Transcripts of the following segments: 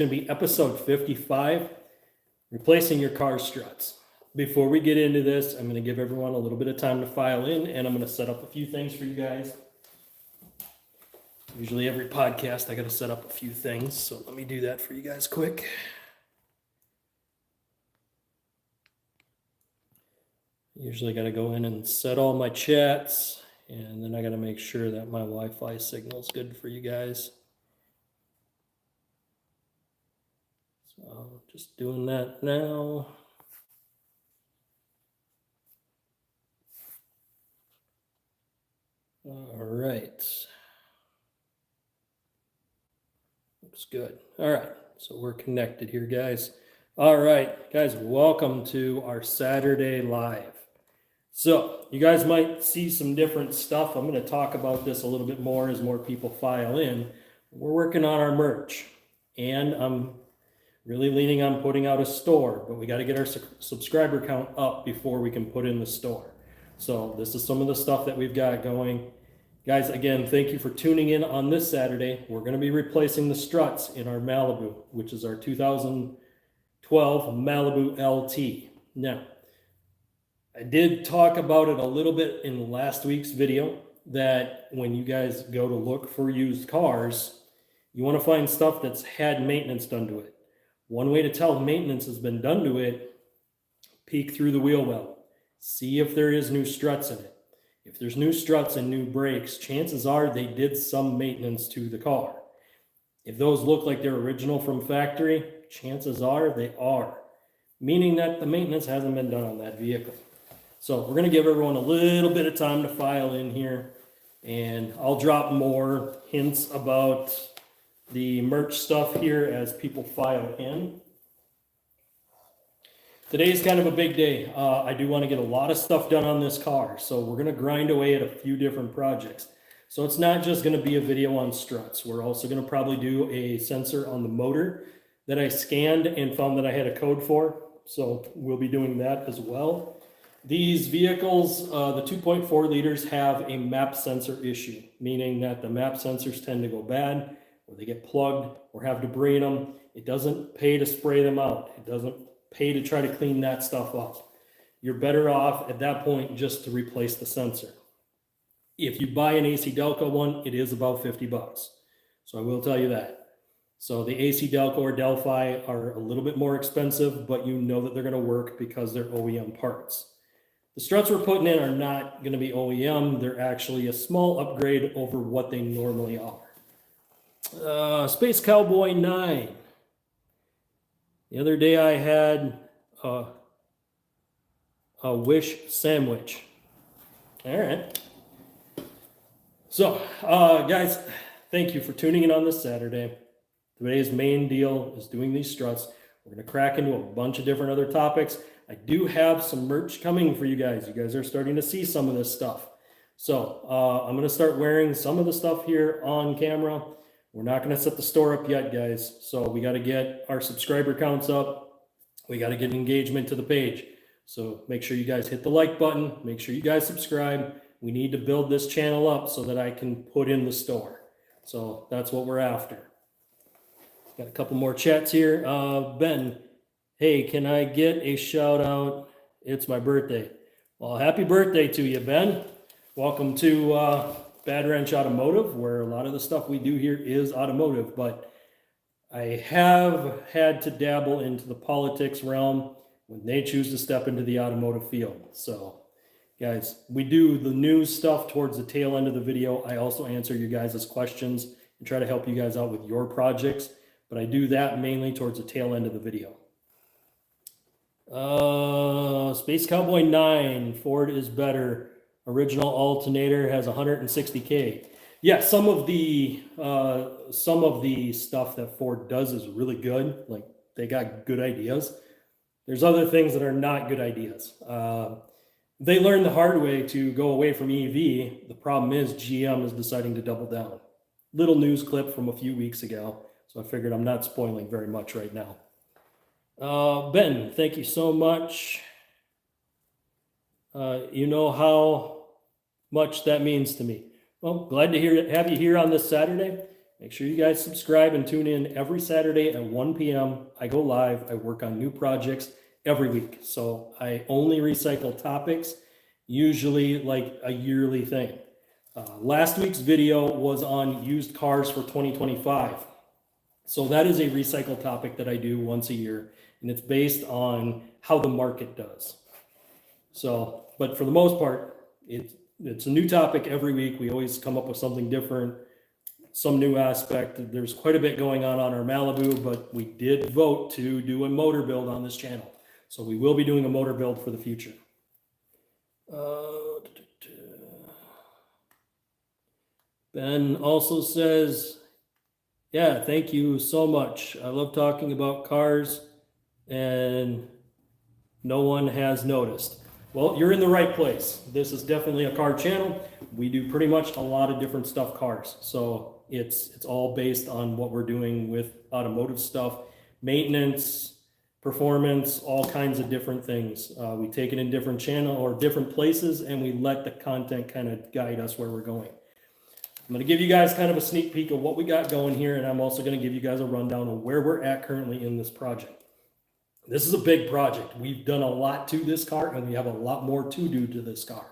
Going to be episode 55, replacing your car struts. Before we get into this, I'm going to give everyone a little bit of time to file in, and I'm going to set up a few things for you guys. Usually every podcast I got to set up a few things, so let me do that for you guys quick. Usually got to go in and set all my chats, and then I got to make sure that my Wi-Fi signal is good for you guys. So just doing that now. All right. Looks good. All right. So we're connected here, guys. All right, guys, welcome to our Saturday live. So you guys might see some different stuff. I'm going to talk about this a little bit more as more people file in. We're working on our merch, and I'm really leaning on putting out a store, but we got to get our subscriber count up before we can put in the store. So this is some of the stuff that we've got going. Guys, again, thank you for tuning in on this Saturday. We're going to be replacing the struts in our Malibu, which is our 2012 Malibu LT. Now, I did talk about it a little bit in last week's video, that when you guys go to look for used cars, you want to find stuff that's had maintenance done to it. One way to tell maintenance has been done to it, peek through the wheel well. See if there is new struts in it. If there's new struts and new brakes, chances are they did some maintenance to the car. If those look like they're original from factory, chances are they are, meaning that the maintenance hasn't been done on that vehicle. So we're going to give everyone a little bit of time to file in here, and I'll drop more hints about the merch stuff here as people file in. Today's kind of a big day. I do want to get a lot of stuff done on this car, so we're going to grind away at a few different projects. So it's not just going to be a video on struts. We're also going to probably do a sensor on the motor that I scanned and found that I had a code for. So we'll be doing that as well. These vehicles, the 2.4 liters, have a map sensor issue, meaning that the map sensors tend to go bad, or they get plugged or have debris in them. It doesn't pay to spray them out. It doesn't pay to try to clean that stuff up. You're better off at that point just to replace the sensor. If you buy an AC Delco one, it is about 50 bucks. So I will tell you that. So the AC Delco or Delphi are a little bit more expensive, but you know that they're going to work because they're OEM parts. The struts we're putting in are not going to be OEM. They're actually a small upgrade over what they normally are. Space Cowboy 9. The other day I had a Wish sandwich. All right. So, guys, thank you for tuning in on this Saturday. Today's main deal is doing these struts. We're going to crack into a bunch of different other topics. I do have some merch coming for you guys. You guys are starting to see some of this stuff. So I'm going to start wearing some of the stuff here on camera. We're not going to set the store up yet, guys. So we got to get our subscriber counts up. We got to get engagement to the page. So make sure you guys hit the like button. Make sure you guys subscribe. We need to build this channel up so that I can put in the store. So that's what we're after. Got a couple more chats here. Ben, hey, can I get a shout out? It's my birthday. Well, happy birthday to you, Ben. Welcome to Bad Wrench Automotive, where a lot of the stuff we do here is automotive, but I have had to dabble into the politics realm when they choose to step into the automotive field. So, guys, we do the news stuff towards the tail end of the video. I also answer you guys' questions and try to help you guys out with your projects, but I do that mainly towards the tail end of the video. Space Cowboy 9, Ford is better. Original alternator has 160K. Yeah, some of the stuff that Ford does is really good. Like, they got good ideas. There's other things that are not good ideas. They learned the hard way to go away from EV. The problem is GM is deciding to double down. Little news clip from a few weeks ago. So I figured I'm not spoiling very much right now. Ben, thank you so much. You know how much that means to me. Well, glad to have you here on this Saturday. Make sure you guys subscribe and tune in every Saturday at 1 p.m. I go live. I work on new projects every week. So I only recycle topics, usually like a yearly thing. Last week's video was on used cars for 2025. So that is a recycle topic that I do once a year, and it's based on how the market does. So, but for the most part, it's a new topic every week. We always come up with something different, some new aspect. There's quite a bit going on our Malibu, but we did vote to do a motor build on this channel. So we will be doing a motor build for the future. Ben also says, yeah, thank you so much. I love talking about cars and no one has noticed. Well, you're in the right place. This is definitely a car channel. We do pretty much a lot of different stuff cars. So it's all based on what we're doing with automotive stuff, maintenance, performance, all kinds of different things. We take it in different channel or different places, and we let the content kind of guide us where we're going. I'm going to give you guys kind of a sneak peek of what we got going here, and I'm also going to give you guys a rundown of where we're at currently in this project. This is a big project. We've done a lot to this car, and we have a lot more to do to this car.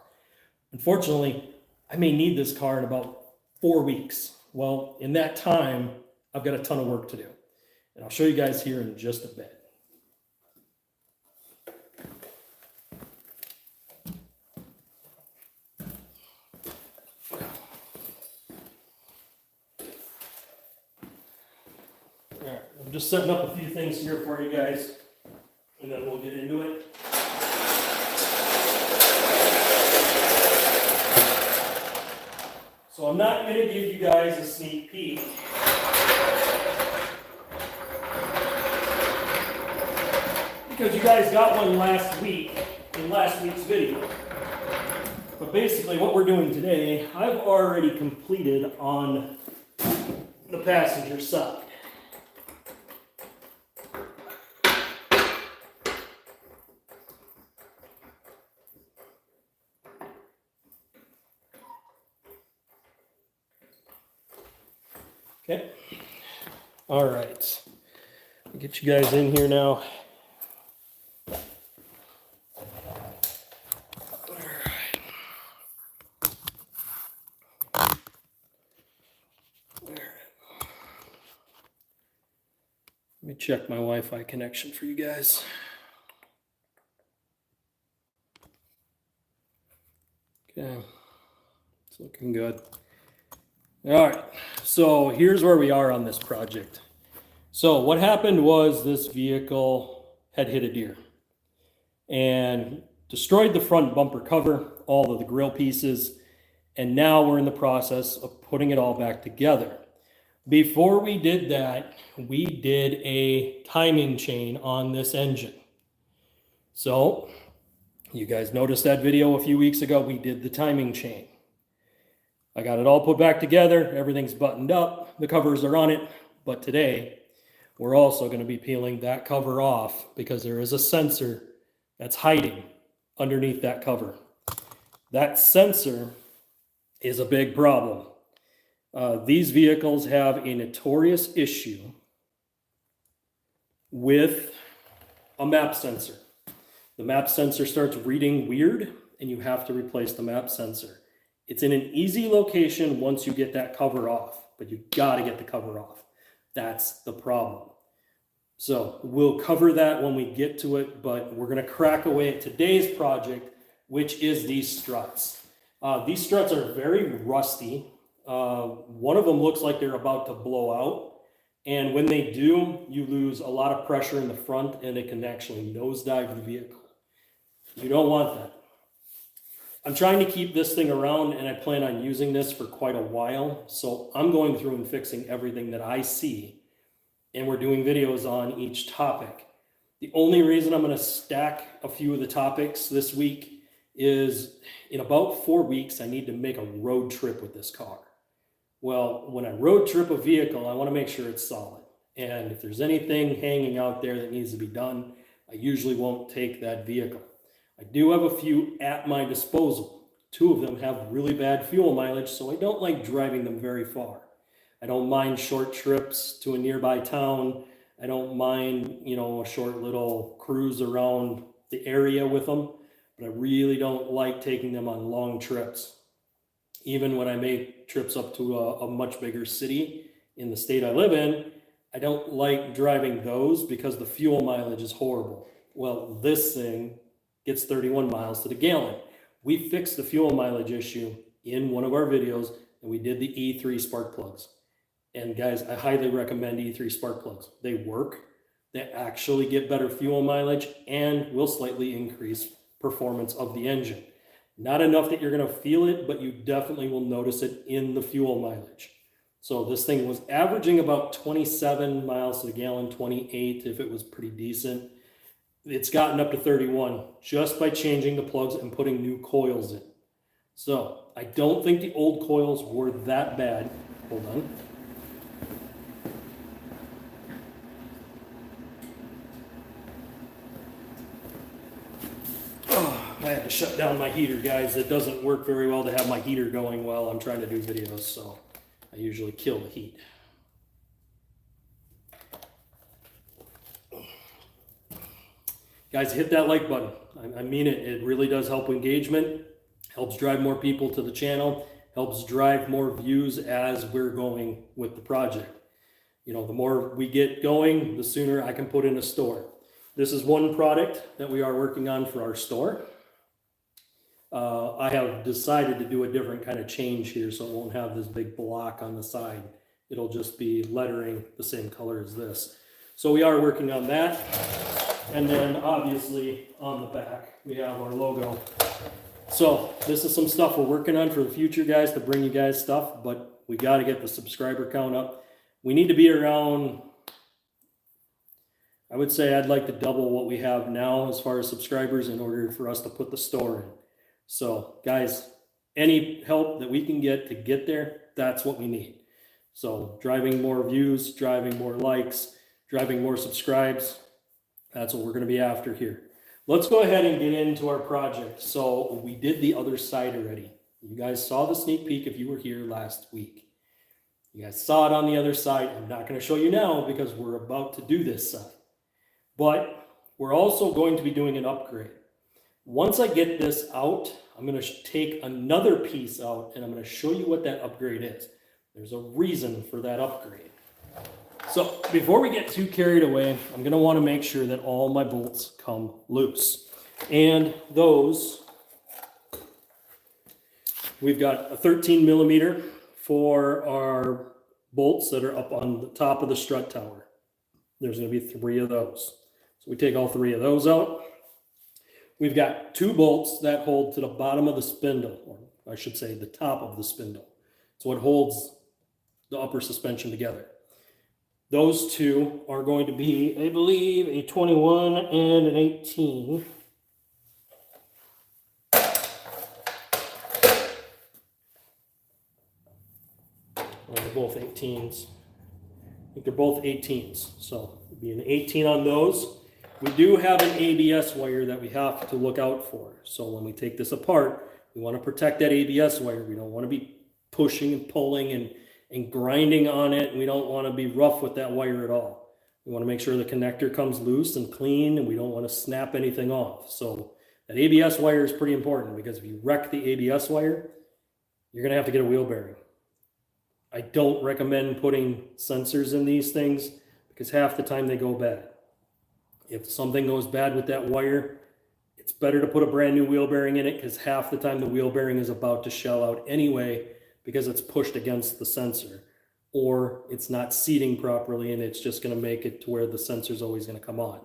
Unfortunately, I may need this car in about 4 weeks. Well, in that time, I've got a ton of work to do, and I'll show you guys here in just a bit. I'm just setting up a few things here for you guys, and then we'll get into it. So I'm not going to give you guys a sneak peek. Because you guys got one last week in last week's video. But basically what we're doing today, I've already completed on the passenger side. Okay, all right, I'll get you guys in here now. All right. Let me check my Wi-Fi connection for you guys. Okay, it's looking good. All right, so here's where we are on this project. So what happened was this vehicle had hit a deer and destroyed the front bumper cover, all of the grill pieces, and now we're in the process of putting it all back together. Before we did that, we did a timing chain on this engine. So you guys noticed that video a few weeks ago, we did the timing chain. I got it all put back together. Everything's buttoned up. The covers are on it. But today, we're also going to be peeling that cover off because there is a sensor that's hiding underneath that cover. That sensor is a big problem. These vehicles have a notorious issue with a map sensor. The map sensor starts reading weird, and you have to replace the map sensor. It's in an easy location once you get that cover off, but you got to get the cover off. That's the problem. So we'll cover that when we get to it, but we're going to crack away at today's project, which is these struts. These struts are very rusty. One of them looks like they're about to blow out. And when they do, you lose a lot of pressure in the front, and it can actually nosedive the vehicle. You don't want that. I'm trying to keep this thing around, and I plan on using this for quite a while. So I'm going through and fixing everything that I see, and we're doing videos on each topic. The only reason I'm going to stack a few of the topics this week is in about 4 weeks, I need to make a road trip with this car. Well, when I road trip a vehicle, I want to make sure it's solid. And if there's anything hanging out there that needs to be done, I usually won't take that vehicle. I do have a few at my disposal. 2 of them have really bad fuel mileage, so I don't like driving them very far. I don't mind short trips to a nearby town. I don't mind, you know, a short little cruise around the area with them, but I really don't like taking them on long trips. Even when I make trips up to a much bigger city in the state I live in, I don't like driving those because the fuel mileage is horrible. Well, this thing gets 31 miles to the gallon. We fixed the fuel mileage issue in one of our videos, and we did the E3 spark plugs. And guys, I highly recommend E3 spark plugs. They work, they actually get better fuel mileage, and will slightly increase performance of the engine. Not enough that you're going to feel it, but you definitely will notice it in the fuel mileage. So this thing was averaging about 27 miles to the gallon, 28 if it was pretty decent. It's gotten up to 31 just by changing the plugs and putting new coils in. So I don't think the old coils were that bad. Hold on. I had to shut down my heater, guys. It doesn't work very well to have my heater going while I'm trying to do videos, so I usually kill the heat. Guys, hit that like button. I mean it. It really does help engagement, helps drive more people to the channel, helps drive more views as we're going with the project. You know, the more we get going, the sooner I can put in a store. This is one product that we are working on for our store. I have decided to do a different kind of change here, so it won't have this big block on the side. It'll just be lettering the same color as this. So we are working on that. And then obviously on the back, we have our logo. So this is some stuff we're working on for the future, guys, to bring you guys stuff, but we got to get the subscriber count up. We need to be around, I would say I'd like to double what we have now as far as subscribers in order for us to put the store in. So guys, any help that we can get to get there, that's what we need. So driving more views, driving more likes, driving more subscribes, that's what we're going to be after here. Let's go ahead and get into our project. So we did the other side already. You guys saw the sneak peek if you were here last week. You guys saw it on the other side. I'm not going to show you now because we're about to do this side. But we're also going to be doing an upgrade. Once I get this out, I'm going to take another piece out and I'm going to show you what that upgrade is. There's a reason for that upgrade. So before we get too carried away, I'm going to want to make sure that all my bolts come loose. And those, we've got a 13 millimeter for our bolts that are up on the top of the strut tower. There's going to be 3 of those. So we take all 3 of those out. We've got 2 bolts that hold to the bottom of the spindle, or I should say the top of the spindle. It's what holds the upper suspension together. Those 2 are going to be, I believe, a 21 and an 18. Well, they're both 18s. I think they're both 18s. So it'd be an 18 on those. We do have an ABS wire that we have to look out for. So when we take this apart, we want to protect that ABS wire. We don't want to be pushing and pulling and grinding on it. We don't want to be rough with that wire at all. We want to make sure the connector comes loose and clean, and we don't want to snap anything off. So that ABS wire is pretty important because if you wreck the ABS wire, you're going to have to get a wheel bearing. I don't recommend putting sensors in these things because half the time they go bad. If something goes bad with that wire, it's better to put a brand new wheel bearing in it because half the time the wheel bearing is about to shell out anyway because it's pushed against the sensor, or it's not seating properly and it's just going to make it to where the sensor is always going to come on.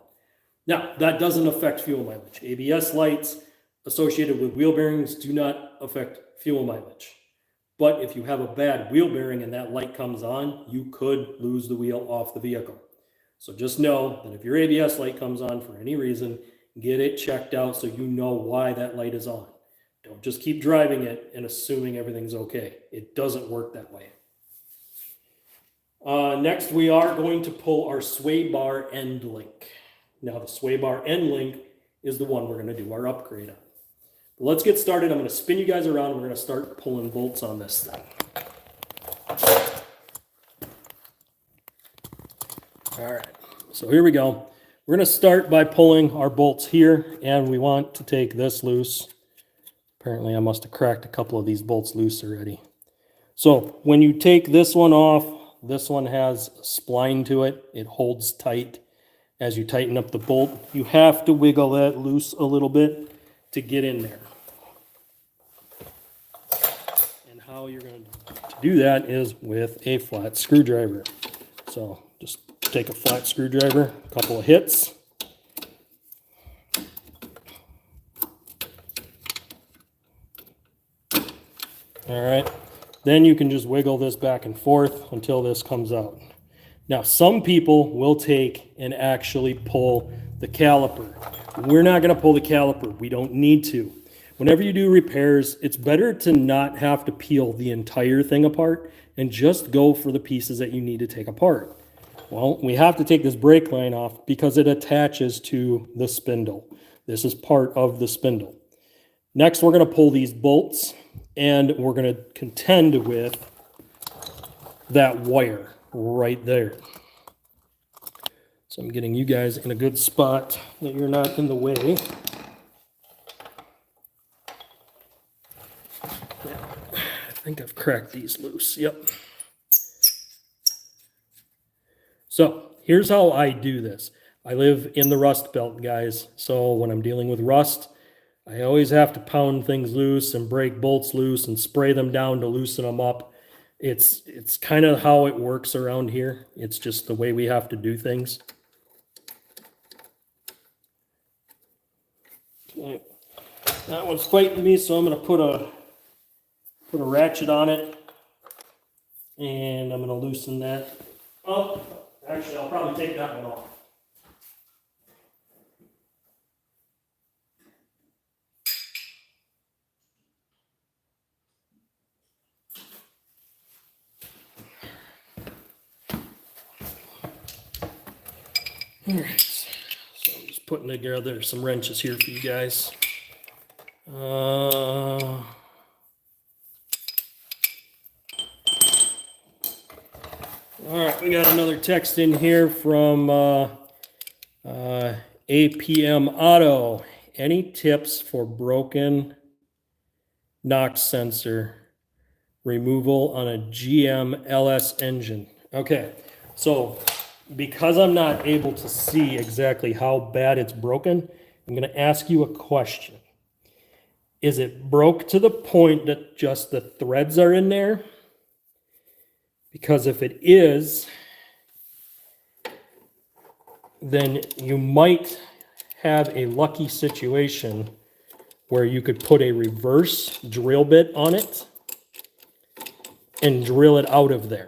Now, that doesn't affect fuel mileage. ABS lights associated with wheel bearings do not affect fuel mileage. But if you have a bad wheel bearing and that light comes on, you could lose the wheel off the vehicle. So just know that if your ABS light comes on for any reason, get it checked out so you know why that light is on. Don't just keep driving it and assuming everything's okay. It doesn't work that way. Next, we are going to pull our sway bar end link. Now, the sway bar end link is the one we're going to do our upgrade on. But let's get started. I'm going to spin you guys around and we're going to start pulling bolts on this thing. All right, so here we go. We're going to start by pulling our bolts here, and we want to take this loose. Apparently I must have cracked a couple of these bolts loose already. So when you take this one off, this one has a spline to it. It holds tight as you tighten up the bolt. You have to wiggle that loose a little bit to get in there. And how you're going to do that is with a flat screwdriver. So just take a flat screwdriver, a couple of hits. All right, then you can just wiggle this back and forth until this comes out. Now, some people will take and actually pull the caliper. We're not going to pull the caliper. We don't need to. Whenever you do repairs, it's better to not have to peel the entire thing apart and just go for the pieces that you need to take apart. Well, we have to take this brake line off because it attaches to the spindle. This is part of the spindle. Next, we're going to pull these bolts, and we're going to contend with that wire right there. So I'm getting you guys in a good spot that you're not in the way. I think I've cracked these loose. Yep. So here's how I do this. I live in the rust belt, guys. So when I'm dealing with rust, I always have to pound things loose and break bolts loose and spray them down to loosen them up. It's kind of how it works around here. It's just the way we have to do things. Okay. That one's fighting me, so I'm going to put a ratchet on it, and I'm going to loosen that up. Actually, I'll probably take that one off. All right, so I'm just putting together some wrenches here for you guys. All right, we got another text in here from APM Auto. Any tips for broken knock sensor removal on a GM LS engine? Okay, so because I'm not able to see exactly how bad it's broken, I'm going to ask you a question. Is it broke to the point that just the threads are in there? Because if it is, then you might have a lucky situation where you could put a reverse drill bit on it and drill it out of there.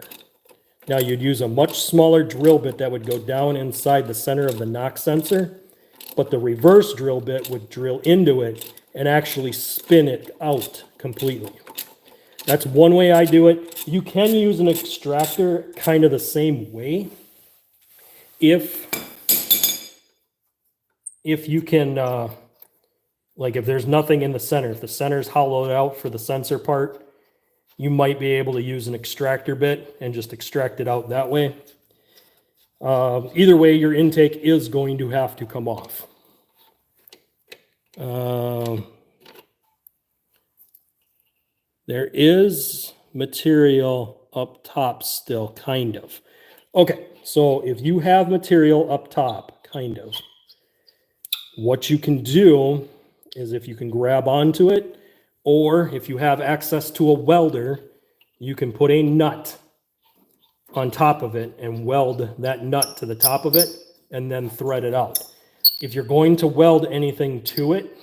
Now you'd use a much smaller drill bit that would go down inside the center of the knock sensor, but the reverse drill bit would drill into it and actually spin it out completely. That's one way I do it. You can use an extractor kind of the same way. If you can, like if there's nothing in the center, if the center's hollowed out for the sensor part, you might be able to use an extractor bit and just extract it out that way. Either way, your intake is going to have to come off. There is material up top still, kind of. Okay, so if you have material up top, kind of, what you can do is if you can grab onto it, or if you have access to a welder, you can put a nut on top of it and weld that nut to the top of it and then thread it out. If you're going to weld anything to it,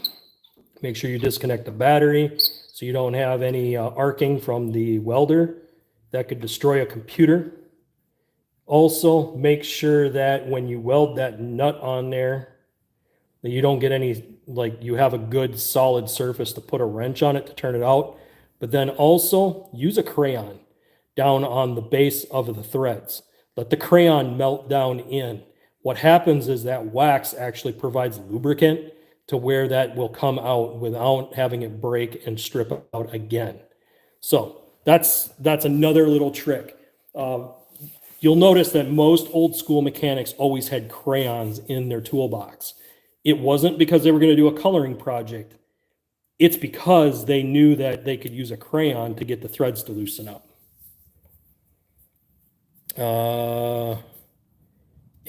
make sure you disconnect the battery so you don't have any arcing from the welder that could destroy a computer. Also, make sure that when you weld that nut on there, that you don't get any, like you have a good solid surface to put a wrench on it to turn it out. But then also use a crayon down on the base of the threads. Let the crayon melt down in. What happens is that wax actually provides lubricant to where that will come out without having it break and strip out again. So that's another little trick. you'll notice that most old school mechanics always had crayons in their toolbox. It wasn't because they were going to do a coloring project. It's because they knew that they could use a crayon to get the threads to loosen up.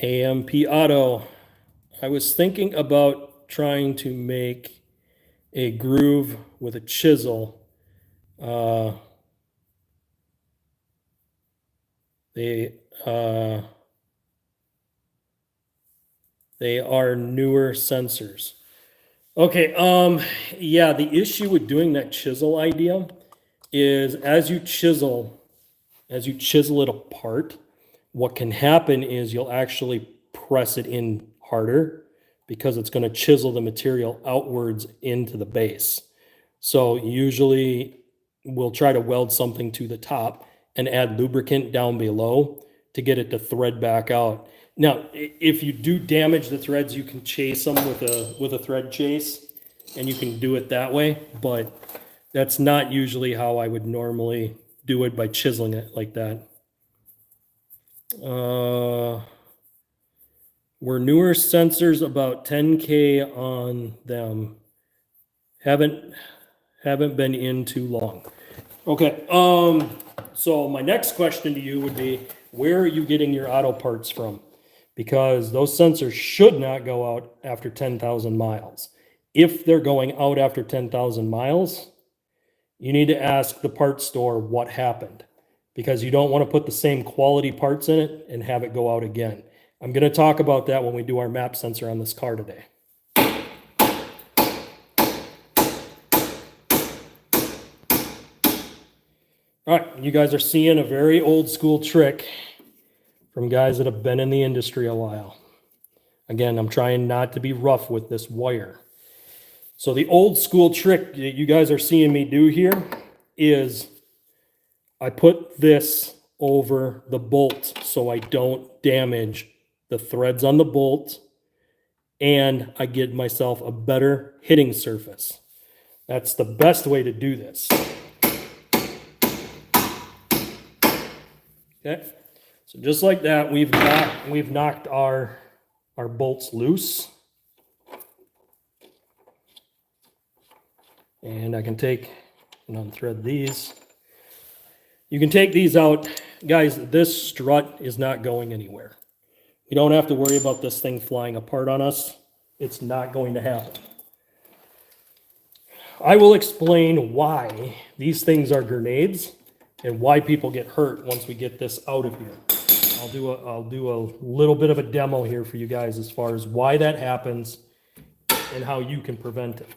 AMP Auto. I was thinking about trying to make a groove with a chisel. They are newer sensors. Okay, yeah, the issue with doing that chisel idea is as you chisel it apart, what can happen is you'll actually press it in harder because it's going to chisel the material outwards into the base. So usually we'll try to weld something to the top and add lubricant down below to get it to thread back out. Now, if you do damage the threads, you can chase them with a thread chase, and you can do it that way, but that's not usually how I would normally do it, by chiseling it like that. We're newer sensors, about 10K on them. Haven't been in too long. Okay, so my next question to you would be, where are you getting your auto parts from? Because those sensors should not go out after 10,000 miles. If they're going out after 10,000 miles, you need to ask the parts store what happened, because you don't want to put the same quality parts in it and have it go out again. I'm going to talk about that when we do our map sensor on this car today. All right, you guys are seeing a very old school trick from guys that have been in the industry a while. Again, I'm trying not to be rough with this wire. So the old school trick that you guys are seeing me do here is I put this over the bolt so I don't damage the threads on the bolt, and I get myself a better hitting surface. That's the best way to do this. Okay, so just like that, we've knocked our bolts loose. And I can take and unthread these. You can take these out. Guys, this strut is not going anywhere. We don't have to worry about this thing flying apart on us. It's not going to happen. I will explain why these things are grenades and why people get hurt once we get this out of here. I'll do a little bit of a demo here for you guys as far as why that happens and how you can prevent it.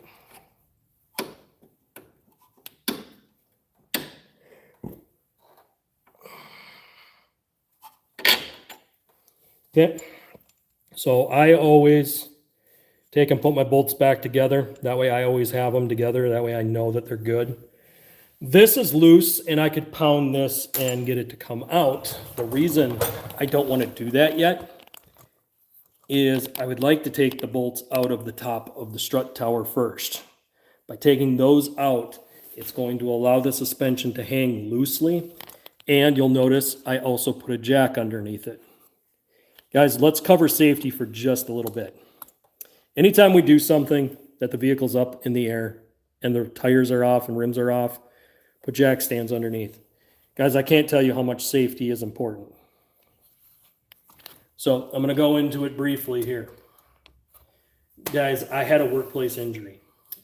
Okay, so I always take and put my bolts back together. That way I always have them together. That way I know that they're good. This is loose, and I could pound this and get it to come out. The reason I don't want to do that yet is I would like to take the bolts out of the top of the strut tower first. By taking those out, it's going to allow the suspension to hang loosely, and you'll notice I also put a jack underneath it. Guys, let's cover safety for just a little bit. Anytime we do something that the vehicle's up in the air and the tires are off and rims are off, put jack stands underneath. Guys, I can't tell you how much safety is important. So I'm going to go into it briefly here. Guys, I had a workplace injury.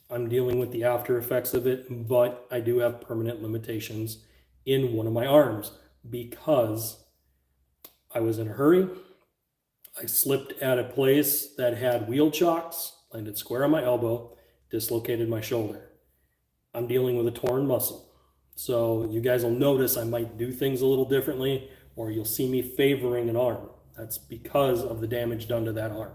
I'm dealing with the after effects of it, but I do have permanent limitations in one of my arms because I was in a hurry. I slipped at a place that had wheel chocks, landed square on my elbow, dislocated my shoulder. I'm dealing with a torn muscle. So you guys will notice I might do things a little differently, or you'll see me favoring an arm. That's because of the damage done to that arm.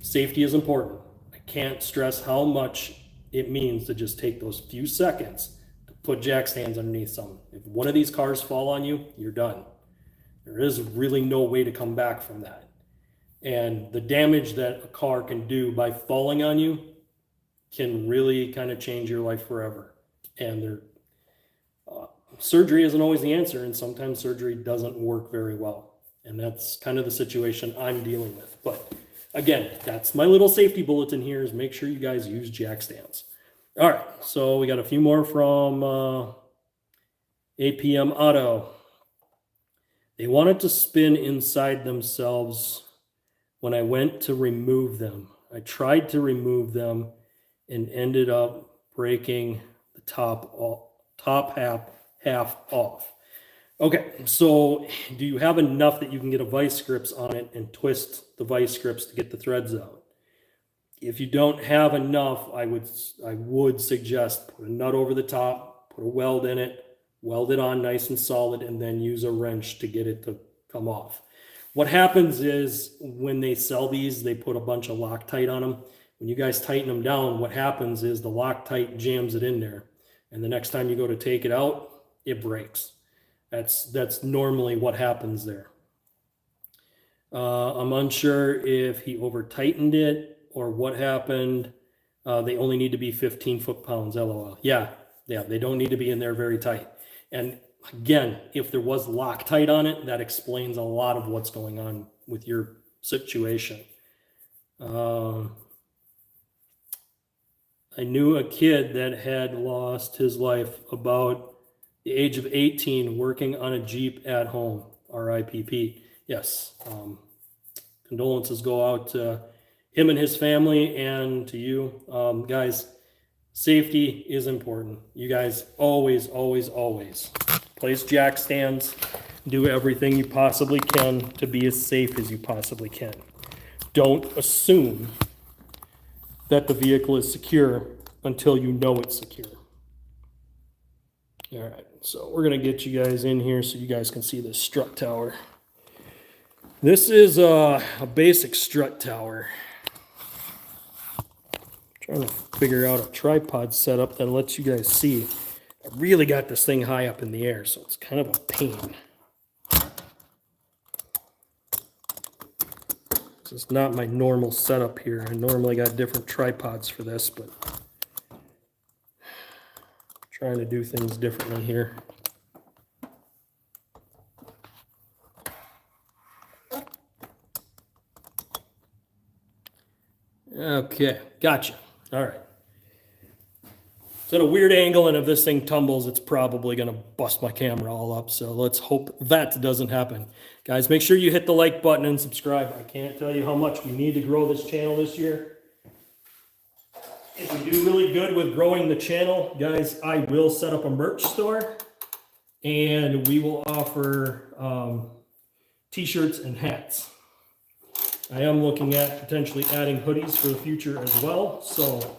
Safety is important. I can't stress how much it means to just take those few seconds to put jack stands underneath something. If one of these cars fall on you, you're done. There is really no way to come back from that. And the damage that a car can do by falling on you can really kind of change your life forever. And surgery isn't always the answer, and sometimes surgery doesn't work very well. And that's kind of the situation I'm dealing with. But again, that's my little safety bulletin here, is make sure you guys use jack stands. All right, so we got a few more from APM Auto. They wanted to spin inside themselves when I went to remove them. I tried to remove them and ended up breaking the top half off. Okay, so do you have enough that you can get a vice grips on it and twist the vice grips to get the threads out? If you don't have enough, I would suggest put a nut over the top, put a weld in it, weld it on nice and solid, and then use a wrench to get it to come off. What happens is when they sell these, they put a bunch of Loctite on them. When you guys tighten them down, what happens is the Loctite jams it in there. And the next time you go to take it out, it breaks. That's normally what happens there. I'm unsure if he over tightened it or what happened. They only need to be 15 foot-pounds, LOL. Yeah, they don't need to be in there very tight. And again, if there was Loctite on it, that explains a lot of what's going on with your situation. I knew a kid that had lost his life about the age of 18 working on a Jeep at home. RIPP. Yes. Condolences go out to him and his family and to you. Guys, safety is important. You guys always, always, always place jack stands. Do everything you possibly can to be as safe as you possibly can. Don't assume that the vehicle is secure until you know it's secure. All right, so we're gonna get you guys in here so you guys can see this strut tower. This is a basic strut tower. I'm trying to figure out a tripod setup that lets you guys see. I really got this thing high up in the air, so it's kind of a pain. This is not my normal setup here. I normally got different tripods for this, but I'm trying to do things differently here. Okay, gotcha. All right. It's at a weird angle, and if this thing tumbles, it's probably going to bust my camera all up. So let's hope that doesn't happen. Guys, make sure you hit the like button and subscribe. I can't tell you how much we need to grow this channel this year. If we do really good with growing the channel, guys, I will set up a merch store, and we will offer t-shirts and hats. I am looking at potentially adding hoodies for the future as well. So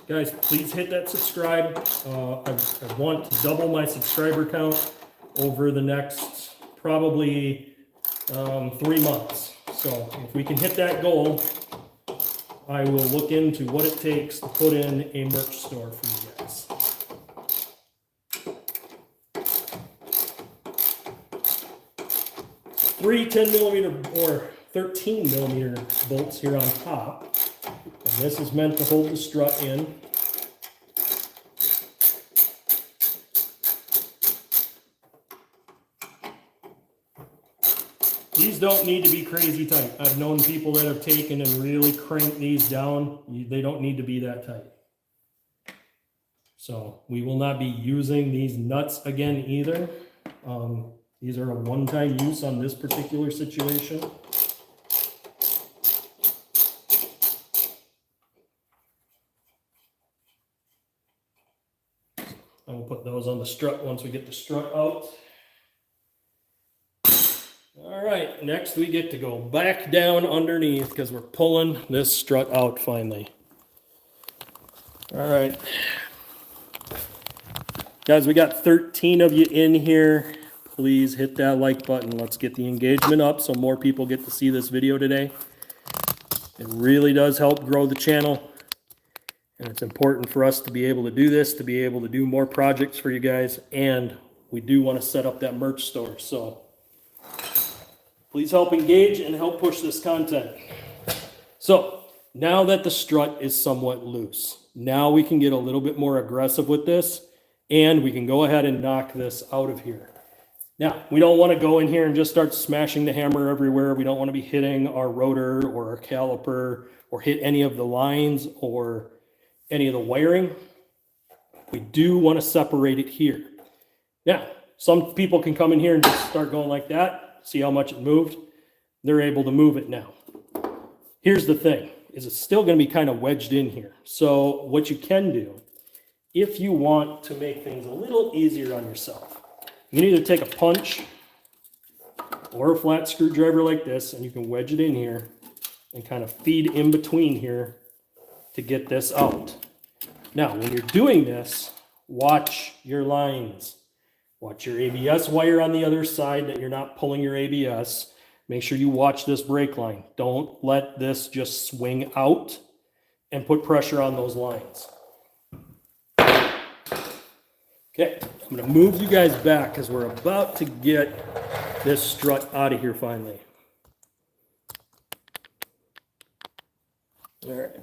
guys, please hit that subscribe. I want to double my subscriber count over the next probably 3 months. So if we can hit that goal, I will look into what it takes to put in a merch store for you guys. Three 10mm or 13mm bolts here on top. And this is meant to hold the strut in. These don't need to be crazy tight. I've known people that have taken and really cranked these down. They don't need to be that tight. So we will not be using these nuts again either. These are a one-time use on this particular situation. I will put those on the strut once we get the strut out. All right, next we get to go back down underneath because we're pulling this strut out finally. All right. Guys, we got 13 of you in here. Please hit that like button. Let's get the engagement up so more people get to see this video today. It really does help grow the channel. And it's important for us to be able to do this, to be able to do more projects for you guys. And we do want to set up that merch store. So please help engage and help push this content. So now that the strut is somewhat loose, now we can get a little bit more aggressive with this and we can go ahead and knock this out of here. Now, we don't want to go in here and just start smashing the hammer everywhere. We don't want to be hitting our rotor or our caliper or hit any of the lines or any of the wiring. We do want to separate it here. Now, some people can come in here and just start going like that. See how much it moved? They're able to move it now. Here's the thing, is it's still going to be kind of wedged in here. So what you can do, if you want to make things a little easier on yourself, you can either take a punch or a flat screwdriver like this, and you can wedge it in here and kind of feed in between here to get this out. Now, when you're doing this, watch your lines. Watch your ABS wire on the other side that you're not pulling your ABS. Make sure you watch this brake line. Don't let this just swing out and put pressure on those lines. Okay, I'm going to move you guys back because we're about to get this strut out of here finally. All right.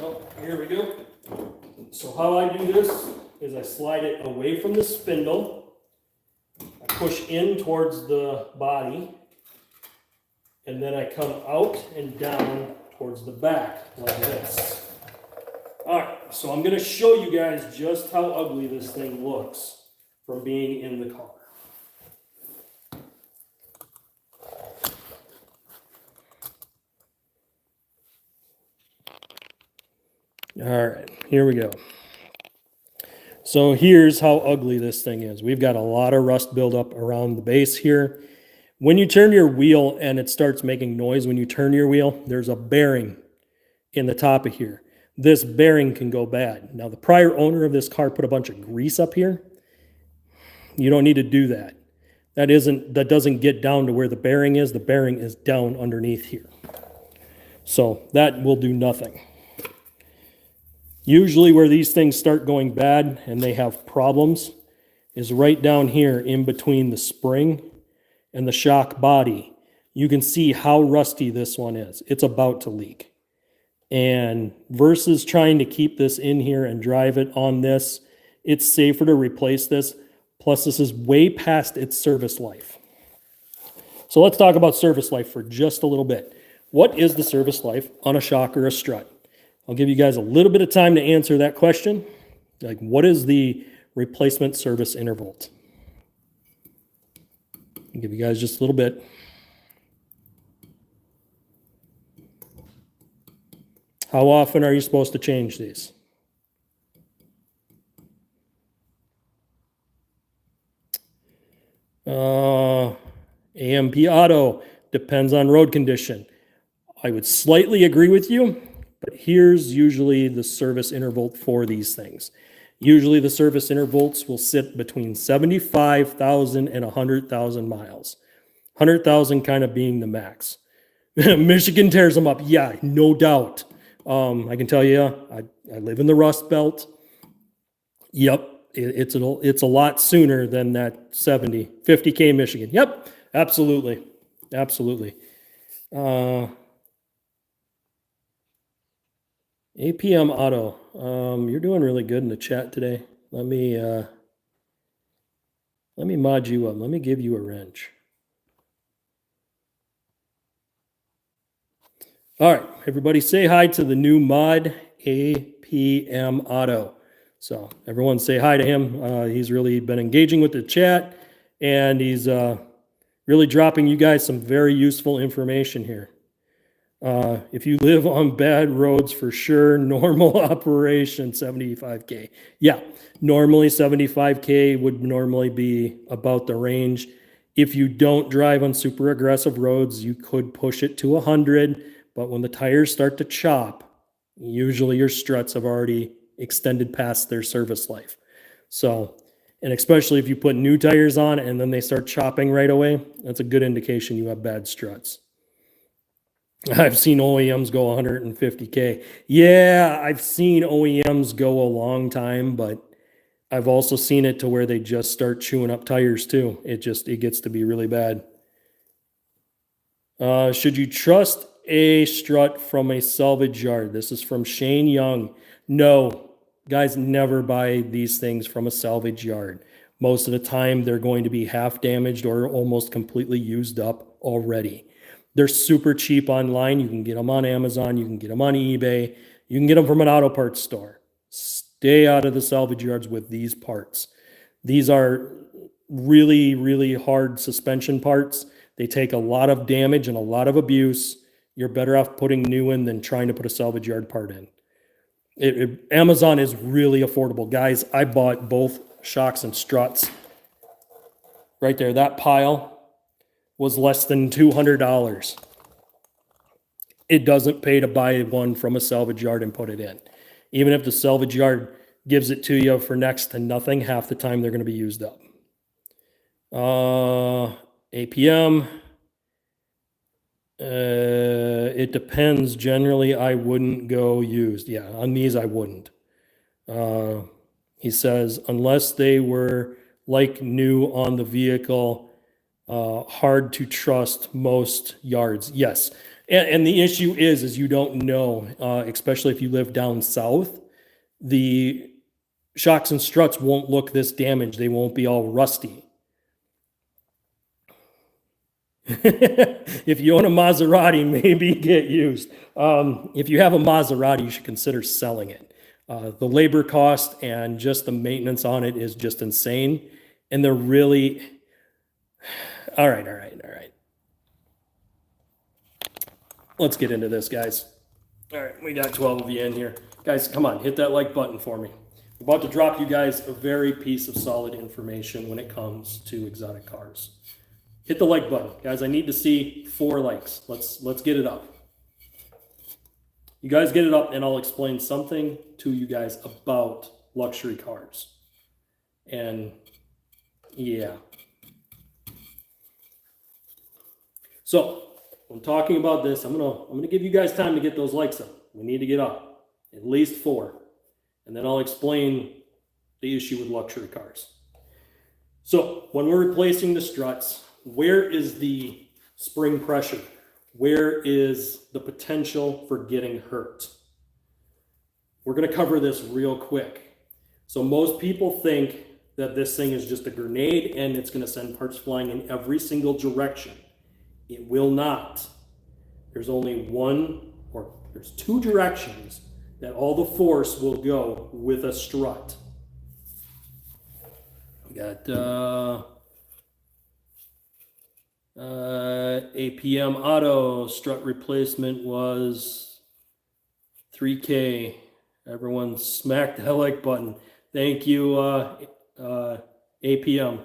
Oh, here we go. So how I do this is I slide it away from the spindle. I push in towards the body. And then I come out and down towards the back like this. All right, so I'm going to show you guys just how ugly this thing looks from being in the car. All right, here we go. So here's how ugly this thing is. We've got a lot of rust buildup around the base here. When you turn your wheel and it starts making noise when you turn your wheel, there's a bearing in the top of here. This bearing can go bad. Now, the prior owner of this car put a bunch of grease up here. You don't need to do that. That doesn't get down to where the bearing is. The bearing is down underneath here. So that will do nothing. Usually where these things start going bad and they have problems is right down here in between the spring and the shock body. You can see how rusty this one is. It's about to leak. And versus trying to keep this in here and drive it on this, it's safer to replace this. Plus, this is way past its service life. So let's talk about service life for just a little bit. What is the service life on a shock or a strut? I'll give you guys a little bit of time to answer that question. Like, what is the replacement service interval? I'll give you guys just a little bit. How often are you supposed to change these? AMP Auto, depends on road condition. I would slightly agree with you, but here's usually the service interval for these things. Usually the service intervals will sit between 75,000 and 100,000 miles. 100,000 kind of being the max. Michigan tears them up. Yeah, no doubt. I can tell you, I live in the Rust Belt. Yep, it's a lot sooner than that 50K Michigan. Yep, absolutely. Absolutely. APM Auto, you're doing really good in the chat today. Let me mod you up. Let me give you a wrench. All right, everybody say hi to the new mod, APM Auto. So everyone say hi to him. He's really been engaging with the chat, and he's really dropping you guys some very useful information here. If you live on bad roads, for sure, normal operation, 75K. Yeah, normally 75K would normally be about the range. If you don't drive on super aggressive roads, you could push it to 100. But when the tires start to chop, usually your struts have already extended past their service life. So, and especially if you put new tires on and then they start chopping right away, that's a good indication you have bad struts. I've seen OEMs go 150K. Yeah, I've seen OEMs go a long time, but I've also seen it to where they just start chewing up tires too. It gets to be really bad. Should you trust a strut from a salvage yard? This is from Shane Young. No, guys, never buy these things from a salvage yard. Most of the time, they're going to be half damaged or almost completely used up already. They're super cheap online. You can get them on Amazon. You can get them on eBay. You can get them from an auto parts store. Stay out of the salvage yards with these parts. These are really, really hard suspension parts. They take a lot of damage and a lot of abuse. You're better off putting new in than trying to put a salvage yard part in. Amazon is really affordable. Guys, I bought both shocks and struts. Right there, that pile was less than $200. It doesn't pay to buy one from a salvage yard and put it in. Even if the salvage yard gives it to you for next to nothing, half the time they're going to be used up. APM. It depends. Generally, I wouldn't go used. Yeah, on these, I wouldn't. He says, unless they were like new on the vehicle, hard to trust most yards. Yes. And the issue is you don't know, especially if you live down south, the shocks and struts won't look this damaged. They won't be all rusty. If you own a Maserati, maybe get used. If you have a Maserati, you should consider selling it. The labor cost and just the maintenance on it is just insane. And they're really, all right. Let's get into this, guys. All right, we got 12 of you in here. Guys, come on, hit that like button for me. I'm about to drop you guys a very piece of solid information when it comes to exotic cars. Hit the like button. Guys, I need to see 4 likes. Let's get it up. You guys get it up and I'll explain something to you guys about luxury cars. And yeah. So, when talking about this, I'm gonna give you guys time to get those likes up. We need to get up at least 4. And then I'll explain the issue with luxury cars. So, when we're replacing the struts, where is the spring pressure? Where is the potential for getting hurt? We're going to cover this real quick. So most people think that this thing is just a grenade and it's going to send parts flying in every single direction. It will not. There's only there's 2 directions that all the force will go with a strut. We got APM Auto strut replacement was $3K. Everyone smack that like button. Thank you, APM.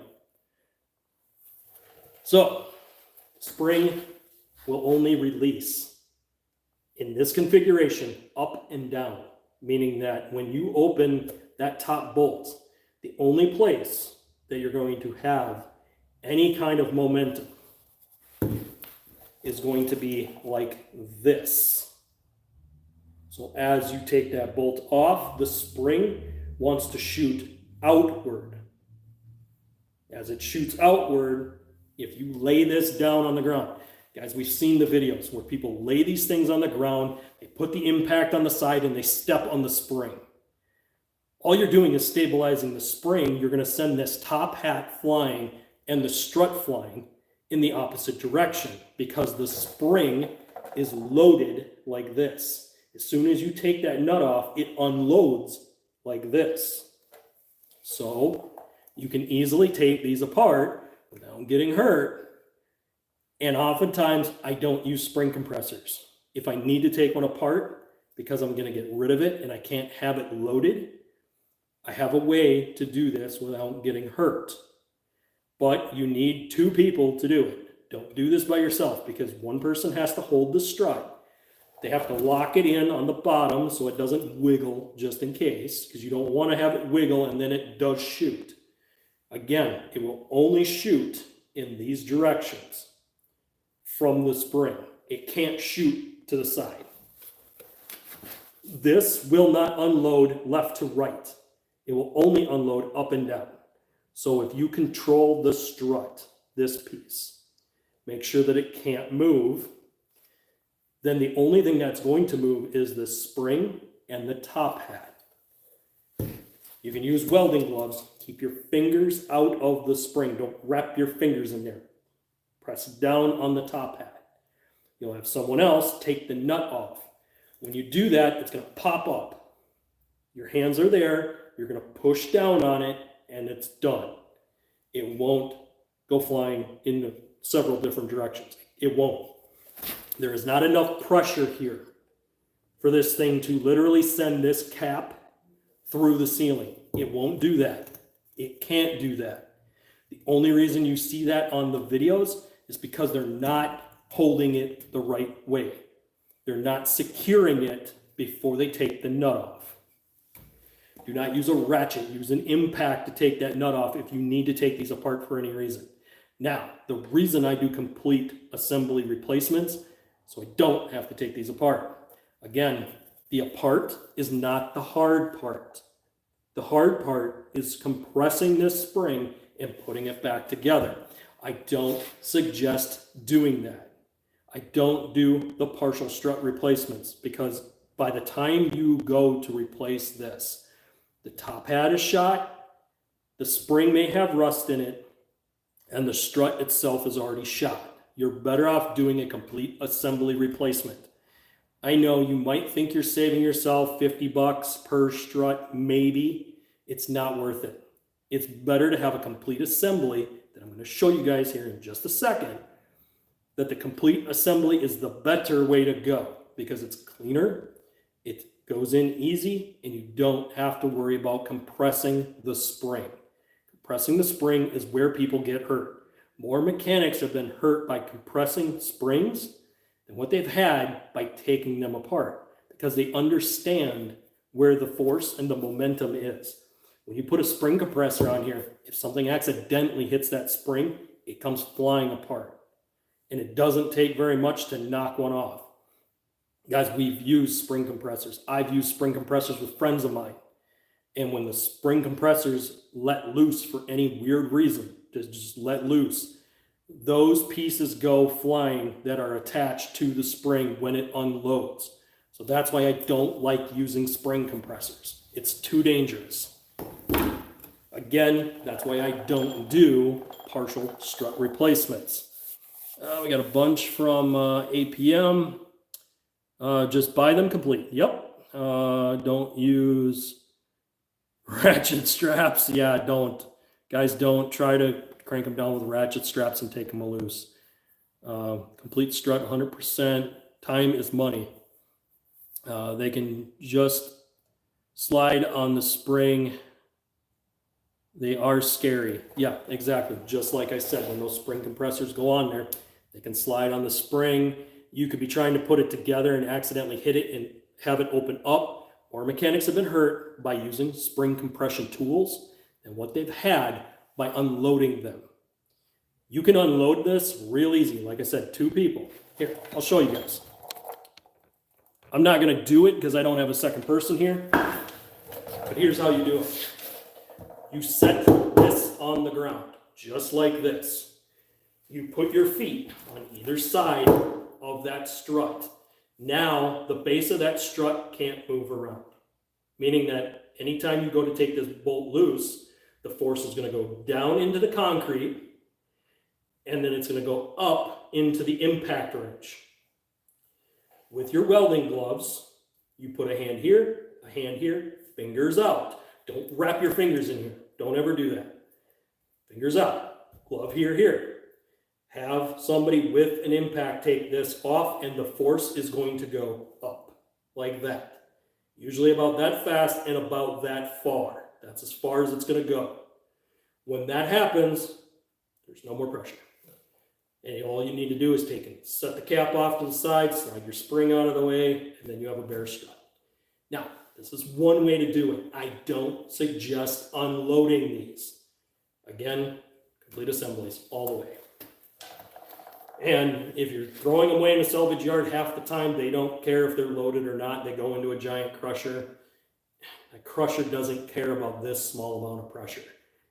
So, spring will only release in this configuration up and down, meaning that when you open that top bolt, the only place that you're going to have any kind of momentum is going to be like this. So as you take that bolt off, the spring wants to shoot outward. As it shoots outward, if you lay this down on the ground, guys, we've seen the videos where people lay these things on the ground, they put the impact on the side and they step on the spring. All you're doing is stabilizing the spring. You're going to send this top hat flying and the strut flying in the opposite direction because the spring is loaded like this. As soon as you take that nut off, it unloads like this. So you can easily take these apart without getting hurt. And oftentimes I don't use spring compressors. If I need to take one apart because I'm going to get rid of it and I can't have it loaded, I have a way to do this without getting hurt. But you need 2 people to do it. Don't do this by yourself because one person has to hold the strut. They have to lock it in on the bottom so it doesn't wiggle just in case, because you don't want to have it wiggle and then it does shoot. Again, it will only shoot in these directions from the spring. It can't shoot to the side. This will not unload left to right. It will only unload up and down. So if you control the strut, this piece, make sure that it can't move, then the only thing that's going to move is the spring and the top hat. You can use welding gloves. Keep your fingers out of the spring. Don't wrap your fingers in there. Press down on the top hat. You'll have someone else take the nut off. When you do that, it's going to pop up. Your hands are there. You're going to push down on it, and it's done. It won't go flying in several different directions. It won't. There is not enough pressure here for this thing to literally send this cap through the ceiling. It won't do that. It can't do that. The only reason you see that on the videos is because they're not holding it the right way. They're not securing it before they take the nut off. Do not use a ratchet. Use an impact to take that nut off if you need to take these apart for any reason. Now, the reason I do complete assembly replacements, so I don't have to take these apart. Again, the apart is not the hard part. The hard part is compressing this spring and putting it back together. I don't suggest doing that. I don't do the partial strut replacements because by the time you go to replace this, the top hat is shot, the spring may have rust in it, and the strut itself is already shot. You're better off doing a complete assembly replacement. I know you might think you're saving yourself $50 per strut, maybe. It's not worth it. It's better to have a complete assembly that I'm going to show you guys here in just a second, that the complete assembly is the better way to go because it's cleaner, it goes in easy, and you don't have to worry about compressing the spring. Compressing the spring is where people get hurt. More mechanics have been hurt by compressing springs than what they've had by taking them apart because they understand where the force and the momentum is. When you put a spring compressor on here, if something accidentally hits that spring, it comes flying apart. And it doesn't take very much to knock one off. Guys, we've used spring compressors. I've used spring compressors with friends of mine. And when the spring compressors let loose for any weird reason, just let loose, those pieces go flying that are attached to the spring when it unloads. So that's why I don't like using spring compressors. It's too dangerous. Again, that's why I don't do partial strut replacements. We got a bunch from APM. Just buy them complete. Yep. Don't use ratchet straps. Yeah, don't. Guys, don't try to crank them down with ratchet straps and take them loose. Complete strut 100%. Time is money. They can just slide on the spring. They are scary. Yeah, exactly. Just like I said, when those spring compressors go on there, they can slide on the spring. You could be trying to put it together and accidentally hit it and have it open up. Or mechanics have been hurt by using spring compression tools and what they've had by unloading them. You can unload this real easy. Like I said, 2 people. Here, I'll show you guys. I'm not going to do it because I don't have a second person here. But here's how you do it. You set this on the ground, just like this. You put your feet on either side of that strut. Now, the base of that strut can't move around, meaning that anytime you go to take this bolt loose, the force is going to go down into the concrete, and then it's going to go up into the impact wrench. With your welding gloves, you put a hand here, fingers out. Don't wrap your fingers in here. Don't ever do that. Fingers out. Glove here. Have somebody with an impact take this off, and the force is going to go up like that. Usually about that fast and about that far. That's as far as it's going to go. When that happens, there's no more pressure. And all you need to do is take it, set the cap off to the side, slide your spring out of the way, and then you have a bare strut. Now, this is one way to do it. I don't suggest unloading these. Again, complete assemblies all the way. And if you're throwing them away in a salvage yard, half the time they don't care if they're loaded or not. They go into a giant crusher. A crusher doesn't care about this small amount of pressure.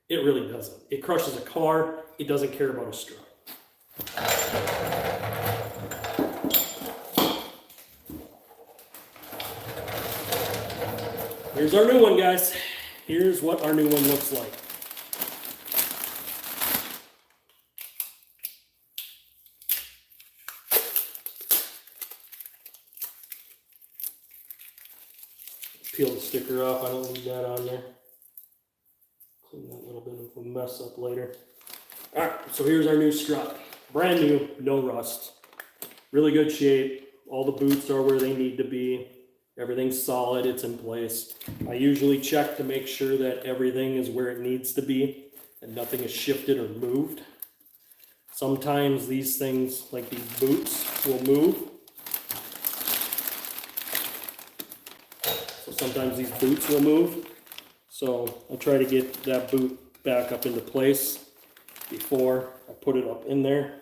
It really doesn't. It crushes a car. It doesn't care about a strut. Here's our new one, guys. here's what our new one looks like. Peel the sticker off, I don't need that on there. Clean that little bit of a mess up later. Alright, so here's our new strut. Brand new, no rust. Really good shape. All the boots are where they need to be. Everything's solid, it's in place. I usually check to make sure that everything is where it needs to be and nothing is shifted or moved. Sometimes these things, like these boots, will move. So sometimes these boots will move. So I'll try to get that boot back up into place before I put it up in there.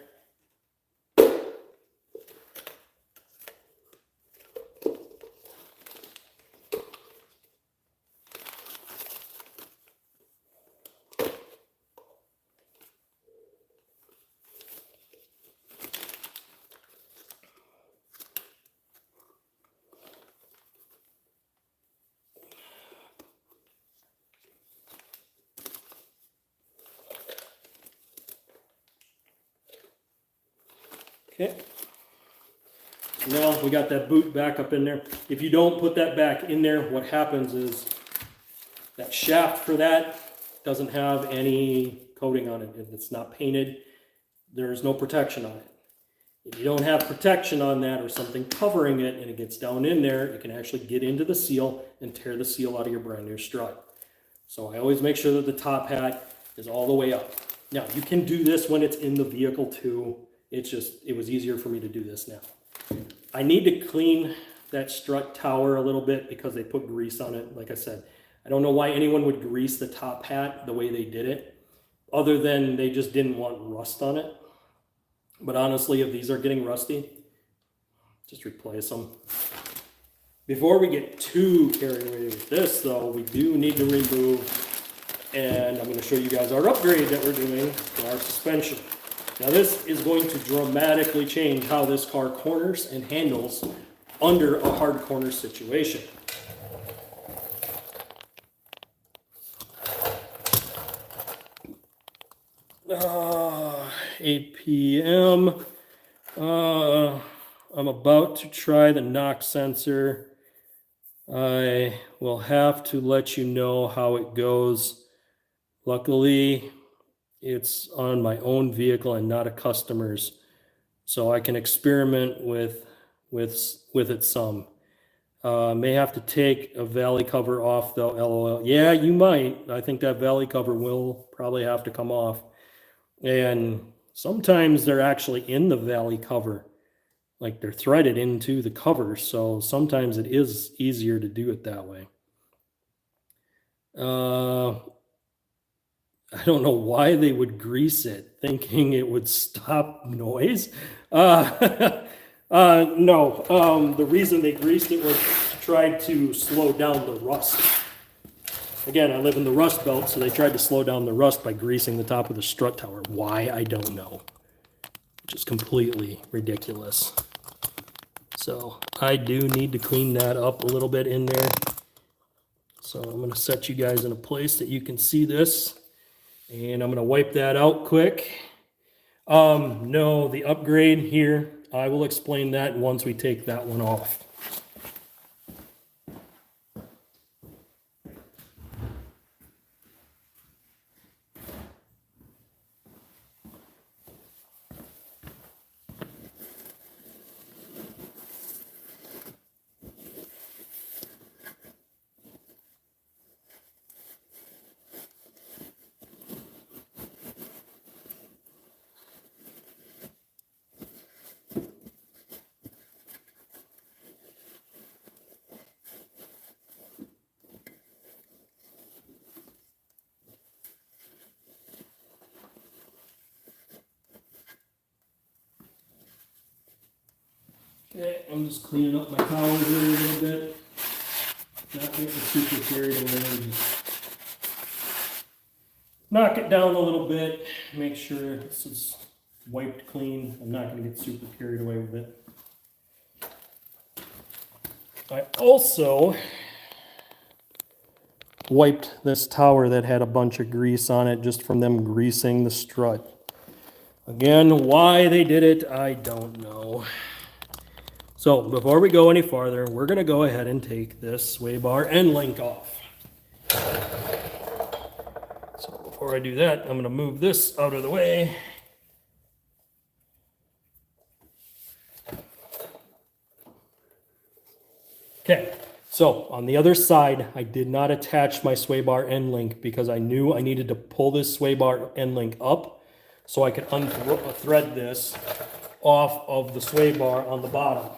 Okay, now we got that boot back up in there. If you don't put that back in there, what happens is that shaft for that doesn't have any coating on it. It's not painted. There's no protection on it. If you don't have protection on that or something covering it and it gets down in there, it can actually get into the seal and tear the seal out of your brand new strut. So I always make sure that the top hat is all the way up. Now, you can do this when it's in the vehicle too. It was easier for me to do this now. I need to clean that strut tower a little bit because they put grease on it. Like I said, I don't know why anyone would grease the top hat the way they did it, other than they just didn't want rust on it. But honestly, if these are getting rusty, just replace them. Before we get too carried away with this though, we do need to remove, and I'm going to show you guys our upgrade that we're doing for our suspension. Now this is going to dramatically change how this car corners and handles under a hard corner situation. 8 p.m. I'm about to try the knock sensor. I will have to let you know how it goes. Luckily, it's on my own vehicle and not a customer's, so I can experiment with it some. May have to take a valley cover off though, LOL. Yeah, you might. I think that valley cover will probably have to come off. And sometimes they're actually in the valley cover, like they're threaded into the cover, so sometimes it is easier to do it that way. I don't know why they would grease it, thinking it would stop noise. No, the reason they greased it was to try to slow down the rust. Again, I live in the rust belt, so they tried to slow down the rust by greasing the top of the strut tower. Why, I don't know. Which is completely ridiculous. So I do need to clean that up a little bit in there. So I'm going to set you guys in a place that you can see this. And I'm going to wipe that out quick. No, the upgrade here, I will explain that once we take that one off. Okay, I'm just cleaning up my towels here a little bit. Not getting super carried away. Just knock it down a little bit. Make sure this is wiped clean. I'm not going to get super carried away with it. I also wiped this tower that had a bunch of grease on it just from them greasing the strut. Again, why they did it, I don't know. So before we go any farther, we're going to go ahead and take this sway bar end link off. So before I do that, I'm going to move this out of the way. Okay, so on the other side, I did not attach my sway bar end link because I knew I needed to pull this sway bar end link up so I could unthread this off of the sway bar on the bottom.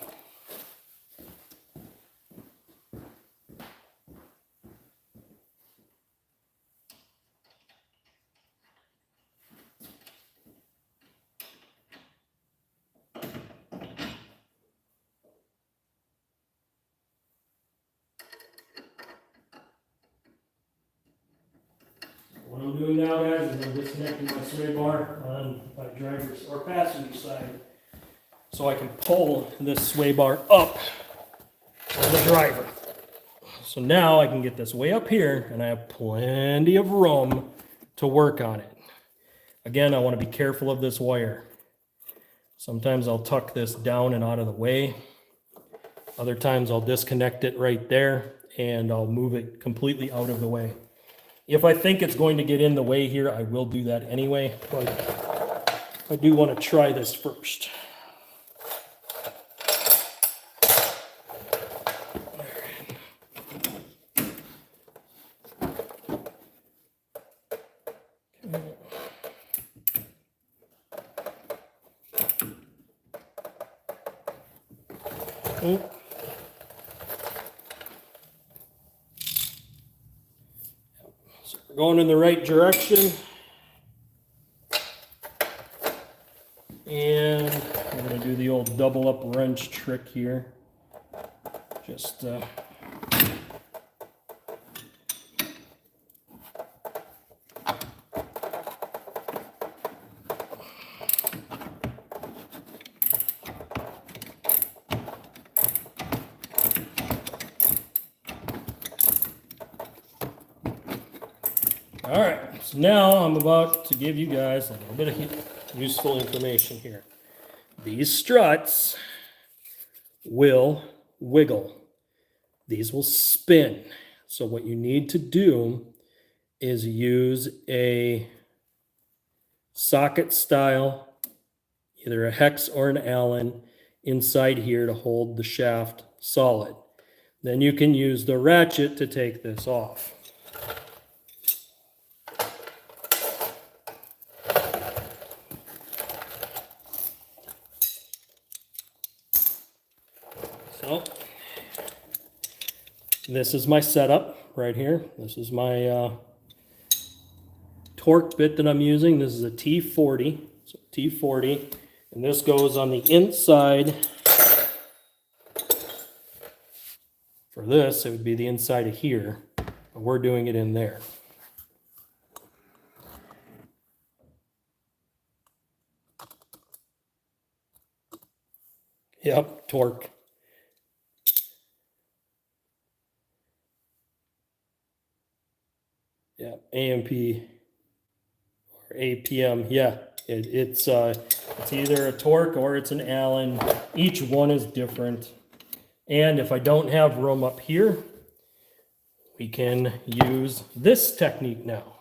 What I'm doing now, guys, is I'm disconnecting my sway bar on my driver's or passenger side so I can pull this sway bar up on the driver. So now I can get this way up here and I have plenty of room to work on it. Again, I want to be careful of this wire. Sometimes I'll tuck this down and out of the way. Other times I'll disconnect it right there and I'll move it completely out of the way. If I think it's going to get in the way here, I will do that anyway, but I do want to try this first. Okay. So we're going in the right direction. And I'm going to do the old double up wrench trick here. Just all right, so now I'm about to give you guys a little bit of useful information here. These struts will wiggle. These will spin. So what you need to do is use a socket style, either a hex or an Allen, inside here to hold the shaft solid. Then you can use the ratchet to take this off. So this is my setup right here. This is my torque bit that I'm using. This is a T40. So T40, and this goes on the inside. For this, it would be the inside of here, but we're doing it in there. Yep, torque. Yeah, AMP or APM. Yeah, it's either a torque or it's an Allen. Each one is different. And if I don't have room up here, we can use this technique now.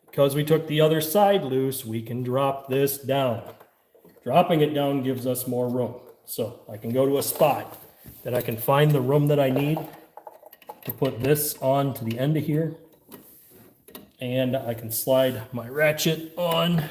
Because we took the other side loose, we can drop this down. Dropping it down gives us more room. So I can go to a spot that I can find the room that I need to put this on to the end of here. And I can slide my ratchet on.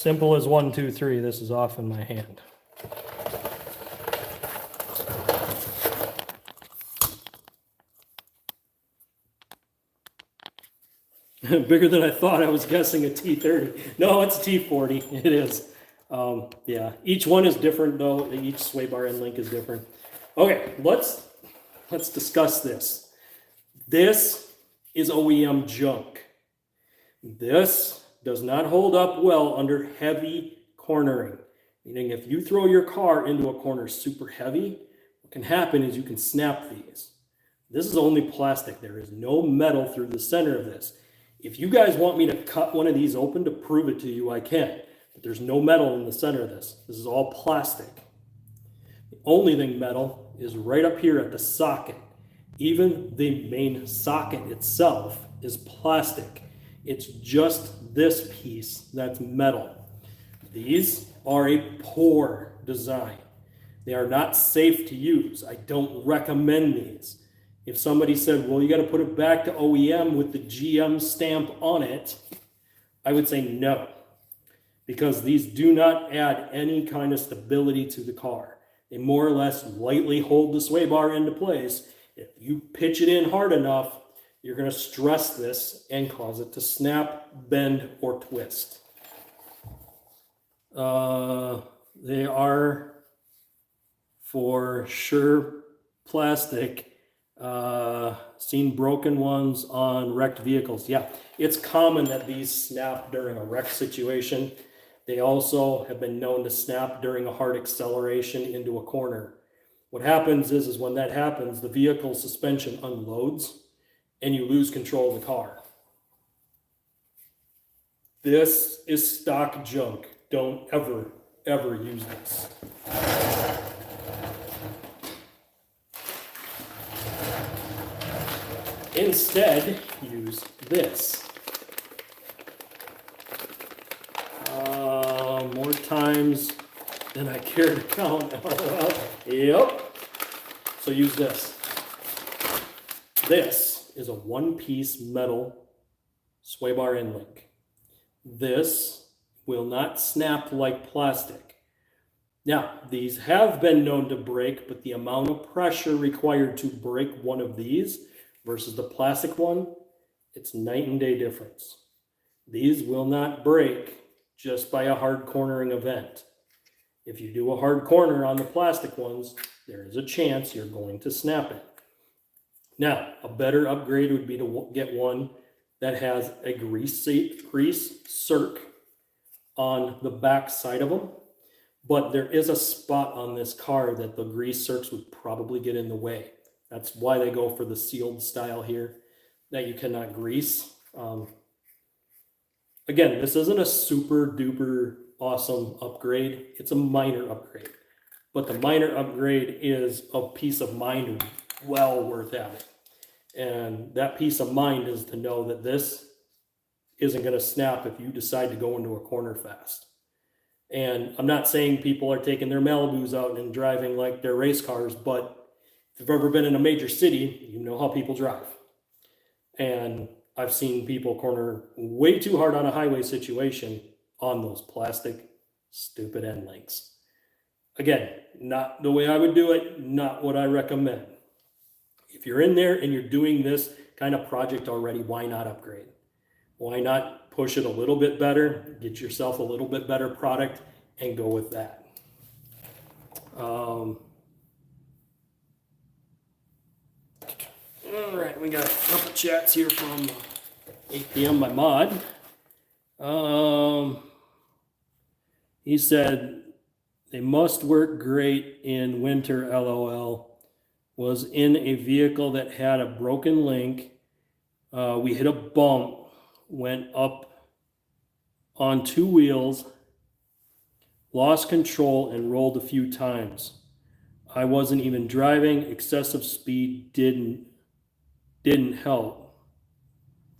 Simple as 1, 2, 3. This is off in my hand. Bigger than I thought. I was guessing a T30. No, it's a T40. It is. Yeah, each one is different though. Each sway bar end link is different. Okay, let's discuss this. This is OEM junk. This does not hold up well under heavy cornering. Meaning if you throw your car into a corner super heavy, what can happen is you can snap these. This is only plastic. There is no metal through the center of this. If you guys want me to cut one of these open to prove it to you, I can. But there's no metal in the center of this. This is all plastic. The only thing metal is right up here at the socket. Even the main socket itself is plastic. It's just this piece that's metal. These are a poor design. They are not safe to use. I don't recommend these. If somebody said, well, you got to put it back to OEM with the GM stamp on it, I would say no, because these do not add any kind of stability to the car. They more or less lightly hold the sway bar into place. If you pitch it in hard enough, you're going to stress this and cause it to snap, bend, or twist. They are for sure plastic. Seen broken ones on wrecked vehicles. Yeah, it's common that these snap during a wreck situation. They also have been known to snap during a hard acceleration into a corner. What happens is when that happens, the vehicle suspension unloads and you lose control of the car. This is stock junk. Don't ever use this. Instead, use this. More times than I care to count. Yep. So use this. This is a one-piece metal sway bar end link. This will not snap like plastic. Now, these have been known to break, but the amount of pressure required to break one of these versus the plastic one, it's night and day difference. These will not break just by a hard cornering event. If you do a hard corner on the plastic ones, there is a chance you're going to snap it. Now, a better upgrade would be to get one that has a grease circ on the back side of them. But there is a spot on this car that the grease circs would probably get in the way. That's why they go for the sealed style here that you cannot grease. Again, this isn't a super duper awesome upgrade. It's a minor upgrade. But the minor upgrade is a peace of mind well worth having. And that peace of mind is to know that this isn't going to snap if you decide to go into a corner fast. And I'm not saying people are taking their Malibus out and driving like they're race cars, but if you've ever been in a major city, you know how people drive. And I've seen people corner way too hard on a highway situation on those plastic, stupid end links. Again, not the way I would do it, not what I recommend. If you're in there and you're doing this kind of project already, why not upgrade? Why not push it a little bit better, get yourself a little bit better product, and go with that? All right, we got a couple chats here from 8 p.m. by Mod. He said, they must work great in winter, LOL. Was in a vehicle that had a broken link. We hit a bump, went up on two wheels, lost control, and rolled a few times. I wasn't even driving. Excessive speed didn't help.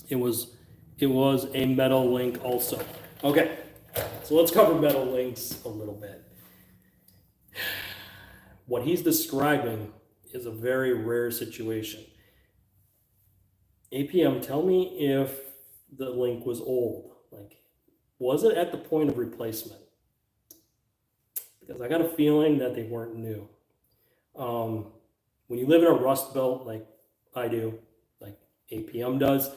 It was a metal link also. Okay, so let's cover metal links a little bit. What he's describing is a very rare situation. APM, tell me if the link was old. Like, was it at the point of replacement? Because I got a feeling that they weren't new. When you live in a rust belt like I do, like APM does,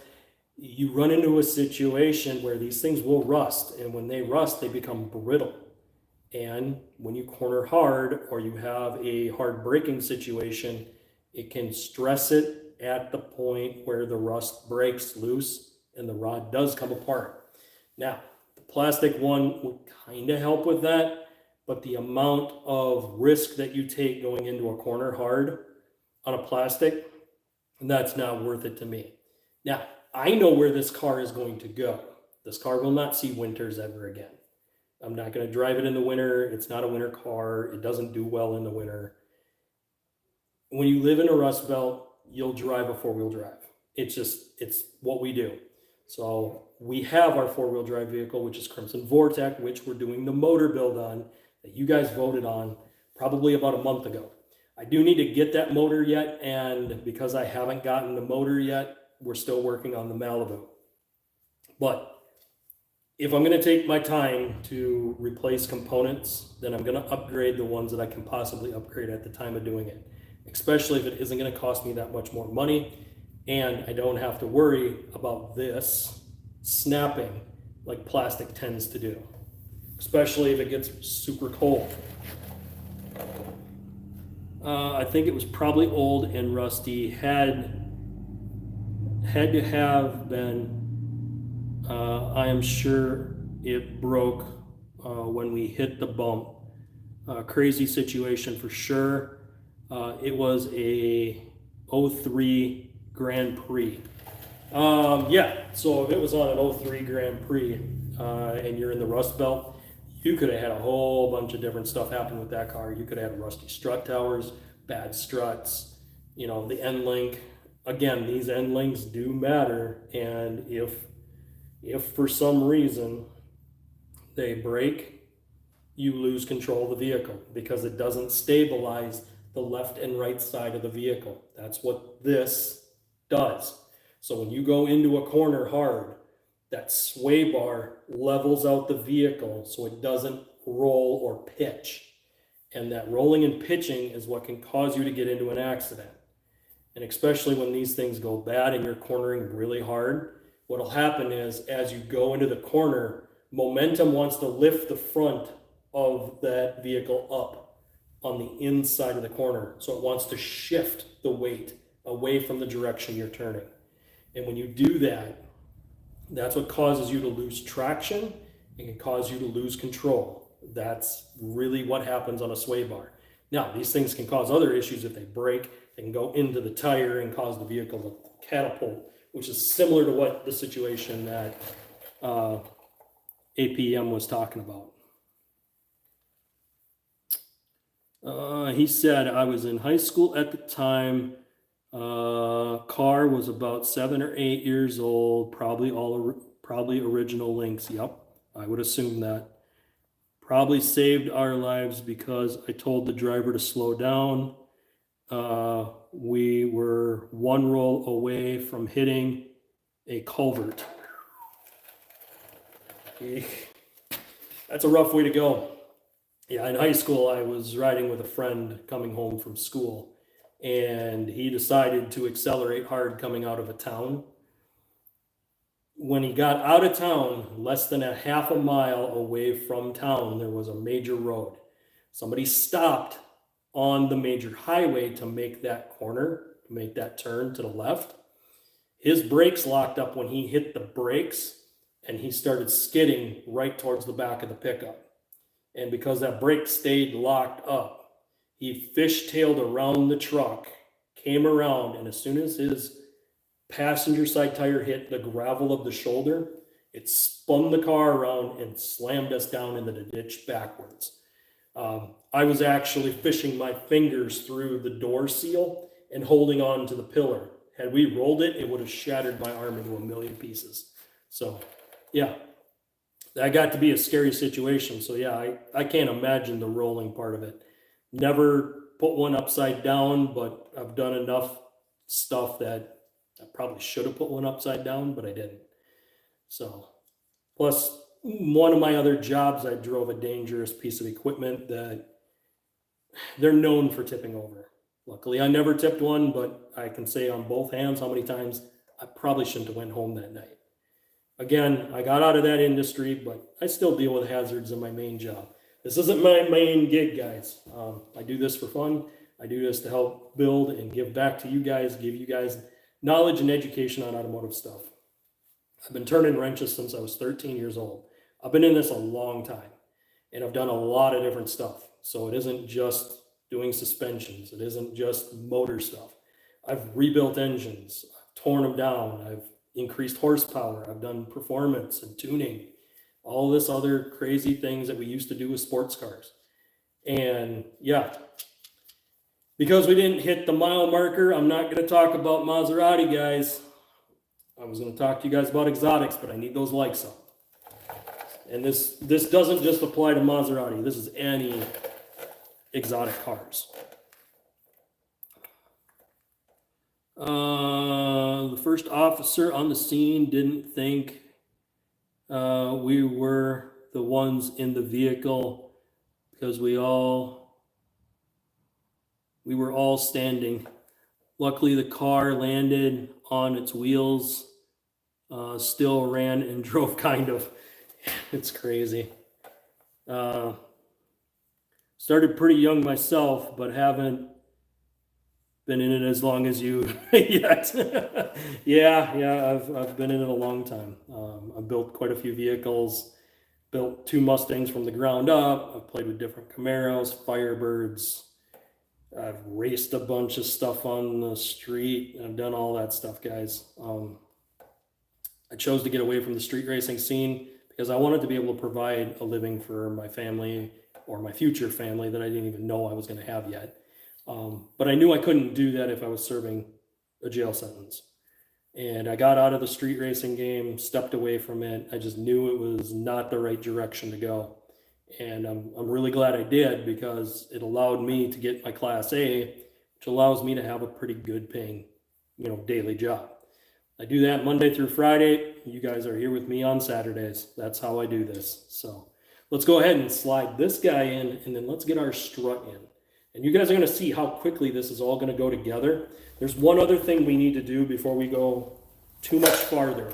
you run into a situation where these things will rust, and when they rust, they become brittle. And when you corner hard or you have a hard braking situation, it can stress it at the point where the rust breaks loose and the rod does come apart. Now, the plastic one would kind of help with that, but the amount of risk that you take going into a corner hard on a plastic, that's not worth it to me. Now, I know where this car is going to go. This car will not see winters ever again. I'm not going to drive it in the winter. It's not a winter car. It doesn't do well in the winter. When you live in a rust belt, you'll drive a four-wheel drive. It's what we do. So we have our four-wheel drive vehicle, which is Crimson Vortec, which we're doing the motor build on that you guys voted on probably about a month ago. I do need to get that motor yet, and because I haven't gotten the motor yet, we're still working on the Malibu. But if I'm going to take my time to replace components, then I'm going to upgrade the ones that I can possibly upgrade at the time of doing it, especially if it isn't going to cost me that much more money and I don't have to worry about this snapping like plastic tends to do, especially if it gets super cold. I think it was probably old and rusty, had to have been. I am sure it broke when we hit the bump. Crazy situation for sure. It was a 03 Grand Prix. Yeah, so if it was on an 03 Grand Prix and you're in the Rust Belt, you could have had a whole bunch of different stuff happen with that car. You could have had rusty strut towers, bad struts, you know, the end link. Again, these end links do matter, and if for some reason they break, you lose control of the vehicle because it doesn't stabilize the left and right side of the vehicle. That's what this does. So when you go into a corner hard, that sway bar levels out the vehicle so it doesn't roll or pitch. And that rolling and pitching is what can cause you to get into an accident. And especially when these things go bad and you're cornering really hard, what'll happen is as you go into the corner, momentum wants to lift the front of that vehicle up on the inside of the corner. So it wants to shift the weight away from the direction you're turning. And when you do that, that's what causes you to lose traction and can cause you to lose control. That's really what happens on a sway bar. Now, these things can cause other issues if they break. They can go into the tire and cause the vehicle to catapult, which is similar to what the situation that APM was talking about. He said, I was in high school at the time. Car was about 7 or 8 years old, probably original links. Yep, I would assume that. Probably saved our lives because I told the driver to slow down. We were one roll away from hitting a culvert. That's a rough way to go. Yeah, in high school, I was riding with a friend coming home from school, and he decided to accelerate hard coming out of a town. When he got out of town, less than a half a mile away from town, there was a major road. Somebody stopped on the major highway to make that corner, to make that turn to the left. His brakes locked up when he hit the brakes, and he started skidding right towards the back of the pickup. And because that brake stayed locked up, he fishtailed around the truck, came around, and as soon as his passenger side tire hit the gravel of the shoulder, it spun the car around and slammed us down into the ditch backwards. I was actually fishing my fingers through the door seal and holding on to the pillar. Had we rolled it, it would have shattered my arm into a million pieces. So, yeah, that got to be a scary situation. So, yeah, I can't imagine the rolling part of it. Never put one upside down, but I've done enough stuff that I probably should have put one upside down, but I didn't. So, plus, one of my other jobs, I drove a dangerous piece of equipment that they're known for tipping over. Luckily, I never tipped one, but I can say on both hands how many times I probably shouldn't have went home that night. Again, I got out of that industry, but I still deal with hazards in my main job. This isn't my main gig, guys. I do this for fun. I do this to help build and give back to you guys, give you guys knowledge and education on automotive stuff. I've been turning wrenches since I was 13 years old. I've been in this a long time, and I've done a lot of different stuff. So it isn't just doing suspensions. It isn't just motor stuff. I've rebuilt engines. I've torn them down. I've increased horsepower. I've done performance and tuning, all this other crazy things that we used to do with sports cars. And yeah, because we didn't hit the mile marker, I'm not going to talk about Maserati, guys. I was going to talk to you guys about exotics, but I need those likes up. And this doesn't just apply to Maserati. This is any exotic cars. The first officer on the scene didn't think we were the ones in the vehicle because we were all standing. Luckily, the car landed on its wheels, still ran and drove kind of. It's crazy. Started pretty young myself, but haven't been in it as long as you yet. yeah, I've been in it a long time. I've built quite a few vehicles, built 2 Mustangs from the ground up. I've played with different Camaros, Firebirds. I've raced a bunch of stuff on the street. I've done all that stuff, guys. I chose to get away from the street racing scene because I wanted to be able to provide a living for my family or my future family that I didn't even know I was going to have yet. But I knew I couldn't do that if I was serving a jail sentence. And I got out of the street racing game, stepped away from it. I just knew it was not the right direction to go. And I'm really glad I did because it allowed me to get my Class A, which allows me to have a pretty good paying, daily job. I do that Monday through Friday. You guys are here with me on Saturdays. That's how I do this. So let's go ahead and slide this guy in, and then let's get our strut in. And you guys are going to see how quickly this is all going to go together. There's one other thing we need to do before we go too much farther.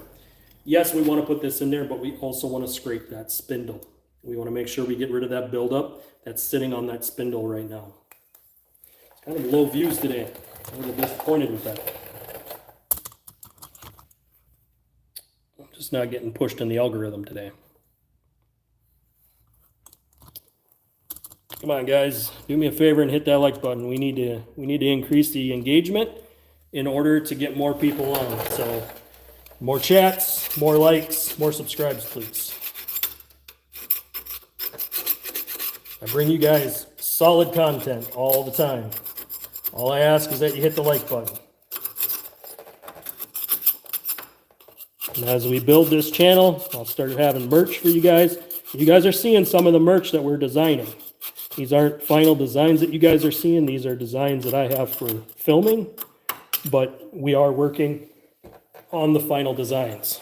Yes, we want to put this in there, but we also want to scrape that spindle. We want to make sure we get rid of that buildup that's sitting on that spindle right now. It's kind of low views today. I'm a little disappointed with that. I'm just not getting pushed in the algorithm today. Come on, guys, do me a favor and hit that like button. We need to increase the engagement in order to get more people on. So more chats, more likes, more subscribes, please. I bring you guys solid content all the time. All I ask is that you hit the like button. And as we build this channel, I'll start having merch for you guys. You guys are seeing some of the merch that we're designing. These aren't final designs that you guys are seeing. These are designs that I have for filming, but we are working on the final designs.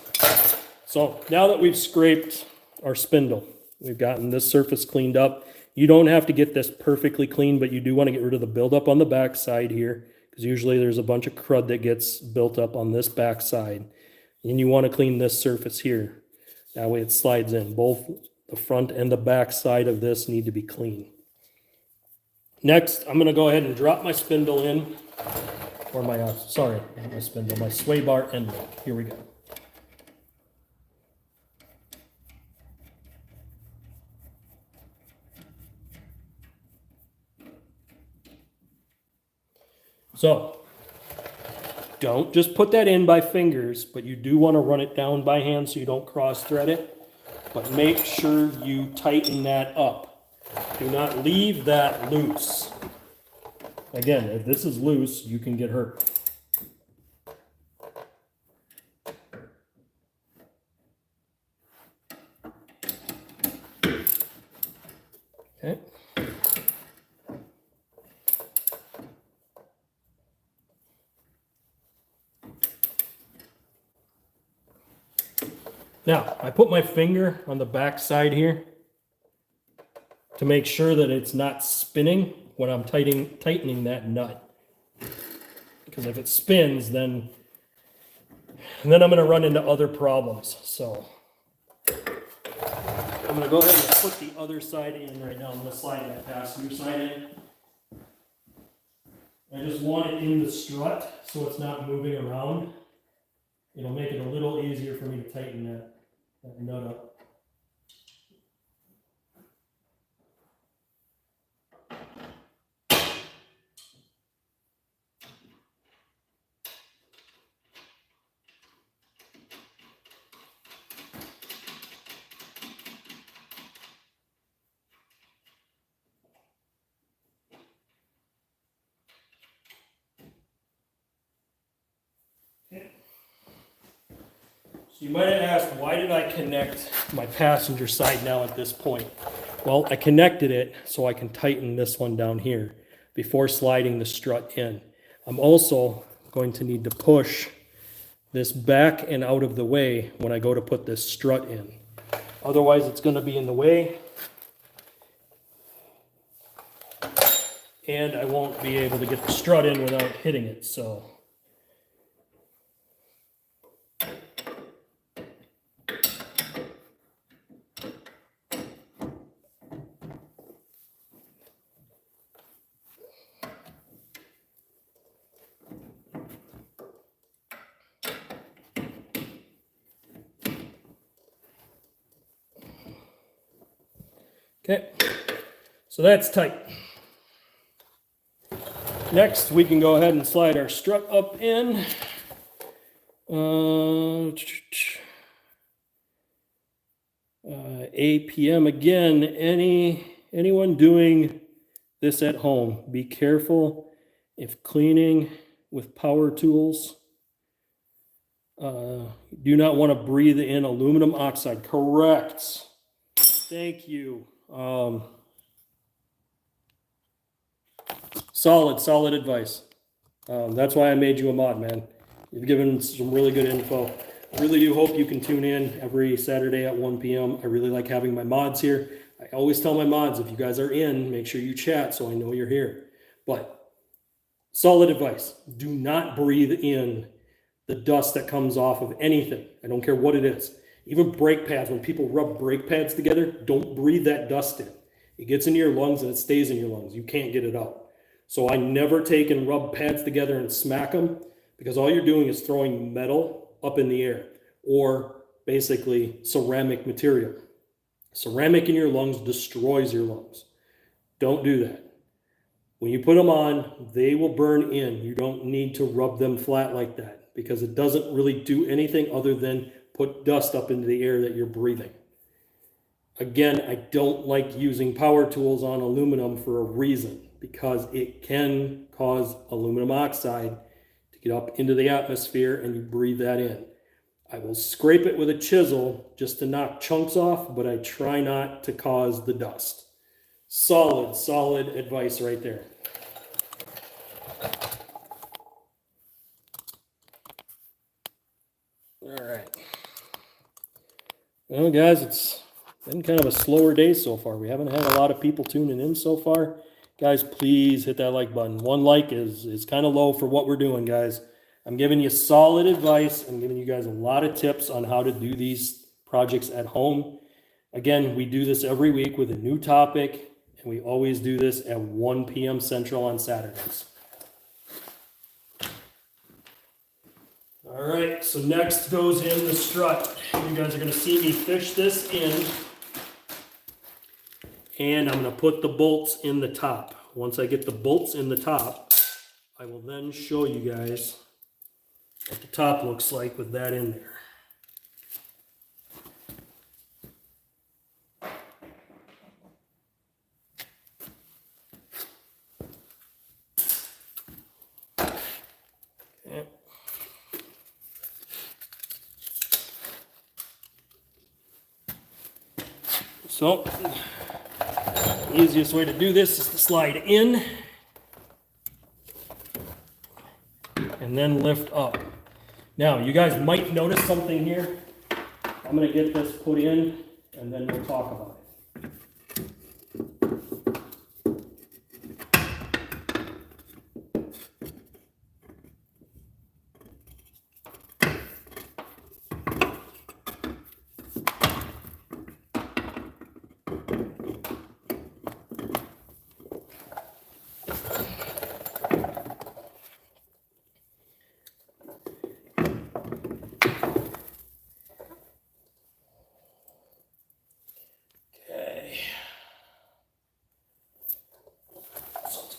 So now that we've scraped our spindle, we've gotten this surface cleaned up. You don't have to get this perfectly clean, but you do want to get rid of the buildup on the back side here, because usually there's a bunch of crud that gets built up on this back side. And you want to clean this surface here. That way it slides in. Both the front and the back side of this need to be clean. Next, I'm going to go ahead and drop my spindle in, or my, not my spindle, my sway bar end link. Here we go. So, don't just put that in by fingers, but you do want to run it down by hand so you don't cross thread it. But make sure you tighten that up. Do not leave that loose. Again, if this is loose, you can get hurt. Okay. Now, I put my finger on the back side here to make sure that it's not spinning when I'm tightening that nut. Because if it spins, then I'm going to run into other problems. So I'm going to go ahead and put the other side in right now. I'm going to slide that passenger side in. I just want it in the strut so it's not moving around. It'll make it a little easier for me to tighten that nut up. So you might have asked, why did I connect my passenger side now at this point? Well, I connected it so I can tighten this one down here before sliding the strut in. I'm also going to need to push this back and out of the way when I go to put this strut in. Otherwise, it's going to be in the way, and I won't be able to get the strut in without hitting it. So okay, so that's tight. Next, we can go ahead and slide our strut up in. APM again. Anyone doing this at home, be careful if cleaning with power tools. Do not want to breathe in aluminum oxide. Correct. Thank you. Solid advice. That's why I made you a mod, man. You've given some really good info. I really do hope you can tune in every Saturday at 1 p.m. I really like having my mods here. I always tell my mods, if you guys are in, make sure you chat so I know you're here. But solid advice. Do not breathe in the dust that comes off of anything. I don't care what it is. Even brake pads, when people rub brake pads together, don't breathe that dust in. It gets into your lungs and it stays in your lungs. You can't get it out. So I never take and rub pads together and smack them, because all you're doing is throwing metal up in the air, or basically ceramic material. Ceramic in your lungs destroys your lungs. Don't do that. When you put them on, they will burn in. You don't need to rub them flat like that, because it doesn't really do anything other than put dust up into the air that you're breathing. Again, I don't like using power tools on aluminum for a reason, because it can cause aluminum oxide to get up into the atmosphere and you breathe that in. I will scrape it with a chisel just to knock chunks off, but I try not to cause the dust. Solid advice right there. All right. Well, guys, it's been kind of a slower day so far. We haven't had a lot of people tuning in so far. Guys, please hit that like button. One like is kind of low for what we're doing, guys. I'm giving you solid advice. I'm giving you guys a lot of tips on how to do these projects at home. Again, we do this every week with a new topic, and we always do this at 1 p.m. Central on Saturdays. All right, so next goes in the strut. You guys are going to see me fish this in, and I'm going to put the bolts in the top. Once I get the bolts in the top, I will then show you guys what the top looks like with that in there. Okay. So, the easiest way to do this is to slide in and then lift up. Now, you guys might notice something here. I'm going to get this put in, and then we'll talk about it.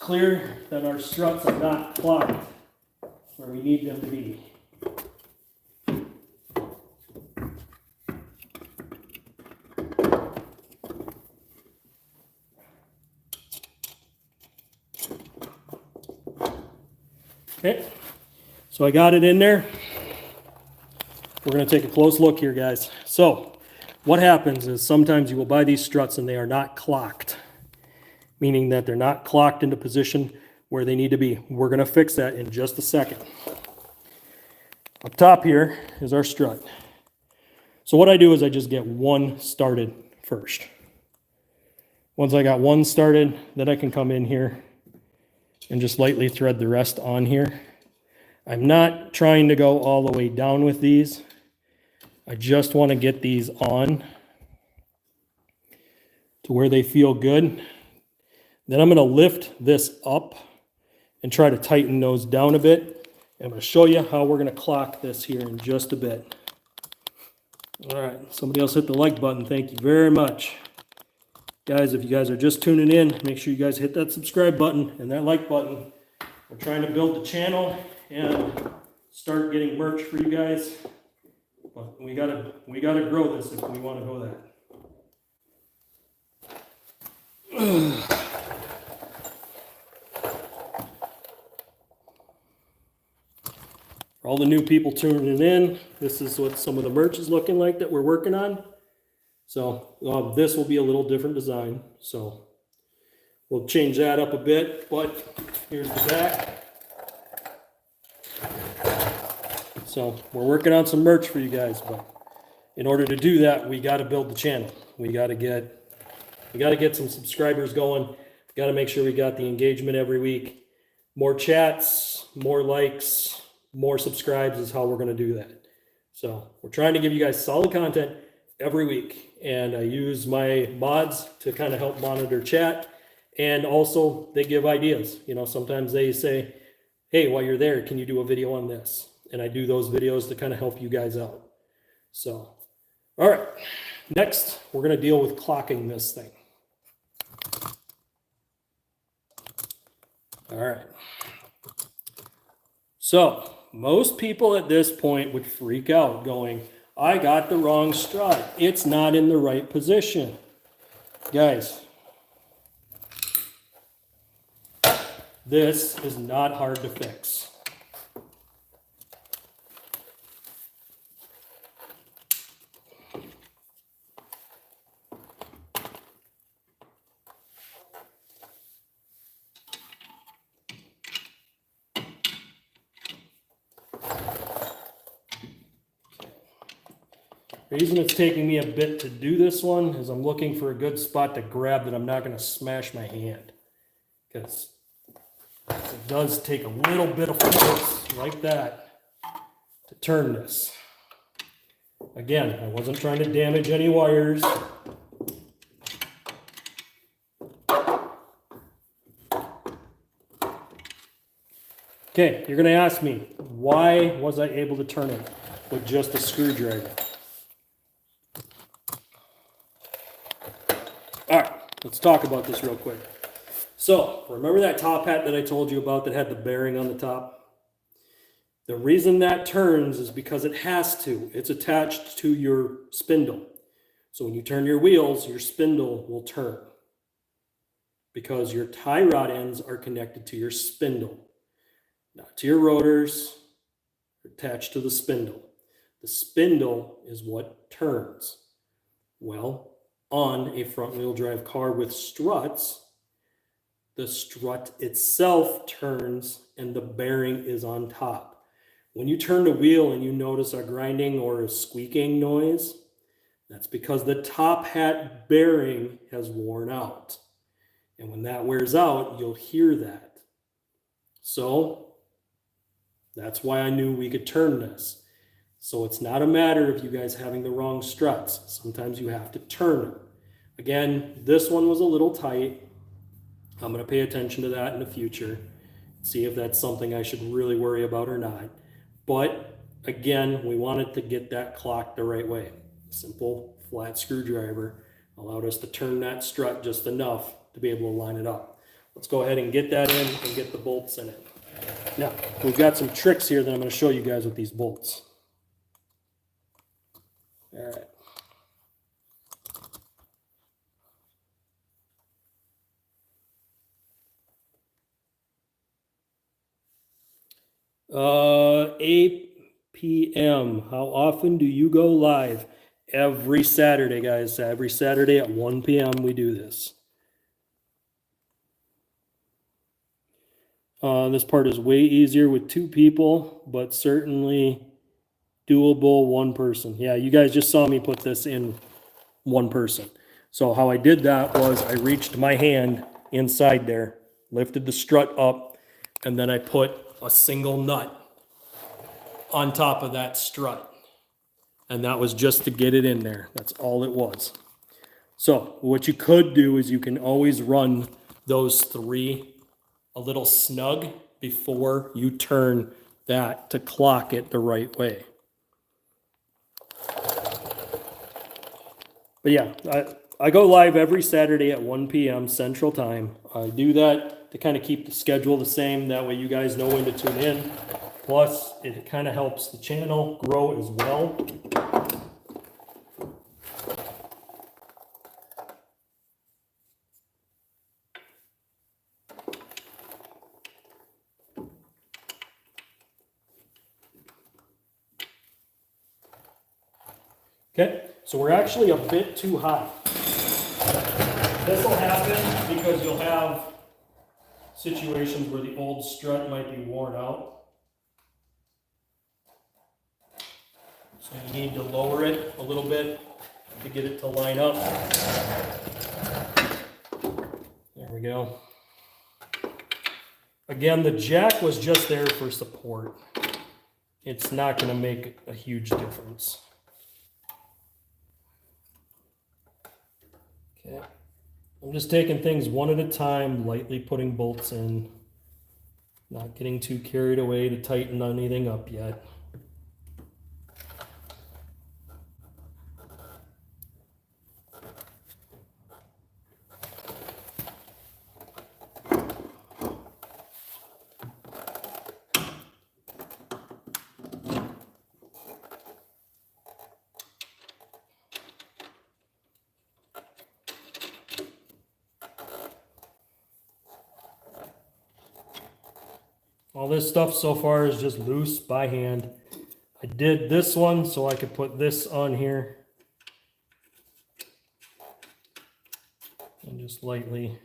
Clear that our struts are not clogged where we need them to be. Okay, so I got it in there. We're going to take a close look here, guys. So what happens is sometimes you will buy these struts and they are not clocked, meaning that they're not clocked into position where they need to be. We're going to fix that in just a second. Up top here is our strut. So what I do is I just get one started first. Once I got one started, then I can come in here and just lightly thread the rest on here. I'm not trying to go all the way down with these. I just want to get these on to where they feel good. Then I'm going to lift this up and try to tighten those down a bit. I'm going to show you how we're going to clock this here in just a bit. All right, somebody else hit the like button. Thank you very much. Guys, if you guys are just tuning in, make sure you guys hit that subscribe button and that like button. We're trying to build the channel and start getting merch for you guys. But we gotta grow this if we want to go that. For all the new people tuning in, this is what some of the merch is looking like that we're working on. So this will be a little different design. So we'll change that up a bit, but here's the back. So we're working on some merch for you guys, but in order to do that, we got to build the channel. We got to get some subscribers going. We got to make sure we got the engagement every week. More chats, more likes, more subscribes is how we're going to do that. So we're trying to give you guys solid content every week, and I use my mods to kind of help monitor chat, and also they give ideas. You know, sometimes they say, hey, while you're there, can you do a video on this? And I do those videos to kind of help you guys out. So, all right, next we're going to deal with clocking this thing. All right. So most people at this point would freak out going, I got the wrong strut. It's not in the right position. Guys, this is not hard to fix. The reason it's taking me a bit to do this one is I'm looking for a good spot to grab that I'm not going to smash my hand. Because it does take a little bit of force like that to turn this. Again, I wasn't trying to damage any wires. Okay, you're going to ask me, why was I able to turn it with just a screwdriver? All right, let's talk about this real quick. So, remember that top hat that I told you about that had the bearing on the top? The reason that turns is because it has to. It's attached to your spindle. So when you turn your wheels, your spindle will turn. Because your tie rod ends are connected to your spindle. Not to your rotors, attached to the spindle. The spindle is what turns. Well, on a front-wheel drive car with struts, the strut itself turns and the bearing is on top. When you turn the wheel and you notice a grinding or a squeaking noise, That's because the top hat bearing has worn out. And when that wears out, you'll hear that. So that's why I knew we could turn this. So it's not a matter of you guys having the wrong struts. Sometimes you have to turn them. Again, this one was a little tight. I'm going to pay attention to that in the future. See if that's something I should really worry about or not. But again, we wanted to get that clocked the right way. Simple flat screwdriver allowed us to turn that strut just enough to be able to line it up. Let's go ahead and get that in and get the bolts in it. Now, we've got some tricks here that I'm going to show you guys with these bolts. All right. Uh, 8 p.m. How often do you go live? Every Saturday, guys. Every Saturday at 1 p.m. we do this. This part is way easier with 2 people, but certainly doable 1 person. Yeah, you guys just saw me put this in 1 person. So how I did that was I reached my hand inside there, lifted the strut up, and then I put a single nut on top of that strut. And that was just to get it in there. That's all it was. So what you could do is you can always run those 3 a little snug before you turn that to clock it the right way. But yeah, I go live every Saturday at 1 p.m. Central Time. I do that to kind of keep the schedule the same. That way you guys know when to tune in. Plus, it kind of helps the channel grow as well. Okay, so we're actually a bit too high. This will happen because you'll have situations where the old strut might be worn out. So you need to lower it a little bit to get it to line up. There we go. Again, the jack was just there for support. It's not going to make a huge difference. Okay. I'm just taking things one at a time, lightly putting bolts in, not getting too carried away to tighten anything up yet. All this stuff so far is just loose by hand. I did this one so I could put this on here. And just lightly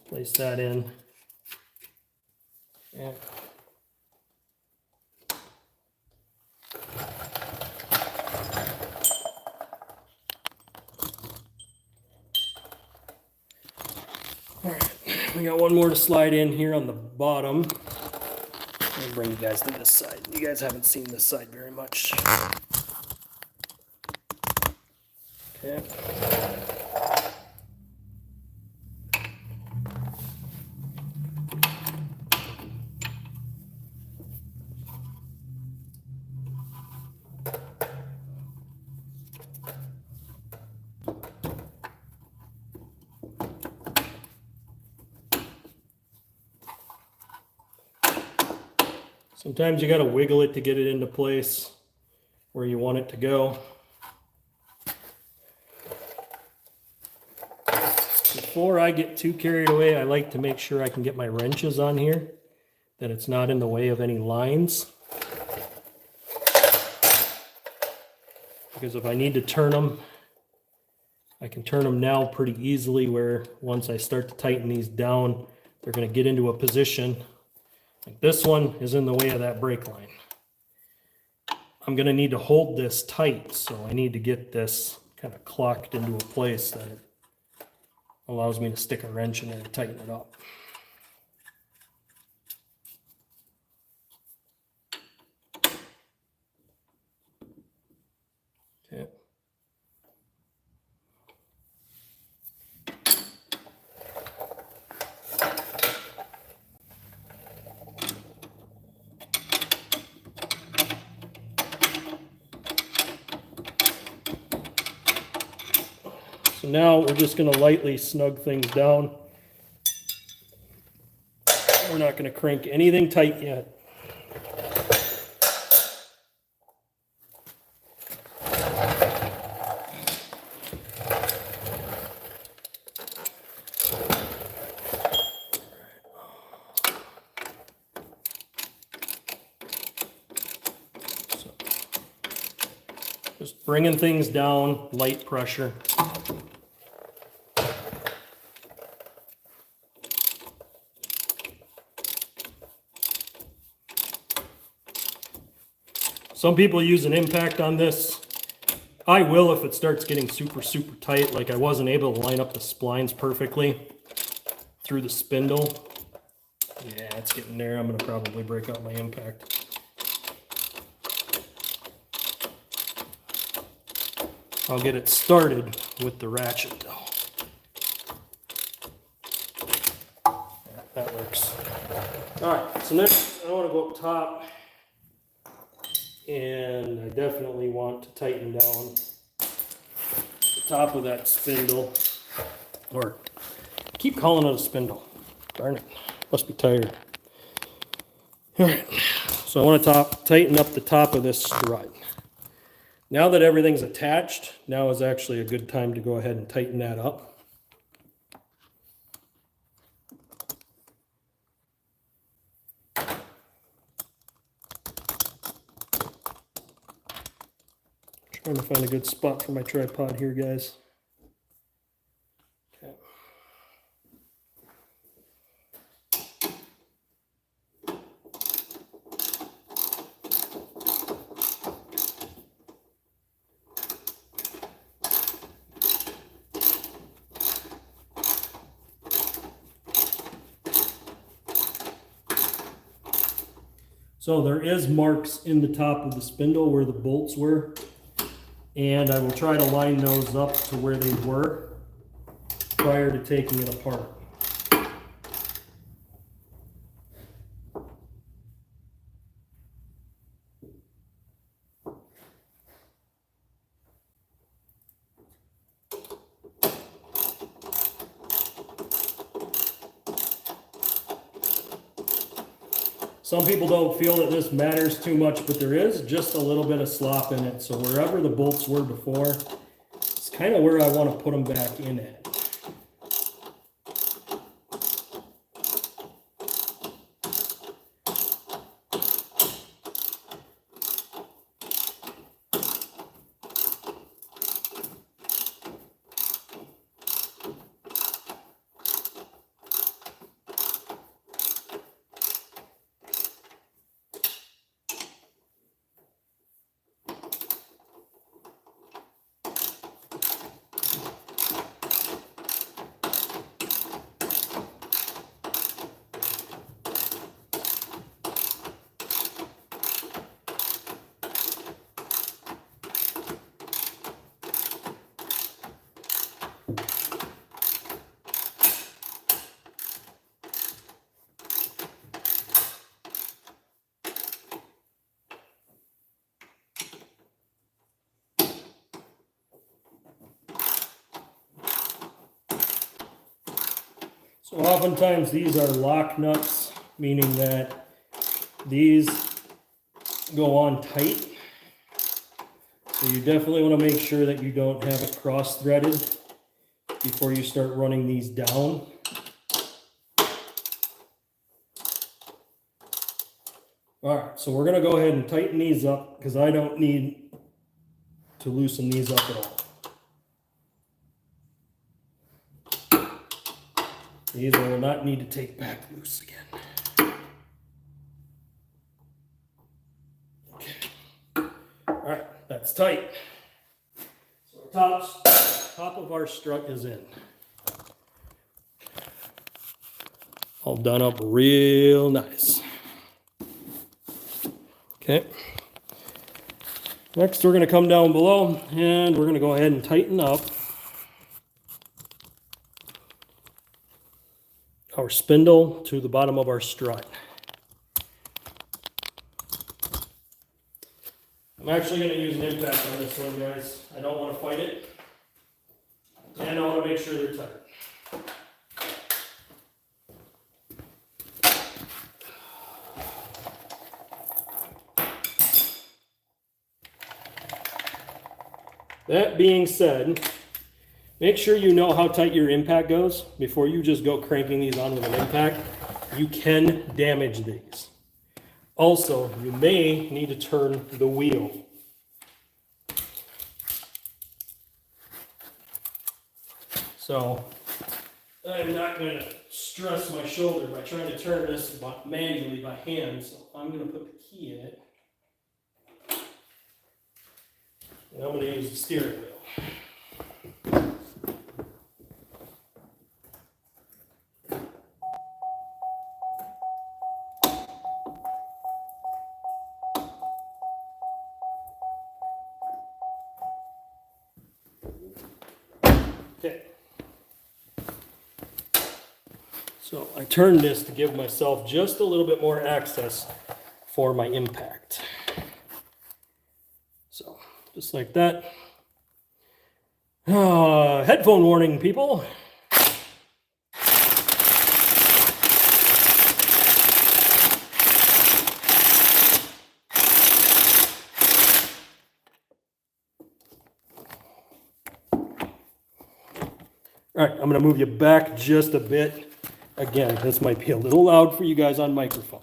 place that in. Yeah. All right, we got one more to slide in here on the bottom. I'll bring you guys to this side. You guys haven't seen this side very much. Okay. Sometimes you got to wiggle it to get it into place where you want it to go. Before I get too carried away, I like to make sure I can get my wrenches on here, that it's not in the way of any lines. Because if I need to turn them, I can turn them now pretty easily, where once I start to tighten these down, they're going to get into a position. Like this one is in the way of that brake line. I'm going to need to hold this tight, so I need to get this kind of clocked into a place that it allows me to stick a wrench in there and tighten it up. Okay. So now we're just going to lightly snug things down. We're not going to crank anything tight yet. So, just bringing things down, light pressure. Some people use an impact on this. I will if it starts getting super tight, like I wasn't able to line up the splines perfectly through the spindle. Yeah, it's getting there. I'm going to probably break out my impact. I'll get it started with the ratchet though. Yeah, that works. Alright, so next I want to go up top. And I definitely want to tighten down the top of that spindle, or keep calling it a spindle. Darn it, must be tired. All right, so I want to tighten up the top of this strut. Now that everything's attached, now is actually a good time to go ahead and tighten that up. Trying to find a good spot for my tripod here, guys. Okay. So there is marks in the top of the spindle where the bolts were. And I will try to line those up to where they were prior to taking it apart. Some people don't feel that this matters too much, but there is just a little bit of slop in it. So wherever the bolts were before, it's kind of where I want to put them back in at. So oftentimes these are lock nuts, meaning that these go on tight. So you definitely want to make sure that you don't have it cross-threaded before you start running these down. All right, so we're going to go ahead and tighten these up because I don't need to loosen these up at all. These I will not need to take back loose again. Okay. that's tight. So our top of our strut is in. All done up real nice. Okay. Next, we're going to come down below and we're going to go ahead and tighten up our spindle to the bottom of our strut. I'm actually going to use an impact on this one, guys. I don't want to fight it. And I want to make sure they're tight. That being said, make sure you know how tight your impact goes before you just go cranking these on with an impact. You can damage these. Also, you may need to turn the wheel. So, I'm not going to stress my shoulder by trying to turn this manually by hand. So I'm going to put the key in it. And I'm going to use the steering wheel. Okay. So I turned this to give myself just a little bit more access for my impact. So just like that. Headphone warning, people. All right, I'm going to move you back just a bit. Again, this might be a little loud for you guys on microphone.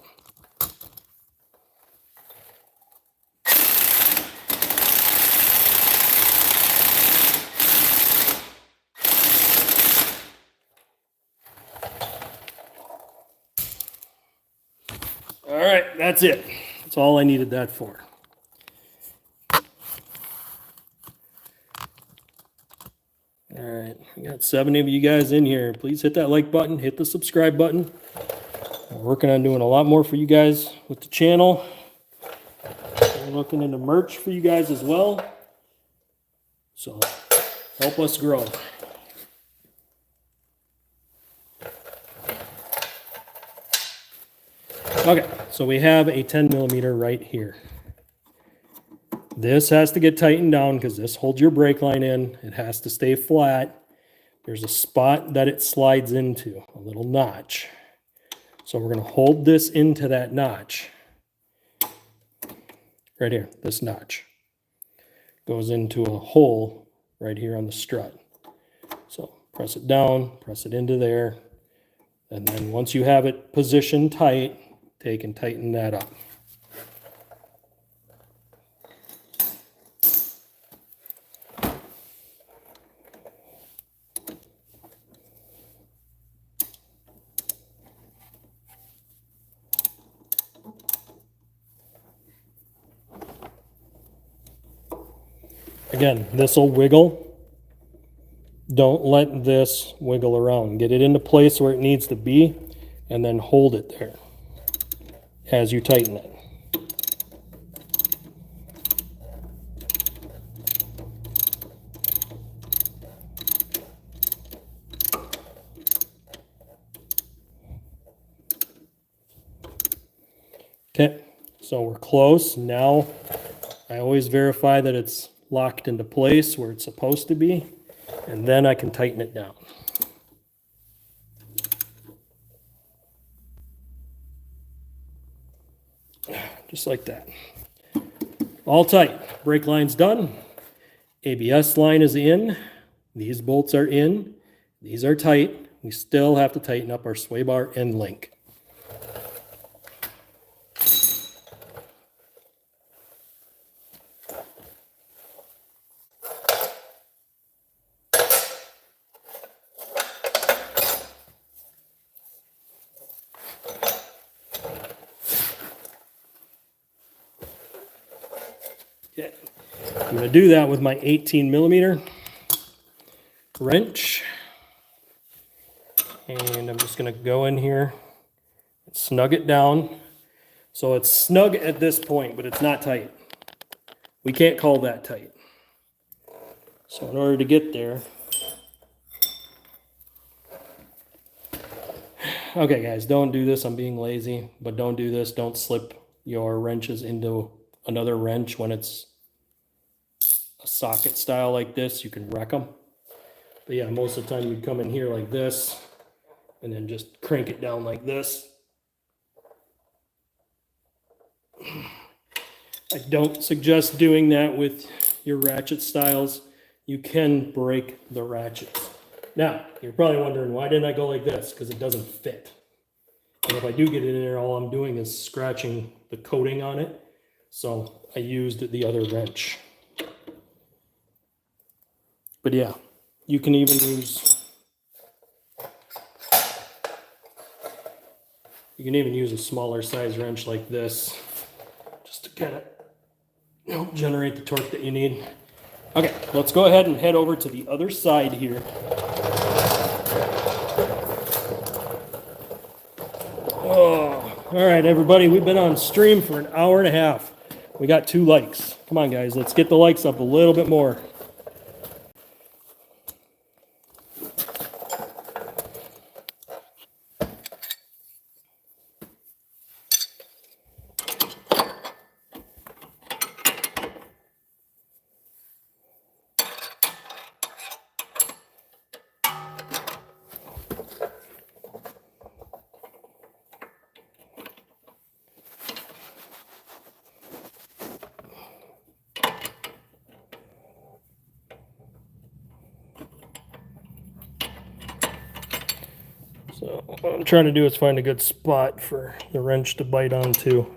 All right, that's it. That's all I needed that for. All right, I got 7 of you guys in here. Please hit that like button, hit the subscribe button. We're working on doing a lot more for you guys with the channel. We're looking into merch for you guys as well. So help us grow. Okay, so we have a 10mm right here. This has to get tightened down because this holds your brake line in. It has to stay flat. There's a spot that it slides into, a little notch. So we're going to hold this into that notch. Right here, this notch goes into a hole right here on the strut. So press it down, press it into there. And then once you have it positioned tight, take and tighten that up. Again, this will wiggle. Don't let this wiggle around. Get it into place where it needs to be, and then hold it there as you tighten it. Okay, so we're close. Now, I always verify that it's locked into place where it's supposed to be, and then I can tighten it down. Just like that. All tight. Brake line's done. ABS line is in. These bolts are in. These are tight. We still have to tighten up our sway bar and link. Okay. I'm going to do that with my 18 millimeter wrench. And I'm just going to go in here and snug it down. So it's snug at this point, but it's not tight. We can't call that tight. So in order to get there, okay guys, don't do this. I'm being lazy, but don't do this. Don't slip your wrenches into another wrench when it's a socket style like this. You can wreck them. But yeah, most of the time you'd come in here like this and then just crank it down like this. I don't suggest doing that with your ratchet styles. You can break the ratchets. Now, you're probably wondering, why didn't I go like this? Because it doesn't fit. And if I do get it in there, all I'm doing is scratching the coating on it. So I used the other wrench. But yeah, you can even use a smaller size wrench like this, just to kind of generate the torque that you need. Okay, let's go ahead and head over to the other side here. Oh, all right, everybody, we've been on stream for an hour and a half. We got 2 likes. Come on, guys, let's get the likes up a little bit more. So what I'm trying to do is find a good spot for the wrench to bite onto,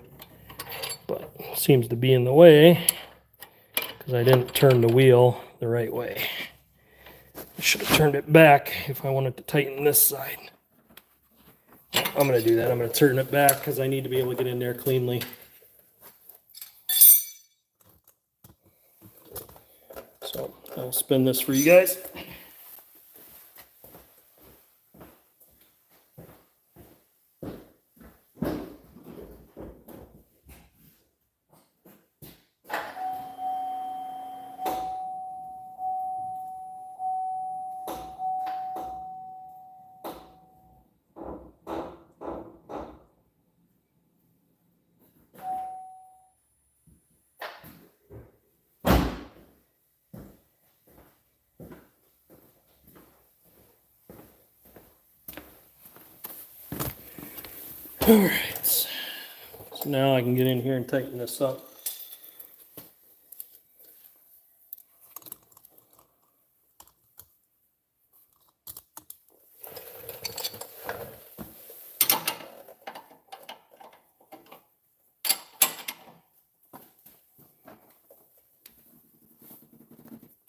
but it seems to be in the way because I didn't turn the wheel the right way. I should have turned it back if I wanted to tighten this side. I'm going to do that. I'm going to turn it back because I need to be able to get in there cleanly. So I'll spin this for you guys. All right, so now I can get in here and tighten this up.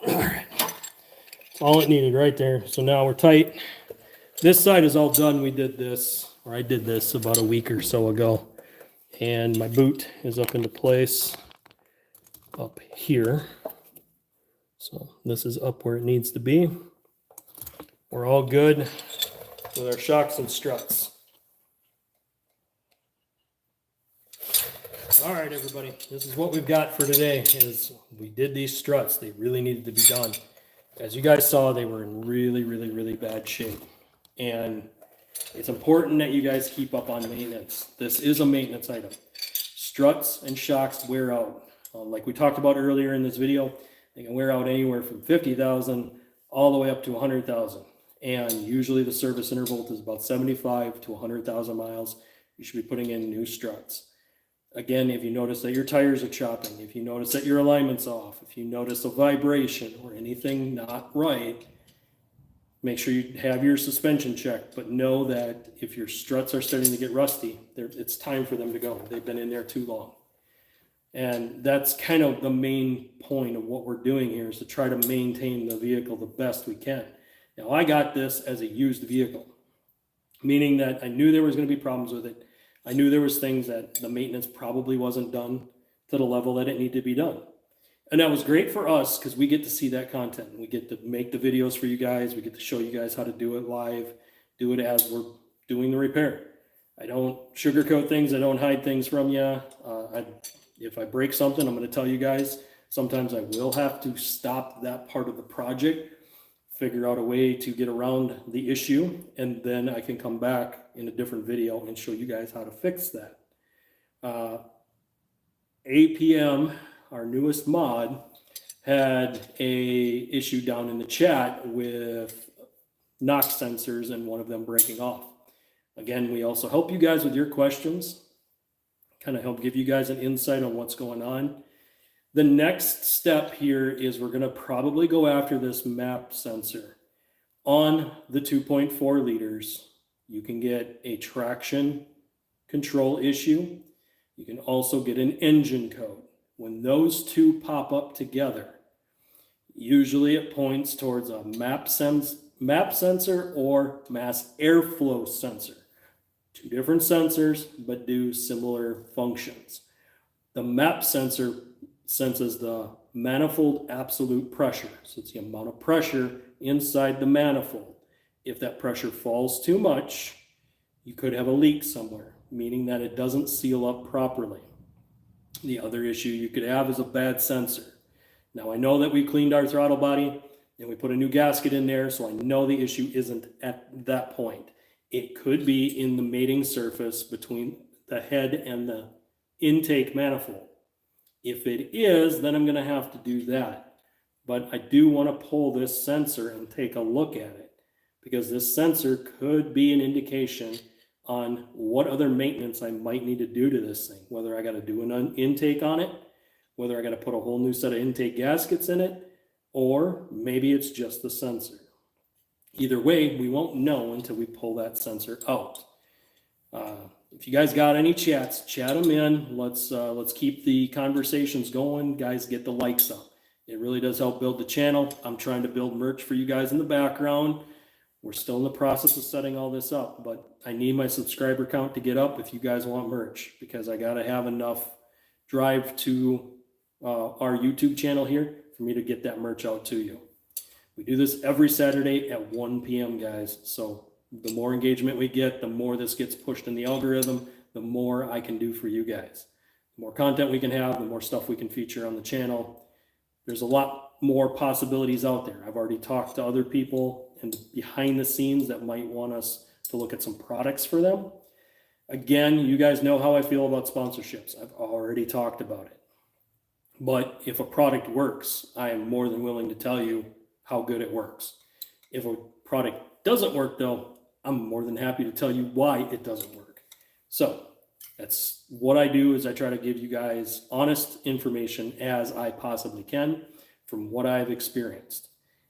All right, that's all it needed right there. So now we're tight. This side is all done. We did this, or I did this about a week or so ago. And my boot is up into place up here. So this is up where it needs to be. We're all good with our shocks and struts. All right, everybody, this is what we've got for today. Is we did these struts. They really needed to be done. As you guys saw, they were in really bad shape. And it's important that you guys keep up on maintenance. This is a maintenance item. Struts and shocks wear out. Like we talked about earlier in this video, they can wear out anywhere from 50,000 all the way up to 100,000. And usually the service interval is about 75 to 100,000 miles. You should be putting in new struts. Again, if you notice that your tires are chopping, if you notice that your alignment's off, if you notice a vibration or anything not right, make sure you have your suspension checked, but know that if your struts are starting to get rusty, it's time for them to go. They've been in there too long. And that's kind of the main point of what we're doing here, is to try to maintain the vehicle the best we can. Now, I got this as a used vehicle, meaning that I knew there was going to be problems with it. I knew there was things that the maintenance probably wasn't done to the level that it needed to be done. And that was great for us because we get to see that content. We get to make the videos for you guys. We get to show you guys how to do it live, do it as we're doing the repair. I don't sugarcoat things. I don't hide things from you. If I break something, I'm going to tell you guys. Sometimes I will have to stop that part of the project, figure out a way to get around the issue, and then I can come back in a different video and show you guys how to fix that. APM, our newest mod, had a issue down in the chat with knock sensors and one of them breaking off. Again, we also help you guys with your questions, kind of help give you guys an insight on what's going on. The next step here is we're going to probably go after this map sensor. On the 2.4 liters, you can get a traction control issue. You can also get an engine code. When those two pop up together, usually it points towards a map sensor or mass airflow sensor. Two different sensors, but do similar functions. The map sensor senses the manifold absolute pressure. So it's the amount of pressure inside the manifold. If that pressure falls too much, you could have a leak somewhere, meaning that it doesn't seal up properly. The other issue you could have is a bad sensor. Now I know that we cleaned our throttle body and we put a new gasket in there, so I know the issue isn't at that point. It could be in the mating surface between the head and the intake manifold. If it is, then I'm going to have to do that. But I do want to pull this sensor and take a look at it, because this sensor could be an indication on what other maintenance I might need to do to this thing, whether I got to do an intake on it, whether I got to put a whole new set of intake gaskets in it, or maybe it's just the sensor. Either way, we won't know until we pull that sensor out. If you guys got any chats, chat them in. Let's keep the conversations going. Guys, get the likes up. It really does help build the channel. I'm trying to build merch for you guys in the background. We're still in the process of setting all this up, but I need my subscriber count to get up if you guys want merch, because I got to have enough drive to our YouTube channel here for me to get that merch out to you. We do this every Saturday at 1 p.m., guys. So the more engagement we get, the more this gets pushed in the algorithm, the more I can do for you guys. The more content we can have, the more stuff we can feature on the channel. There's a lot more possibilities out there. I've already talked to other people and behind the scenes that might want us to look at some products for them. Again, you guys know how I feel about sponsorships. I've already talked about it. But if a product works, I am more than willing to tell you how good it works. If a product doesn't work, though, I'm more than happy to tell you why it doesn't work. So that's what I do, is I try to give you guys honest information as I possibly can from what I've experienced.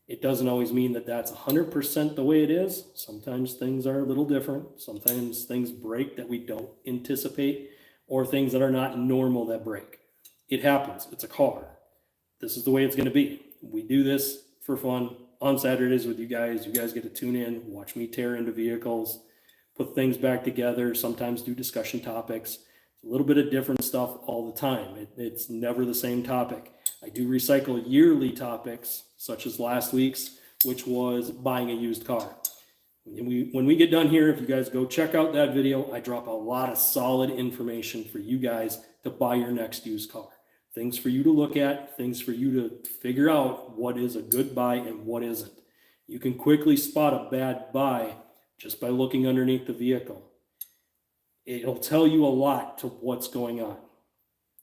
It doesn't always mean that that's 100% the way it is. Sometimes things are a little different. Sometimes things break that we don't anticipate, or things that are not normal that break. It happens. It's a car. This is the way it's going to be. We do this for fun on Saturdays with you guys. You guys get to tune in, watch me tear into vehicles, put things back together, sometimes do discussion topics. A little bit of different stuff all the time. It's never the same topic. I do recycle yearly topics, such as last week's, which was buying a used car. When we get done here, if you guys go check out that video, I drop a lot of solid information for you guys to buy your next used car. Things for you to look at, things for you to figure out what is a good buy and what isn't. You can quickly spot a bad buy just by looking underneath the vehicle. It'll tell you a lot to what's going on.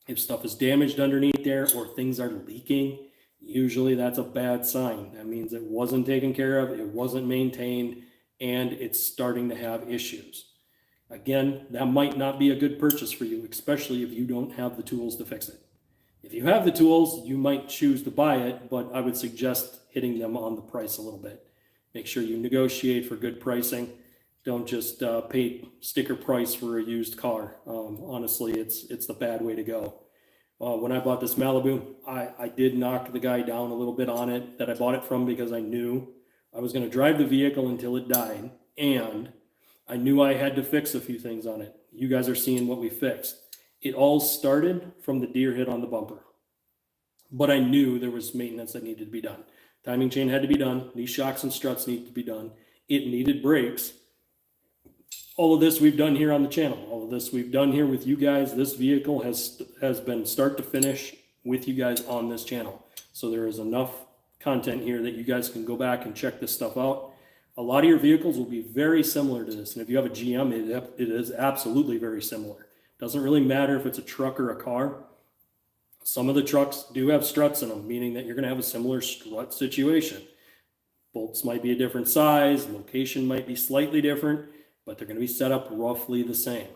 If stuff is damaged underneath there or things are leaking, usually that's a bad sign. That means it wasn't taken care of, it wasn't maintained, and it's starting to have issues. Again, that might not be a good purchase for you, especially if you don't have the tools to fix it. If you have the tools, you might choose to buy it, but I would suggest hitting them on the price a little bit. Make sure you negotiate for good pricing. Don't just pay sticker price for a used car. Honestly, it's the bad way to go. When I bought this Malibu, I did knock the guy down a little bit on it that I bought it from, because I knew I was going to drive the vehicle until it died, and I knew I had to fix a few things on it. You guys are seeing what we fixed. It all started from the deer hit on the bumper. but I knew there was maintenance that needed to be done. Timing chain had to be done. These shocks and struts needed to be done. It needed brakes. All of this we've done here on the channel. All of this we've done here with you guys. This vehicle has been start to finish with you guys on this channel. So there is enough content here that you guys can go back and check this stuff out. A lot of your vehicles will be very similar to this. And if you have a GM, it is absolutely very similar. Doesn't really matter if it's a truck or a car. Some of the trucks do have struts in them, meaning that you're going to have a similar strut situation. Bolts might be a different size, location might be slightly different, but they're going to be set up roughly the same.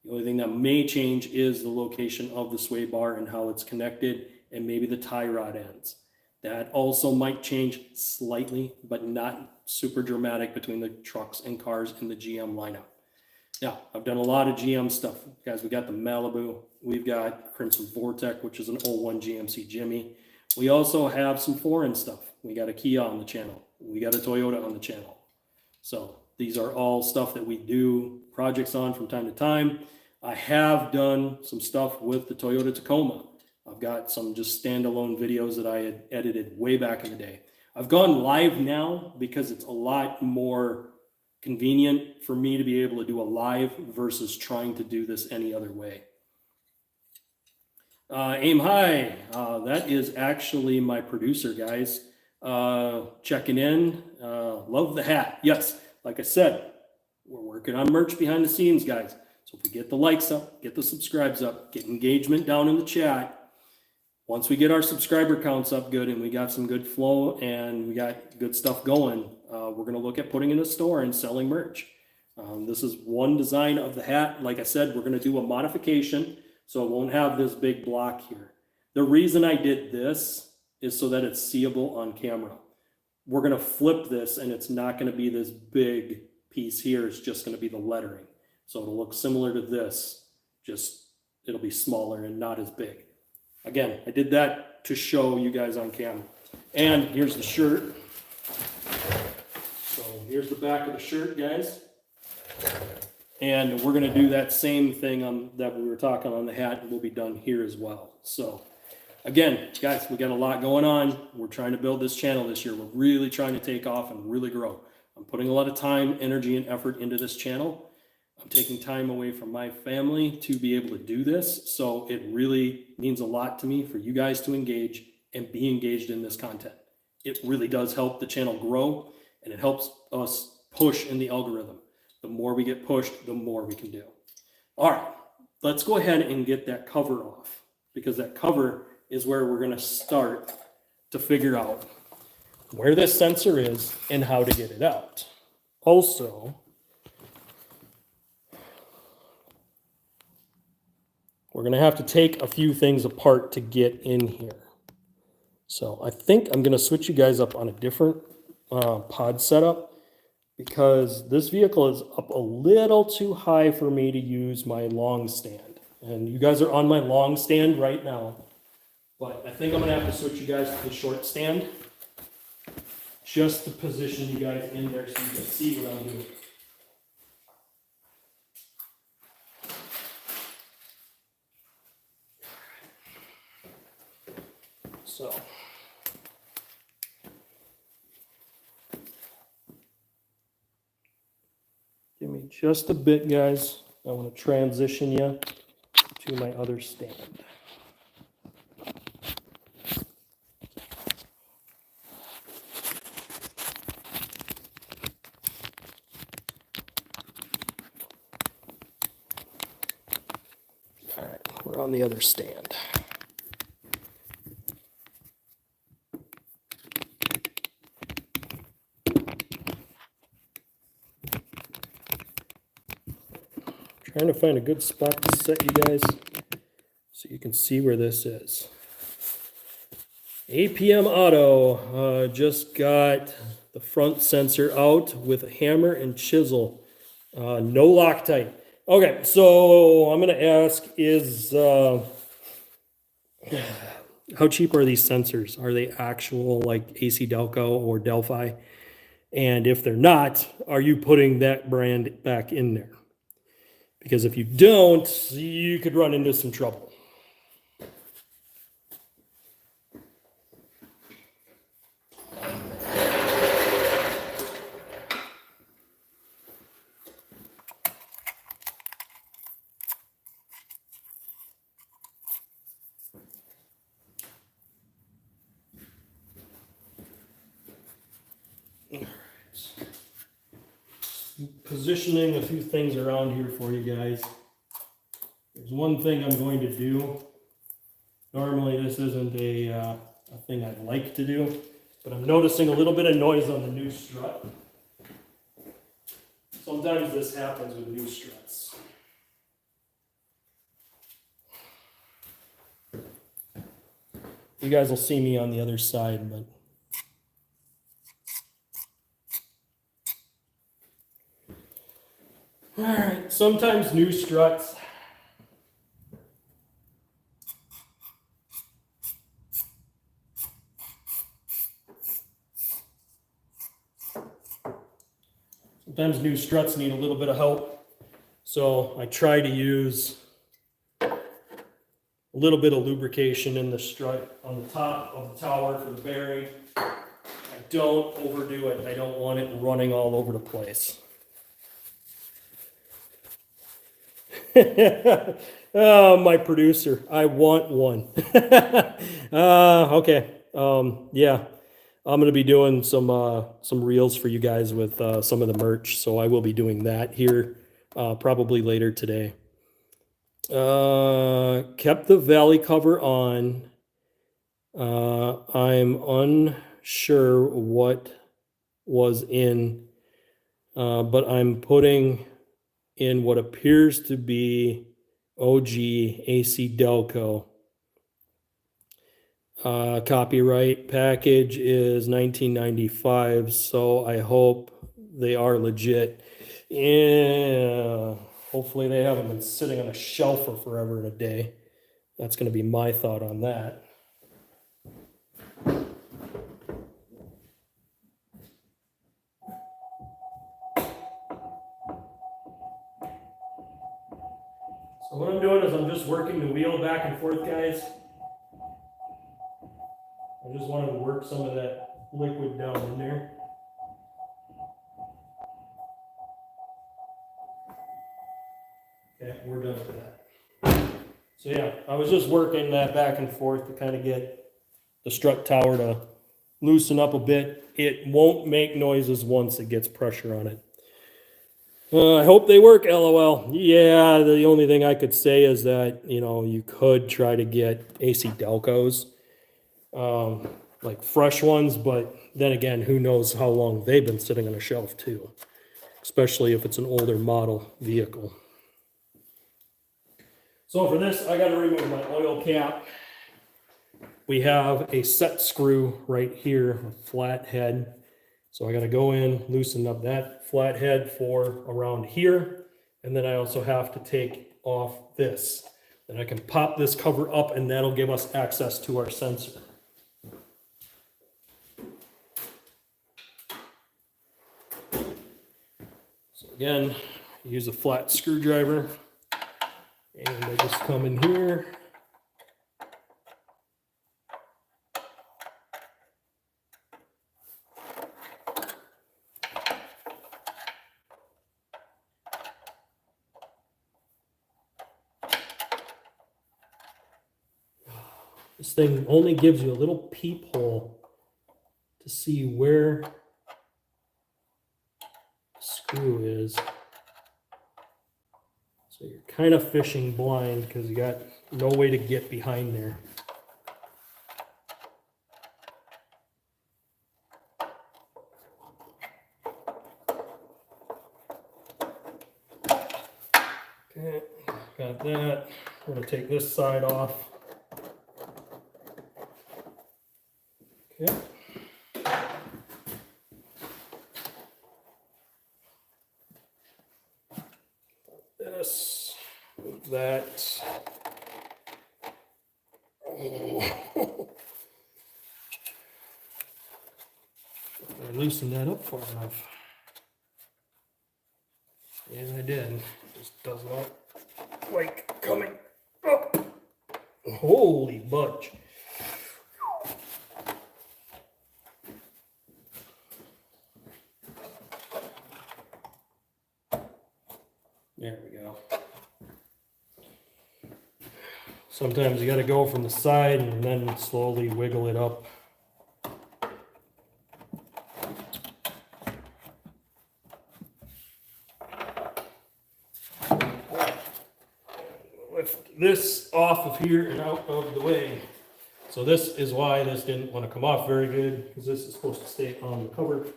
The only thing that may change is the location of the sway bar and how it's connected, and maybe the tie rod ends. That also might change slightly, but not super dramatic between the trucks and cars in the GM lineup. Now, I've done a lot of GM stuff. Guys, we got the Malibu. We've got Crimson Vortec, which is an 01 GMC Jimmy. We also have some foreign stuff. We got a Kia on the channel. We got a Toyota on the channel. So these are all stuff that we do projects on from time to time. I have done some stuff with the Toyota Tacoma. I've got some just standalone videos that I had edited way back in the day. I've gone live now because it's a lot more convenient for me to be able to do a live versus trying to do this any other way. Aim high. That is actually my producer, guys. Checking in. Love the hat. Yes, like I said, we're working on merch behind the scenes, guys. So if we get the likes up, get the subscribes up, get engagement down in the chat. Once we get our subscriber counts up good and we got some good flow and we got good stuff going, we're going to look at putting in a store and selling merch. This is one design of the hat. Like I said, we're going to do a modification so it won't have this big block here. The reason I did this is so that it's seeable on camera. We're going to flip this and it's not going to be this big piece here. It's just going to be the lettering. So it'll look similar to this, just it'll be smaller and not as big. Again, I did that to show you guys on camera. And here's the shirt. So here's the back of the shirt, guys. And we're going to do that same thing on that we were talking on the hat, and we'll be done here as well. So again, guys, we got a lot going on. We're trying to build this channel this year. We're really trying to take off and really grow. I'm putting a lot of time, energy, and effort into this channel. I'm taking time away from my family to be able to do this. So it really means a lot to me for you guys to engage and be engaged in this content. It really does help the channel grow, and it helps us push in the algorithm. The more we get pushed, the more we can do. All right, let's go ahead and get that cover off, because that cover is where we're going to start to figure out where this sensor is and how to get it out. Also, we're going to have to take a few things apart to get in here. So I think I'm going to switch you guys up on a different pod setup, because this vehicle is up a little too high for me to use my long stand. And you guys are on my long stand right now, but I think I'm going to have to switch you guys to the short stand just to position you guys in there so you can see what I'm doing. So give me just a bit, guys. I want to transition you to my other stand. All right, we're on the other stand. Trying to find a good spot to set you guys so you can see where this is. APM Auto just got the front sensor out with a hammer and chisel. No Loctite. Okay, so I'm going to ask is how cheap are these sensors? Are they actual like AC Delco or Delphi? And if they're not, are you putting that brand back in there? Because if you don't, you could run into some trouble. positioning a few things around here for you guys. There's one thing I'm going to do. Normally this isn't a thing I'd like to do, but I'm noticing a little bit of noise on the new strut. Sometimes this happens with new struts. You guys will see me on the other side, but all right, sometimes new struts need a little bit of help. So I try to use a little bit of lubrication in the strut on the top of the tower for the bearing. I don't overdo it. I don't want it running all over the place. Oh, my producer, I want one. Okay. Yeah, I'm going to be doing some reels for you guys with some of the merch, so I will be doing that here probably later today. Kept the valley cover on. I'm unsure what was in, but I'm putting in what appears to be OG AC Delco. Copyright package is 1995, so I hope they are legit. Yeah, hopefully they haven't been sitting on a shelf for forever and a day. That's going to be my thought on that. So what I'm doing is I'm just working the wheel back and forth, guys. I just wanted to work some of that liquid down in there. Okay, we're done with that. So yeah, I was just working that back and forth to kind of get the strut tower to loosen up a bit. It won't make noises once it gets pressure on it. I hope they work, LOL. Yeah, the only thing I could say is that, you know, you could try to get AC Delcos, like fresh ones, but then again, who knows how long they've been sitting on a shelf too, especially if it's an older model vehicle. So for this, I got to remove my oil cap. We have a set screw right here, a flat head. So I got to go in, loosen up that flat head for around here. And then I also have to take off this. Then I can pop this cover up and that'll give us access to our sensor. So again, use a flat screwdriver. And I just come in here. This thing only gives you a little peephole to see where the screw is. So you're kind of fishing blind because you got no way to get behind there. Okay, got that. I'm going to take this side off. Okay. This, that. I loosened that up far enough. Yeah, I did. It just does not like coming up. Holy bunch. There we go. Sometimes you got to go from the side and then slowly wiggle it up. this off of here and out of the way. So this is why this didn't want to come off very good, because this is supposed to stay on the cover, which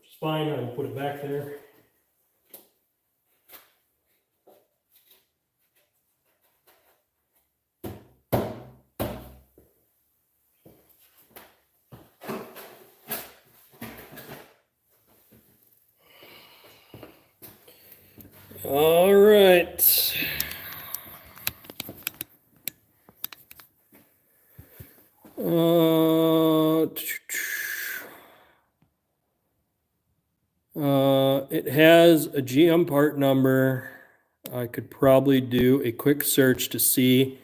is fine. I will put it back there. All right. It has a GM part number. I could probably do a quick search to see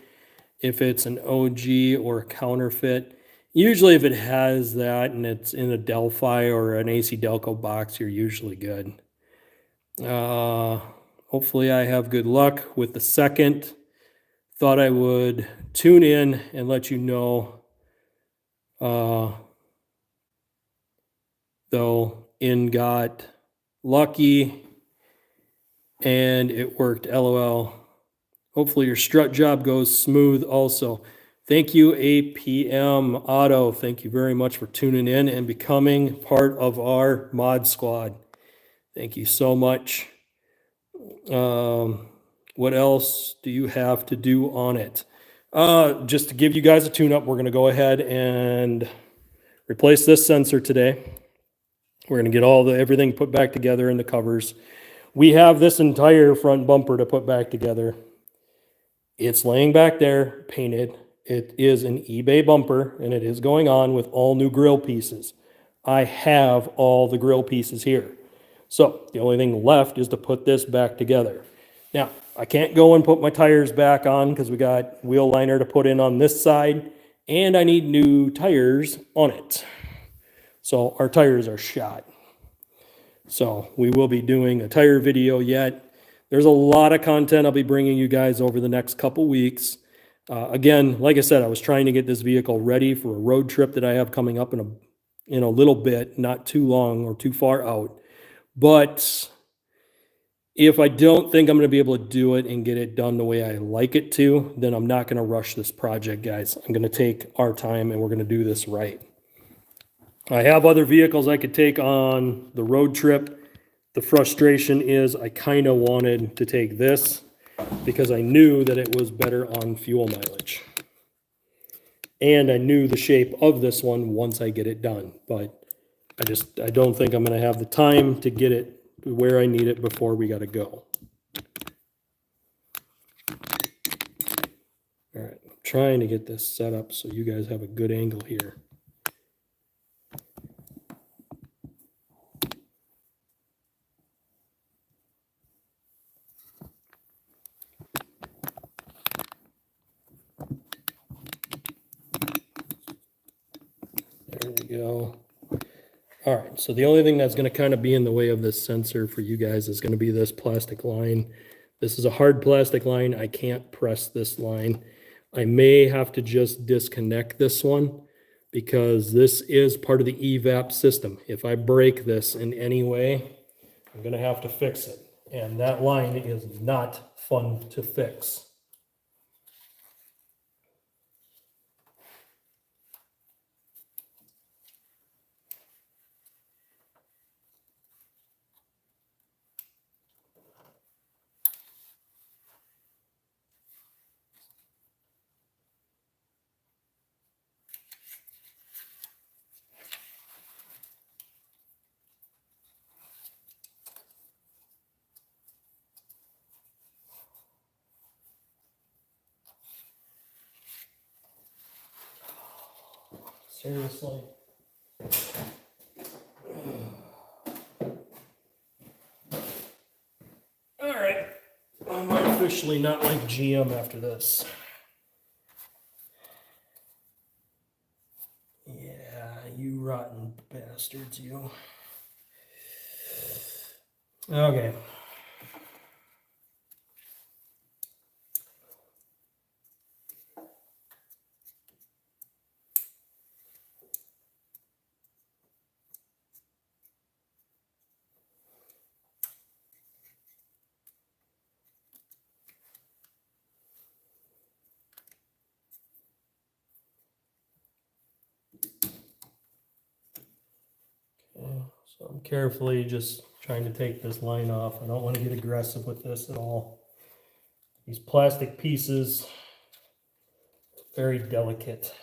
if it's an OG or a counterfeit. Usually if it has that and it's in a Delphi or an AC Delco box, you're usually good. Hopefully I have good luck with the second. Thought I would tune in and let you know. Though in got lucky and it worked, LOL. Hopefully your strut job goes smooth also. Thank you, APM Auto. Thank you very much for tuning in and becoming part of our mod squad. Thank you so much. What else do you have to do on it? Just to give you guys a tune-up, we're going to go ahead and replace this sensor today. We're going to get everything put back together in the covers. We have this entire front bumper to put back together. It's laying back there, painted. It is an eBay bumper, and it is going on with all new grill pieces. I have all the grill pieces here. So the only thing left is to put this back together. Now, I can't go and put my tires back on because we got wheel liner to put in on this side, and I need new tires on it. So our tires are shot. So we will be doing a tire video yet. There's a lot of content I'll be bringing you guys over the next couple weeks. Again, like I said, I was trying to get this vehicle ready for a road trip that I have coming up in a little bit, not too long or too far out. But if I don't think I'm going to be able to do it and get it done the way I like it to, then I'm not going to rush this project, guys. I'm going to take our time and we're going to do this right. I have other vehicles I could take on the road trip. The frustration is I kind of wanted to take this because I knew that it was better on fuel mileage. And I knew the shape of this one once I get it done. But I don't think I'm going to have the time to get it where I need it before we got to go. All right, I'm trying to get this set up so you guys have a good angle here. There we go. All right, so the only thing that's going to kind of be in the way of this sensor for you guys is going to be this plastic line. This is a hard plastic line. I can't press this line. I may have to just disconnect this one because this is part of the evap system. If I break this in any way, I'm going to have to fix it. And that line is not fun to fix. Seriously. All right. I'm officially not like GM after this. Yeah, you rotten bastards, you. Okay. So I'm carefully just trying to take this line off. I don't want to get aggressive with this at all. These plastic pieces are very delicate.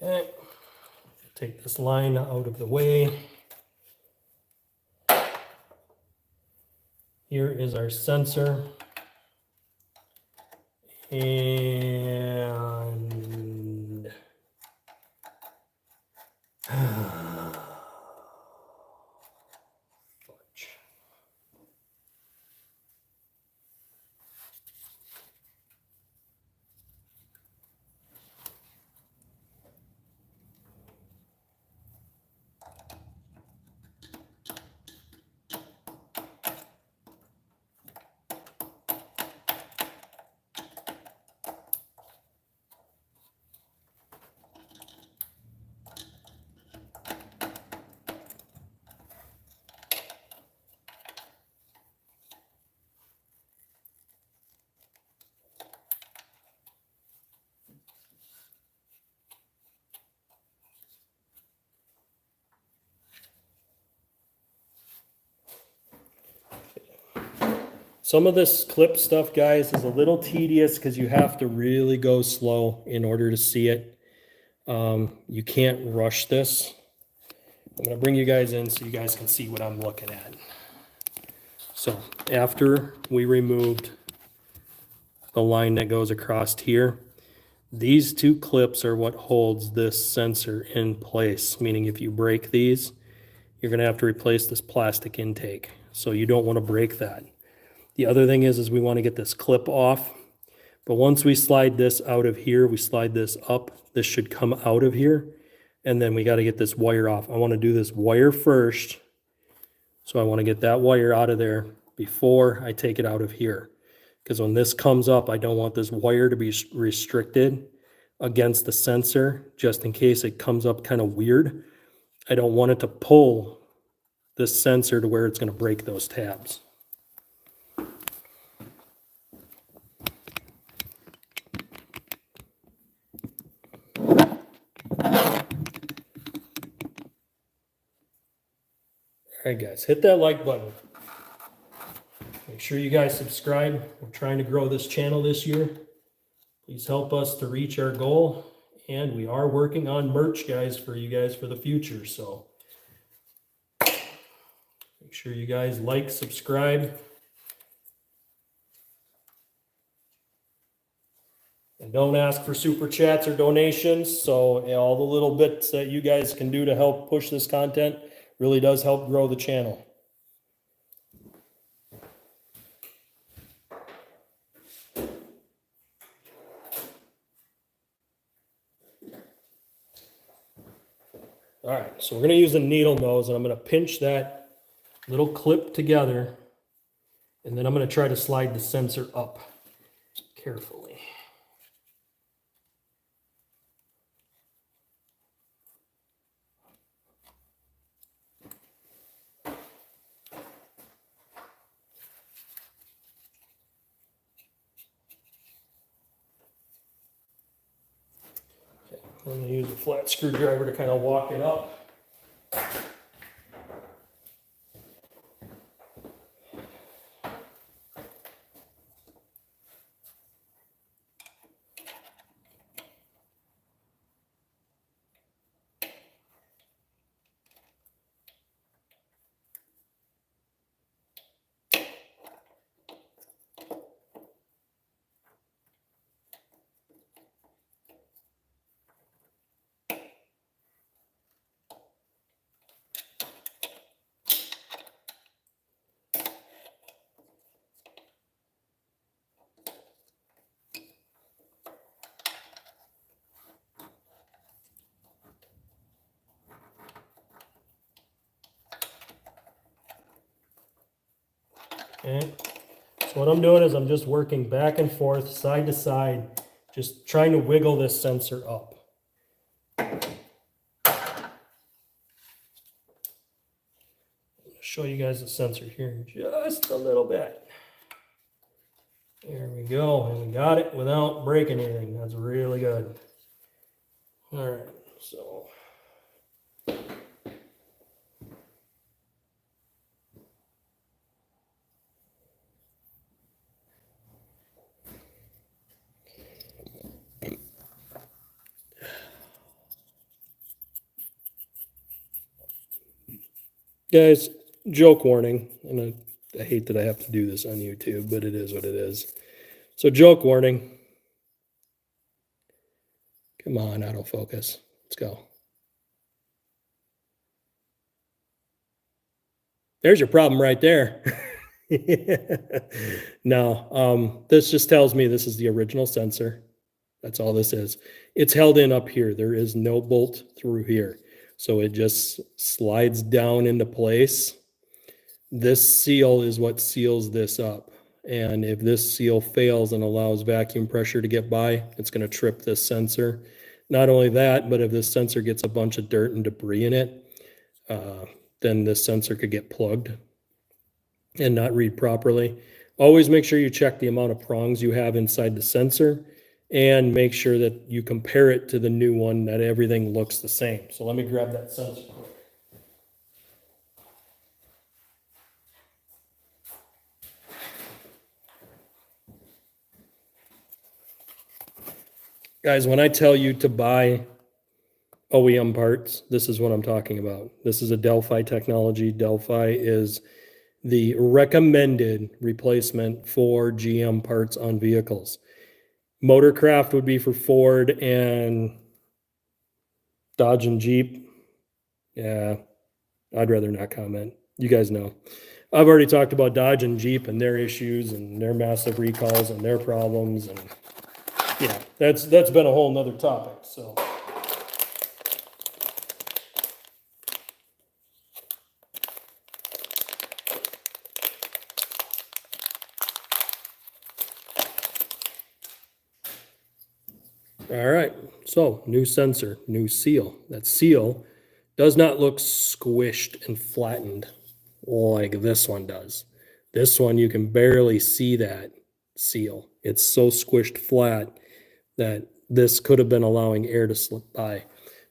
Okay, take this line out of the way. Here is our sensor. And fudge. Some of this clip stuff, guys, is a little tedious because you have to really go slow in order to see it. You can't rush this. I'm going to bring you guys in so you guys can see what I'm looking at. So after we removed the line that goes across here, these two clips are what holds this sensor in place, meaning if you break these, you're going to have to replace this plastic intake. So you don't want to break that. The other thing is we want to get this clip off. But once we slide this out of here, we slide this up, this should come out of here. And then we got to get this wire off. I want to do this wire first. So I want to get that wire out of there before I take it out of here. Because when this comes up, I don't want this wire to be restricted against the sensor, just in case it comes up kind of weird. I don't want it to pull this sensor to where it's going to break those tabs. All right, guys, hit that like button. Make sure you guys subscribe. We're trying to grow this channel this year. Please help us to reach our goal. And we are working on merch, guys, for you guys for the future. So make sure you guys like, subscribe. And don't ask for super chats or donations. So all the little bits that you guys can do to help push this content really does help grow the channel. All right, so we're going to use a needle nose, and I'm going to pinch that little clip together, and then I'm going to try to slide the sensor up carefully. I'm going to use a flat screwdriver to kind of walk it up. Okay, so what I'm doing is I'm just working back and forth, side to side, just trying to wiggle this sensor up. show you guys the sensor here in just a little bit. There we go, and we got it without breaking anything. That's really good. All right, so guys, joke warning, and I hate that I have to do this on YouTube, but it is what it is. So joke warning. Come on, autofocus. Let's go. There's your problem right there. No, this just tells me this is the original sensor. That's all this is. It's held in up here. There is no bolt through here. So it just slides down into place. This seal is what seals this up. And if this seal fails and allows vacuum pressure to get by, it's going to trip this sensor. Not only that, but if this sensor gets a bunch of dirt and debris in it, then this sensor could get plugged and not read properly. Always make sure you check the amount of prongs you have inside the sensor and make sure that you compare it to the new one, that everything looks the same. So let me grab that sensor quick. Guys, when I tell you to buy OEM parts, this is what I'm talking about. This is a Delphi technology. Delphi is the recommended replacement for GM parts on vehicles. Motorcraft would be for Ford and Dodge and Jeep. Yeah, I'd rather not comment. You guys know. I've already talked about Dodge and Jeep and their issues and their massive recalls and their problems. And yeah, that's been a whole nother topic. So all right, so new sensor, new seal. That seal does not look squished and flattened like this one does. This one, you can barely see that seal. It's so squished flat that this could have been allowing air to slip by.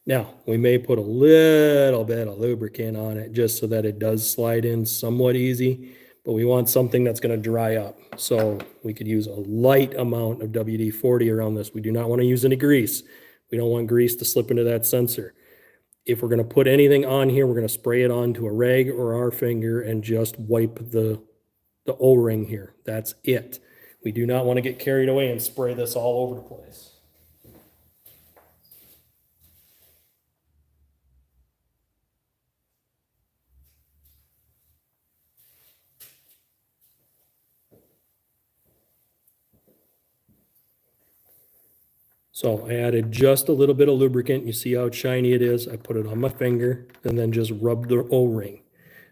Now, we may put a little bit of lubricant on it just so that it does slide in somewhat easy, but we want something that's going to dry up. So we could use a light amount of WD-40 around this. We do not want to use any grease. We don't want grease to slip into that sensor. If we're going to put anything on here, we're going to spray it onto a rag or our finger and just wipe the O-ring here. That's it. We do not want to get carried away and spray this all over the place. So I added just a little bit of lubricant. You see how shiny it is? I put it on my finger and then just rubbed the O-ring.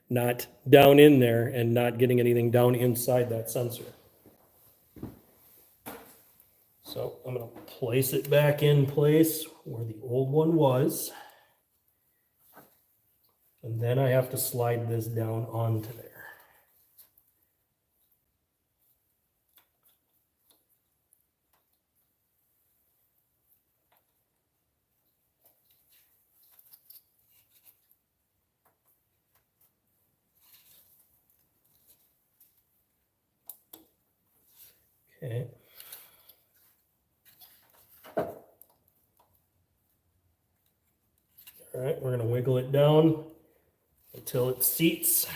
Not down in there and not getting anything down inside that sensor. So I'm going to place it back in place where the old one was. And then I have to slide this down onto there. Okay. All right, we're going to wiggle it down until it seats.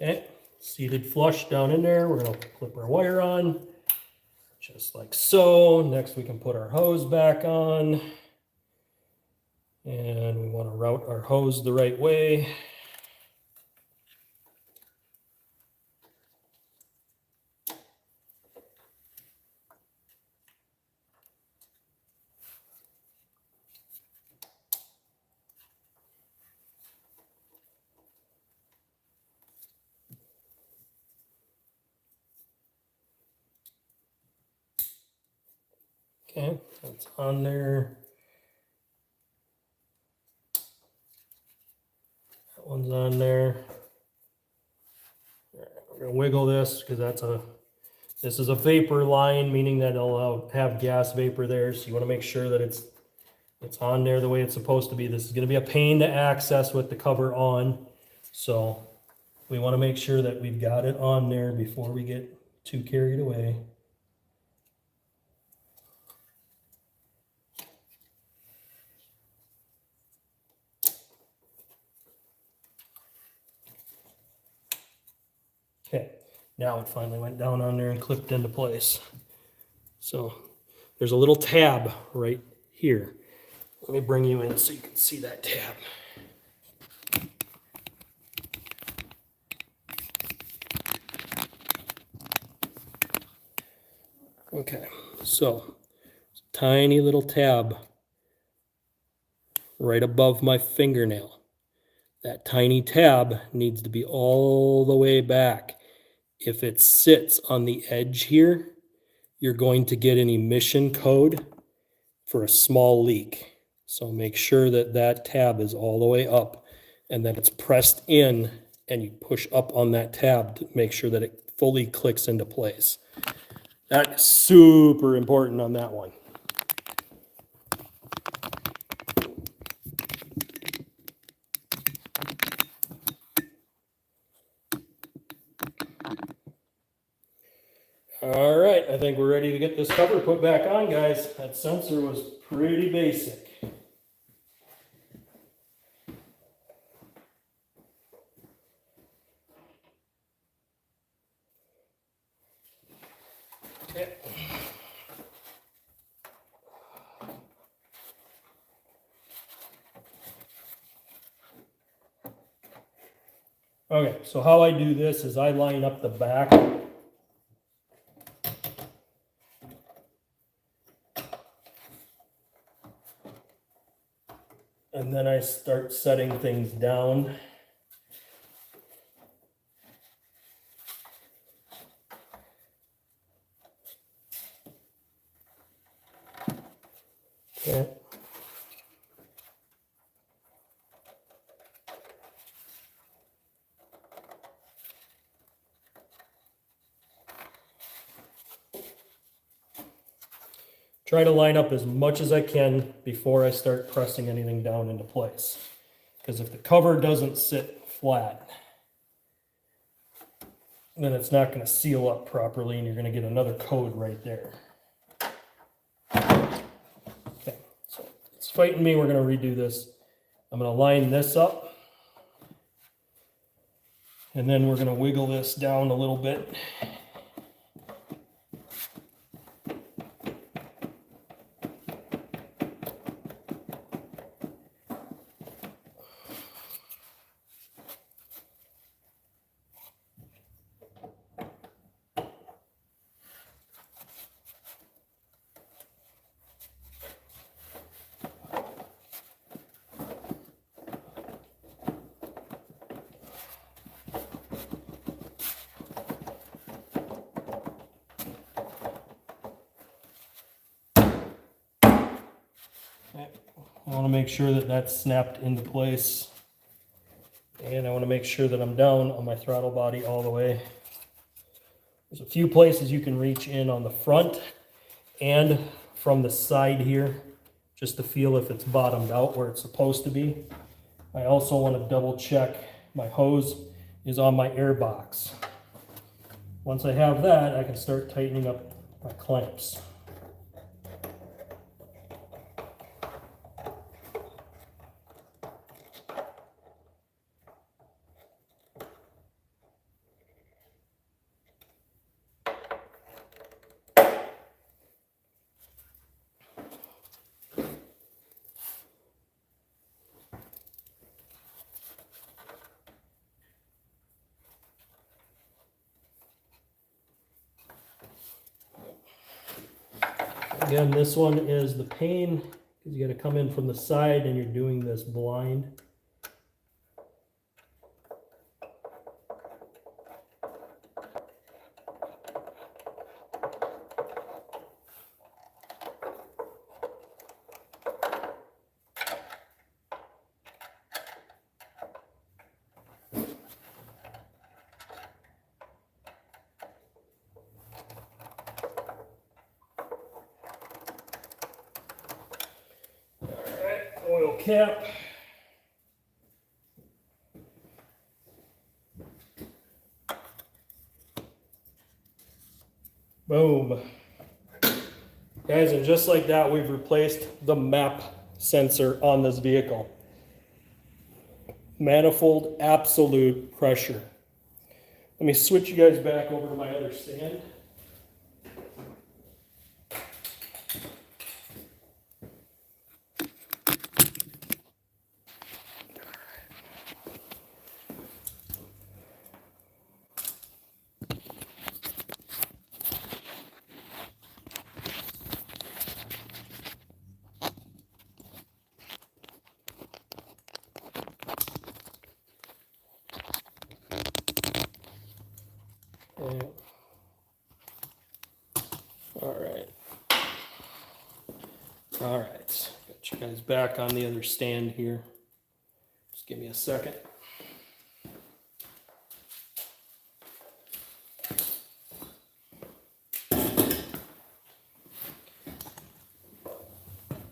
Okay, seated flush down in there. We're going to clip our wire on, just like so. Next, we can put our hose back on. And we want to route our hose the right way. Okay, that's on there. That one's on there. All right, we're gonna wiggle this because this is a vapor line, meaning that it'll have gas vapor there. So you want to make sure that it's on there the way it's supposed to be. This is going to be a pain to access with the cover on. So we want to make sure that we've got it on there before we get too carried away. Okay, now it finally went down on there and clipped into place. So there's a little tab right here. Let me bring you in so you can see that tab. Okay, so tiny little tab right above my fingernail. That tiny tab needs to be all the way back. If it sits on the edge here, you're going to get an emission code for a small leak. So make sure that that tab is all the way up and that it's pressed in, and you push up on that tab to make sure that it fully clicks into place. That's super important on that one. All right, I think we're ready to get this cover put back on, guys. That sensor was pretty basic. Okay. Okay, so how I do this is I line up the back. And then I start setting things down. Okay. Try to line up as much as I can before I start pressing anything down into place. Because if the cover doesn't sit flat, then it's not going to seal up properly and you're going to get another code right there. Okay, so it's fighting me. We're going to redo this. I'm going to line this up. And then we're going to wiggle this down a little bit. I want to make sure that that's snapped into place. And I want to make sure that I'm down on my throttle body all the way. There's a few places you can reach in on the front and from the side here, just to feel if it's bottomed out where it's supposed to be. I also want to double check my hose is on my air box. Once I have that, I can start tightening up my clamps. Again, this one is the pain because you got to come in from the side and you're doing this blind. cap. Boom. Guys, and just like that, we've replaced the map sensor on this vehicle. Manifold absolute pressure. Let me switch you guys back over to my other stand. All right, got you guys back on the other stand here. Just give me a second.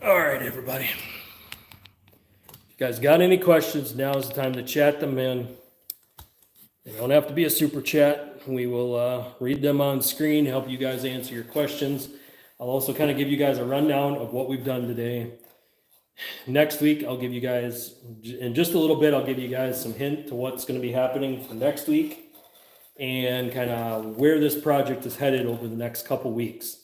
All right, everybody. If you guys got any questions, now is the time to chat them in. They don't have to be a super chat. We will read them on screen, help you guys answer your questions. I'll also kind of give you guys a rundown of what we've done today. Next week, I'll give you guys, in just a little bit, I'll give you guys some hint to what's going to be happening for next week and kind of where this project is headed over the next couple weeks.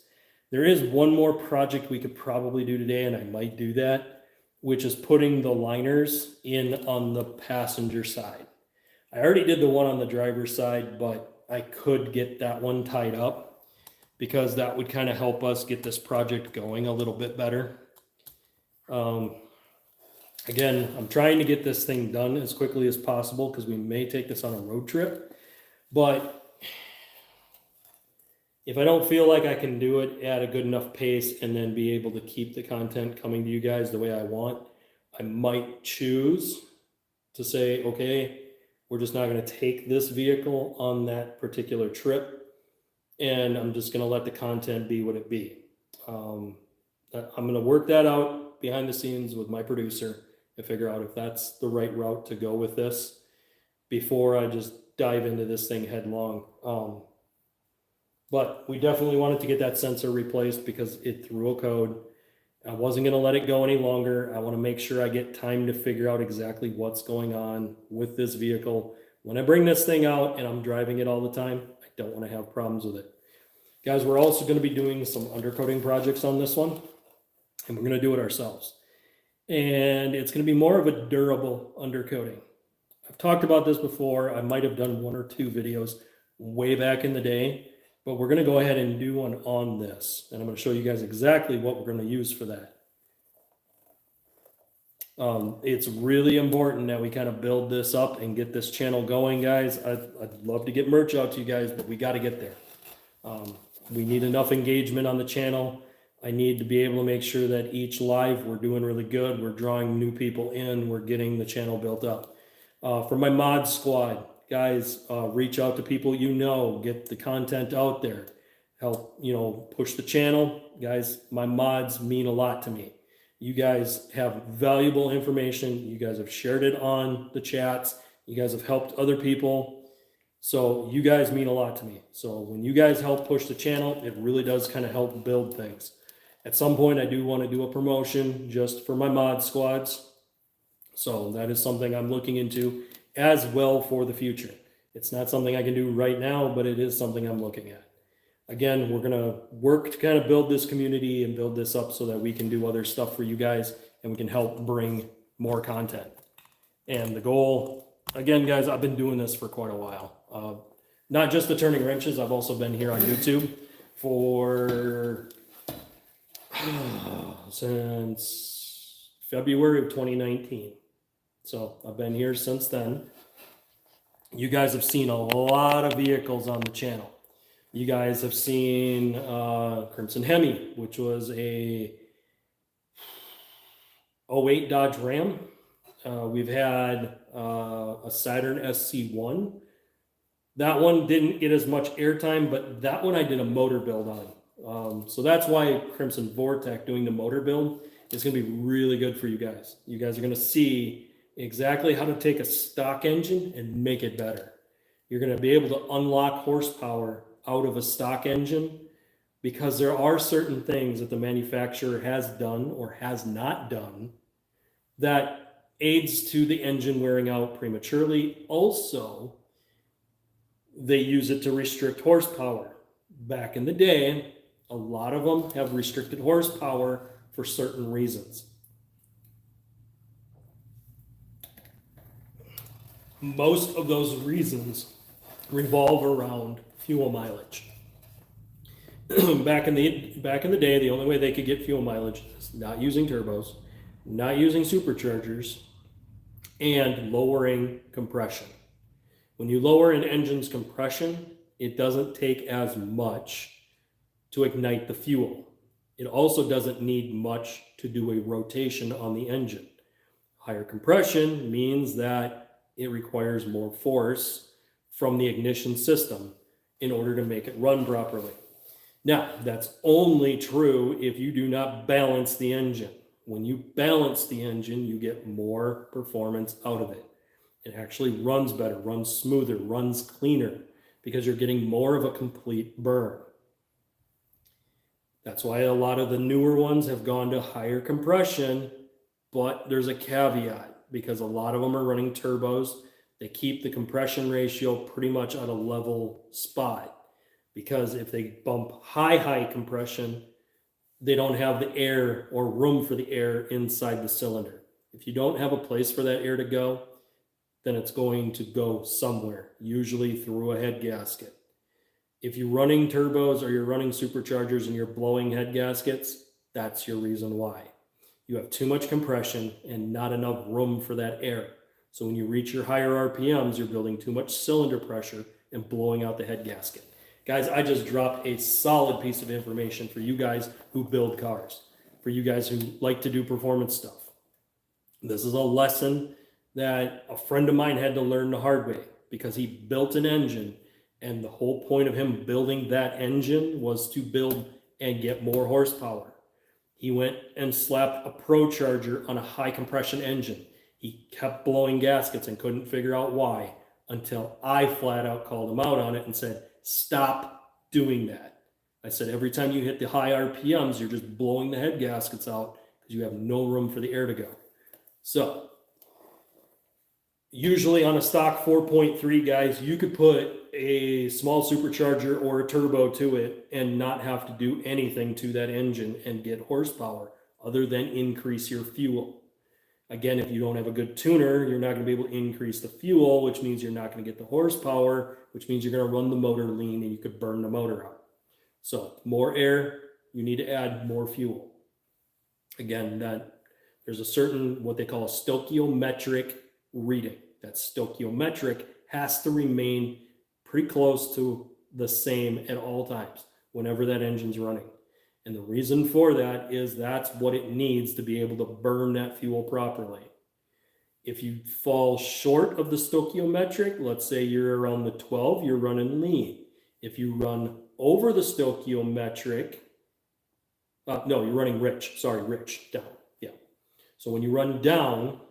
There is one more project we could probably do today, and I might do that, which is putting the liners in on the passenger side. I already did the one on the driver's side, but I could get that one tied up, because that would kind of help us get this project going a little bit better. Again, I'm trying to get this thing done as quickly as possible because we may take this on a road trip. But if I don't feel like I can do it at a good enough pace and then be able to keep the content coming to you guys the way I want, I might choose to say, okay, we're just not going to take this vehicle on that particular trip. And I'm just going to let the content be what it be. I'm going to work that out behind the scenes with my producer and figure out if that's the right route to go with this before I just dive into this thing headlong. But we definitely wanted to get that sensor replaced because it threw a code. I wasn't going to let it go any longer. I want to make sure I get time to figure out exactly what's going on with this vehicle. When I bring this thing out and I'm driving it all the time, I don't want to have problems with it. Guys, we're also going to be doing some undercoating projects on this one, and we're going to do it ourselves. And it's going to be more of a durable undercoating. I've talked about this before. I might have done one or two videos way back in the day, but we're going to go ahead and do one on this. And I'm going to show you guys exactly what we're going to use for that. It's really important that we kind of build this up and get this channel going, guys. I'd love to get merch out to you guys, but we got to get there. We need enough engagement on the channel. I need to be able to make sure that each live we're doing really good. We're drawing new people in. We're getting the channel built up. For my mod squad, guys, reach out to people you know. Get the content out there. Help, push the channel. Guys, my mods mean a lot to me. You guys have valuable information. You guys have shared it on the chats. You guys have helped other people. So you guys mean a lot to me. So when you guys help push the channel, it really does kind of help build things. At some point, I do want to do a promotion just for my mod squads. So that is something I'm looking into as well for the future. It's not something I can do right now, but it is something I'm looking at. Again, we're going to work to kind of build this community and build this up so that we can do other stuff for you guys and we can help bring more content. And the goal, again, guys, I've been doing this for quite a while. Not just the turning wrenches. I've also been here on YouTube for since February of 2019. So I've been here since then. You guys have seen a lot of vehicles on the channel. You guys have seen Crimson Hemi, which was a 08 Dodge Ram. We've had a Saturn SC1. That one didn't get as much airtime, but that one I did a motor build on. So that's why Crimson Vortec doing the motor build It's going to be really good for you guys. You guys are going to see exactly how to take a stock engine and make it better. You're going to be able to unlock horsepower out of a stock engine because there are certain things that the manufacturer has done or has not done that aids to the engine wearing out prematurely. Also, they use it to restrict horsepower. Back in the day, a lot of them have restricted horsepower for certain reasons. Most of those reasons revolve around fuel mileage. back in the day, the only way they could get fuel mileage is not using turbos, not using superchargers, and lowering compression. When you lower an engine's compression, it doesn't take as much to ignite the fuel. It also doesn't need much to do a rotation on the engine. Higher compression means that it requires more force from the ignition system in order to make it run properly. Now, that's only true if you do not balance the engine. When you balance the engine, you get more performance out of it. It actually runs better, runs smoother, runs cleaner, because you're getting more of a complete burn. That's why a lot of the newer ones have gone to higher compression, but there's a caveat, because a lot of them are running turbos. They keep the compression ratio pretty much at a level spot, because if they bump high compression, they don't have the air or room for the air inside the cylinder. If you don't have a place for that air to go, then it's going to go somewhere, usually through a head gasket. If you're running turbos or you're running superchargers and you're blowing head gaskets, that's your reason why. You have too much compression and not enough room for that air. So when you reach your higher RPMs, you're building too much cylinder pressure and blowing out the head gasket. Guys, I just dropped a solid piece of information for you guys who build cars, for you guys who like to do performance stuff. This is a lesson that a friend of mine had to learn the hard way, because he built an engine, and the whole point of him building that engine was to build and get more horsepower. He went and slapped a Pro Charger on a high compression engine. He kept blowing gaskets and couldn't figure out why, until I flat out called him out on it and said, stop doing that. I said, every time you hit the high RPMs, you're just blowing the head gaskets out because you have no room for the air to go. So usually on a stock 4.3, guys, you could put a small supercharger or a turbo to it and not have to do anything to that engine and get horsepower other than increase your fuel. Again, if you don't have a good tuner, you're not going to be able to increase the fuel, which means you're not going to get the horsepower, which means you're going to run the motor lean and you could burn the motor out. So more air, you need to add more fuel. Again, there's a certain, what they call a stoichiometric reading. That stoichiometric has to remain pretty close to the same at all times whenever that engine's running. And the reason for that is that's what it needs to be able to burn that fuel properly. If you fall short of the stoichiometric, let's say you're around the 12, you're running lean. If you run over the stoichiometric, no, you're running rich, down. Yeah. So when you run down,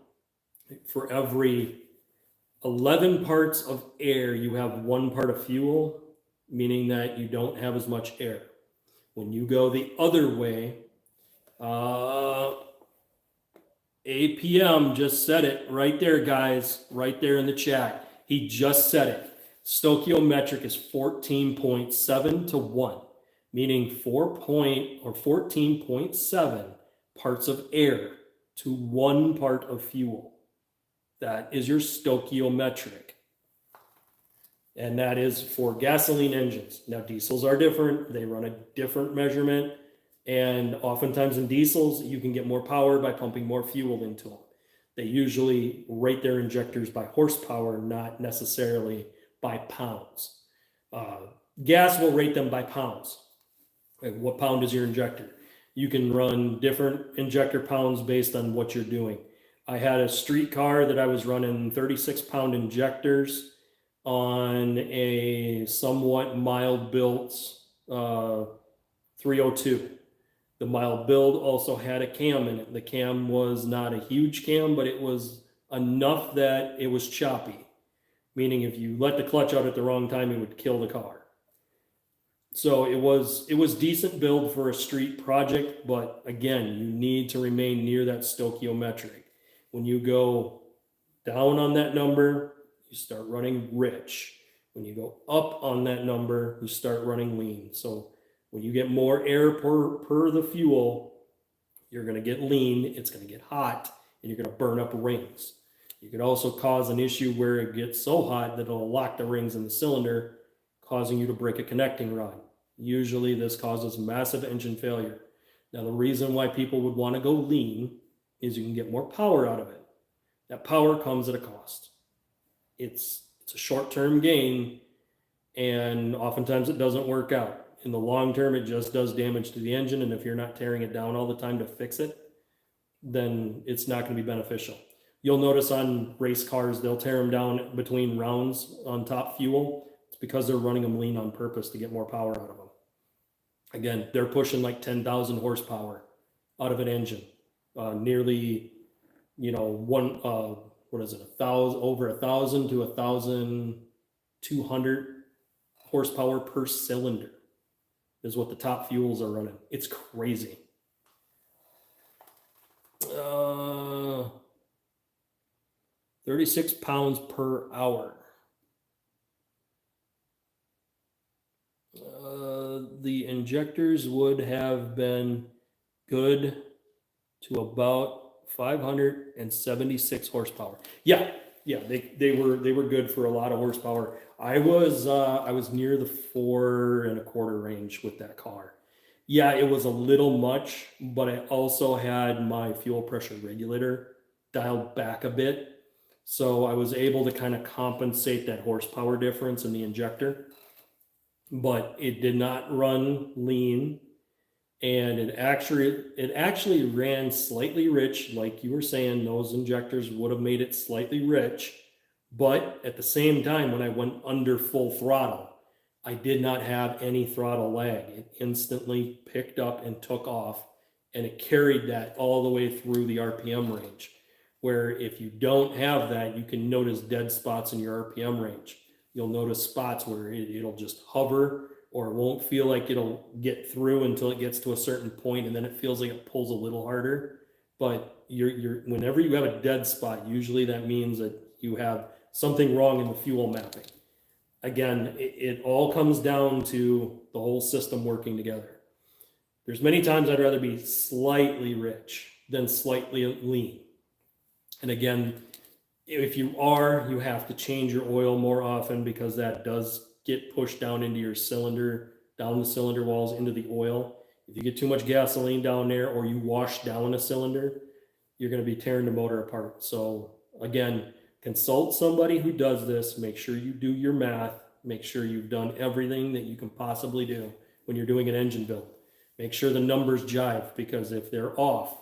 for every 11 parts of air, you have 1 part of fuel, meaning that you don't have as much air. When you go the other way, APM just said it right there, guys, right there in the chat. He just said it. Stoichiometric is 14.7 to 1, meaning 14.7 parts of air to 1 part of fuel. That is your stoichiometric. And that is for gasoline engines. Now, diesels are different. They run a different measurement. And oftentimes in diesels, you can get more power by pumping more fuel into them. They usually rate their injectors by horsepower, not necessarily by pounds. Gas will rate them by pounds. Like, what pound is your injector? You can run different injector pounds based on what you're doing. I had a street car that I was running 36-pound injectors on a somewhat mild built 302. The mild build also had a cam in it. The cam was not a huge cam, but it was enough that it was choppy, meaning if you let the clutch out at the wrong time, it would kill the car. So it was decent build for a street project, but again, you need to remain near that stoichiometric. When you go down on that number, you start running rich. When you go up on that number, you start running lean. So when you get more air per the fuel, you're going to get lean, it's going to get hot, and you're going to burn up rings. You could also cause an issue where it gets so hot that it'll lock the rings in the cylinder, causing you to break a connecting rod. Usually this causes massive engine failure. Now the reason why people would want to go lean is you can get more power out of it. That power comes at a cost. It's a short-term gain, and oftentimes it doesn't work out. In the long term, it just does damage to the engine, and if you're not tearing it down all the time to fix it, then it's not going to be beneficial. You'll notice on race cars, they'll tear them down between rounds on top fuel. It's because they're running them lean on purpose to get more power out of them. Again, they're pushing like 10,000 horsepower out of an engine. Nearly, over 1,000 to 1,200 horsepower per cylinder is what the top fuels are running. It's crazy. 36 pounds per hour. The injectors would have been good to about 576 horsepower. Yeah, they were good for a lot of horsepower. I was near the 4.25 range with that car. Yeah, it was a little much, but I also had my fuel pressure regulator dialed back a bit, so I was able to kind of compensate that horsepower difference in the injector. But it did not run lean, and it actually ran slightly rich. Like you were saying, those injectors would have made it slightly rich, but at the same time, when I went under full throttle, I did not have any throttle lag. It instantly picked up and took off, and it carried that all the way through the RPM range, where if you don't have that, you can notice dead spots in your RPM range. You'll notice spots where it'll just hover, or it won't feel like it'll get through until it gets to a certain point, and then it feels like it pulls a little harder. But whenever you have a dead spot, usually that means that you have something wrong in the fuel mapping. Again, it all comes down to the whole system working together. There's many times I'd rather be slightly rich than slightly lean. And again, if you have to change your oil more often, because that does get pushed down into your cylinder, down the cylinder walls into the oil. If you get too much gasoline down there, or you wash down a cylinder, you're going to be tearing the motor apart. So again, consult somebody who does this. Make sure you do your math. Make sure you've done everything that you can possibly do when you're doing an engine build. Make sure the numbers jive, because if they're off,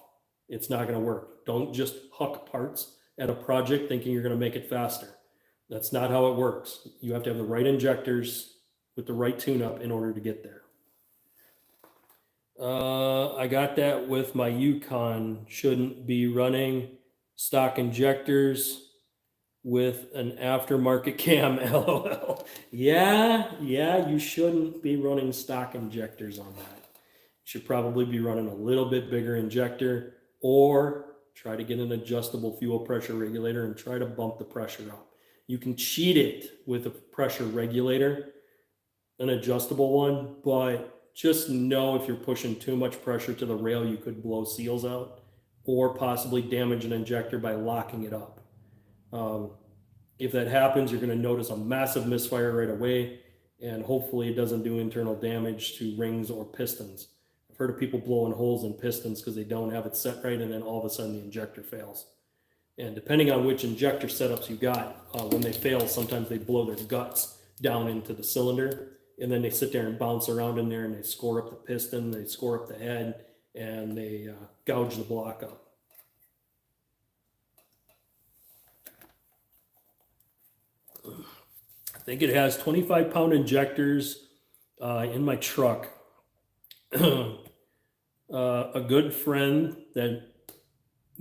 it's not going to work. Don't just huck parts at a project thinking you're going to make it faster. That's not how it works. You have to have the right injectors with the right tune-up in order to get there. I got that with my Yukon. Shouldn't be running stock injectors with an aftermarket cam, LOL. Yeah, you shouldn't be running stock injectors on that. You should probably be running a little bit bigger injector, or try to get an adjustable fuel pressure regulator and try to bump the pressure up. You can cheat it with a pressure regulator, an adjustable one, but just know if you're pushing too much pressure to the rail, you could blow seals out or possibly damage an injector by locking it up. If that happens, you're going to notice a massive misfire right away, and hopefully it doesn't do internal damage to rings or pistons. I've heard of people blowing holes in pistons because they don't have it set right, and then all of a sudden the injector fails. And depending on which injector setups you got, when they fail, sometimes they blow their guts down into the cylinder, and then they sit there and bounce around in there, and they score up the piston, they score up the head, and they gouge the block up. I think it has 25-pound injectors in my truck. a good friend that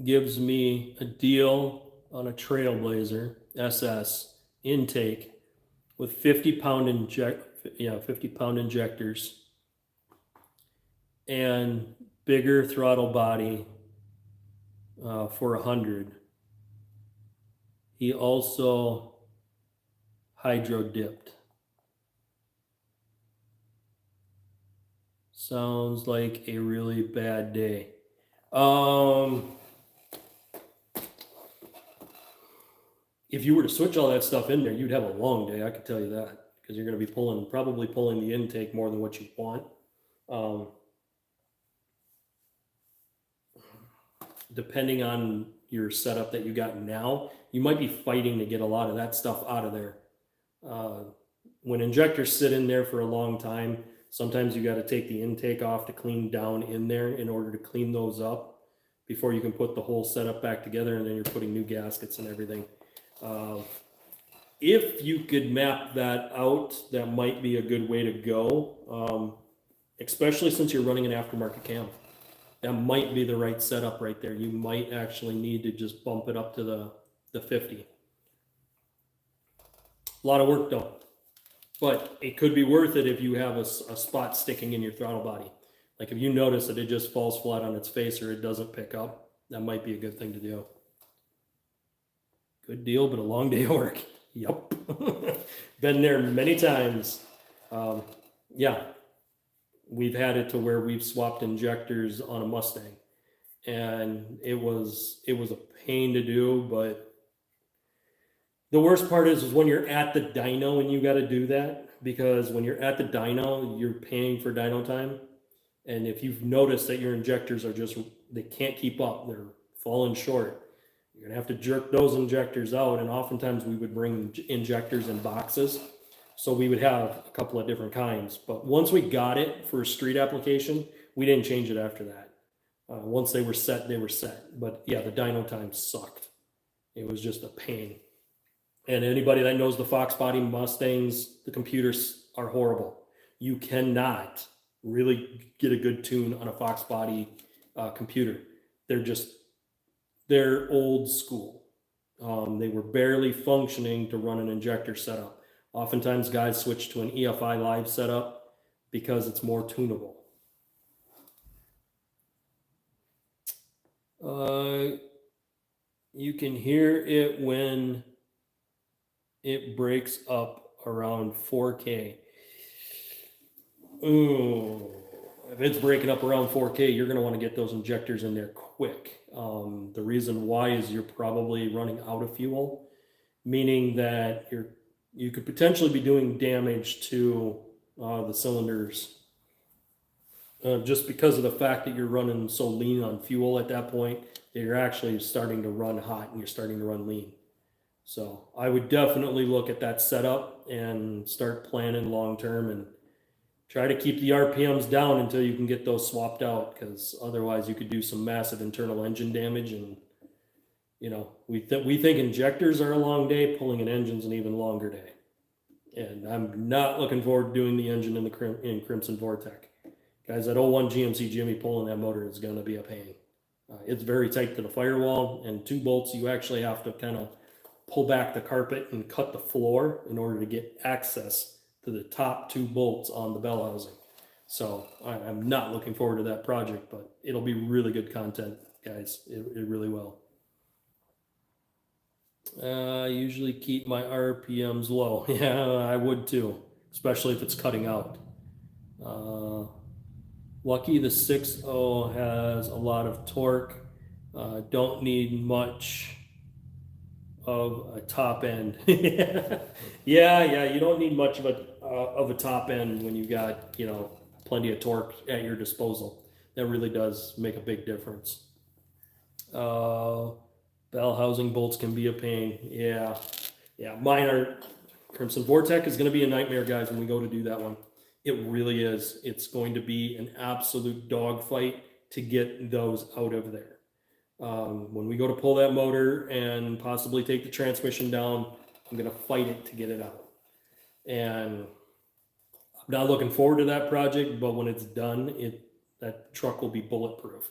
gives me a deal on a Trailblazer SS intake with 50-pound 50-pound injectors and bigger throttle body for 100. He also hydro dipped. Sounds like a really bad day. If you were to switch all that stuff in there, you'd have a long day, I can tell you that, because you're going to be probably pulling the intake more than what you want. Depending on your setup that you got now, you might be fighting to get a lot of that stuff out of there. When injectors sit in there for a long time, sometimes you got to take the intake off to clean down in there in order to clean those up before you can put the whole setup back together, and then you're putting new gaskets and everything. If you could map that out, that might be a good way to go, especially since you're running an aftermarket cam. That might be the right setup right there. You might actually need to just bump it up to the 50. A lot of work though, but it could be worth it if you have a spot sticking in your throttle body. Like if you notice that it just falls flat on its face or it doesn't pick up, that might be a good thing to do. Good deal, but a long day of work. Yep. Been there many times. Yeah. We've had it to where we've swapped injectors on a Mustang, and it was a pain to do, but the worst part is when you're at the dyno and you got to do that, because when you're at the dyno, you're paying for dyno time. And if you've noticed that your injectors are they can't keep up, they're falling short, you're going to have to jerk those injectors out. And oftentimes we would bring injectors in boxes. So we would have a couple of different kinds, but once we got it for a street application, we didn't change it after that. Once they were set, they were set. But yeah, the dyno time sucked. It was just a pain. And anybody that knows the Fox body Mustangs, the computers are horrible. You cannot really get a good tune on a Fox body computer. They're old school. They were barely functioning to run an injector setup. Oftentimes guys switch to an EFI live setup because it's more tunable. You can hear it when it breaks up around 4K. Ooh, if it's breaking up around 4K, you're going to want to get those injectors in there quick. The reason why is you're probably running out of fuel, meaning that you could potentially be doing damage to the cylinders just because of the fact that you're running so lean on fuel at that point that you're actually starting to run hot and you're starting to run lean. So I would definitely look at that setup and start planning long term and try to keep the RPMs down until you can get those swapped out, because otherwise you could do some massive internal engine damage. And you know, we think injectors are a long day, pulling an engine's an even longer day. And I'm not looking forward to doing the engine in Crimson Vortec. Guys, that 01 GMC Jimmy pulling that motor is going to be a pain. It's very tight to the firewall, and 2 bolts, you actually have to kind of pull back the carpet and cut the floor in order to get access to the top 2 bolts on the bell housing. So I'm not looking forward to that project, but it'll be really good content, guys. It really will. I usually keep my RPMs low. Yeah, I would too, especially if it's cutting out. Lucky the 6.0 has a lot of torque. Don't need much of a top end. yeah, you don't need much of a top end when you got, you know, plenty of torque at your disposal. That really does make a big difference. Bell housing bolts can be a pain. Yeah, mine are. Crimson Vortec is going to be a nightmare, guys, when we go to do that one. It really is. It's going to be an absolute dogfight to get those out of there. When we go to pull that motor and possibly take the transmission down, I'm going to fight it to get it out. And I'm not looking forward to that project, but when it's done, That truck will be bulletproof.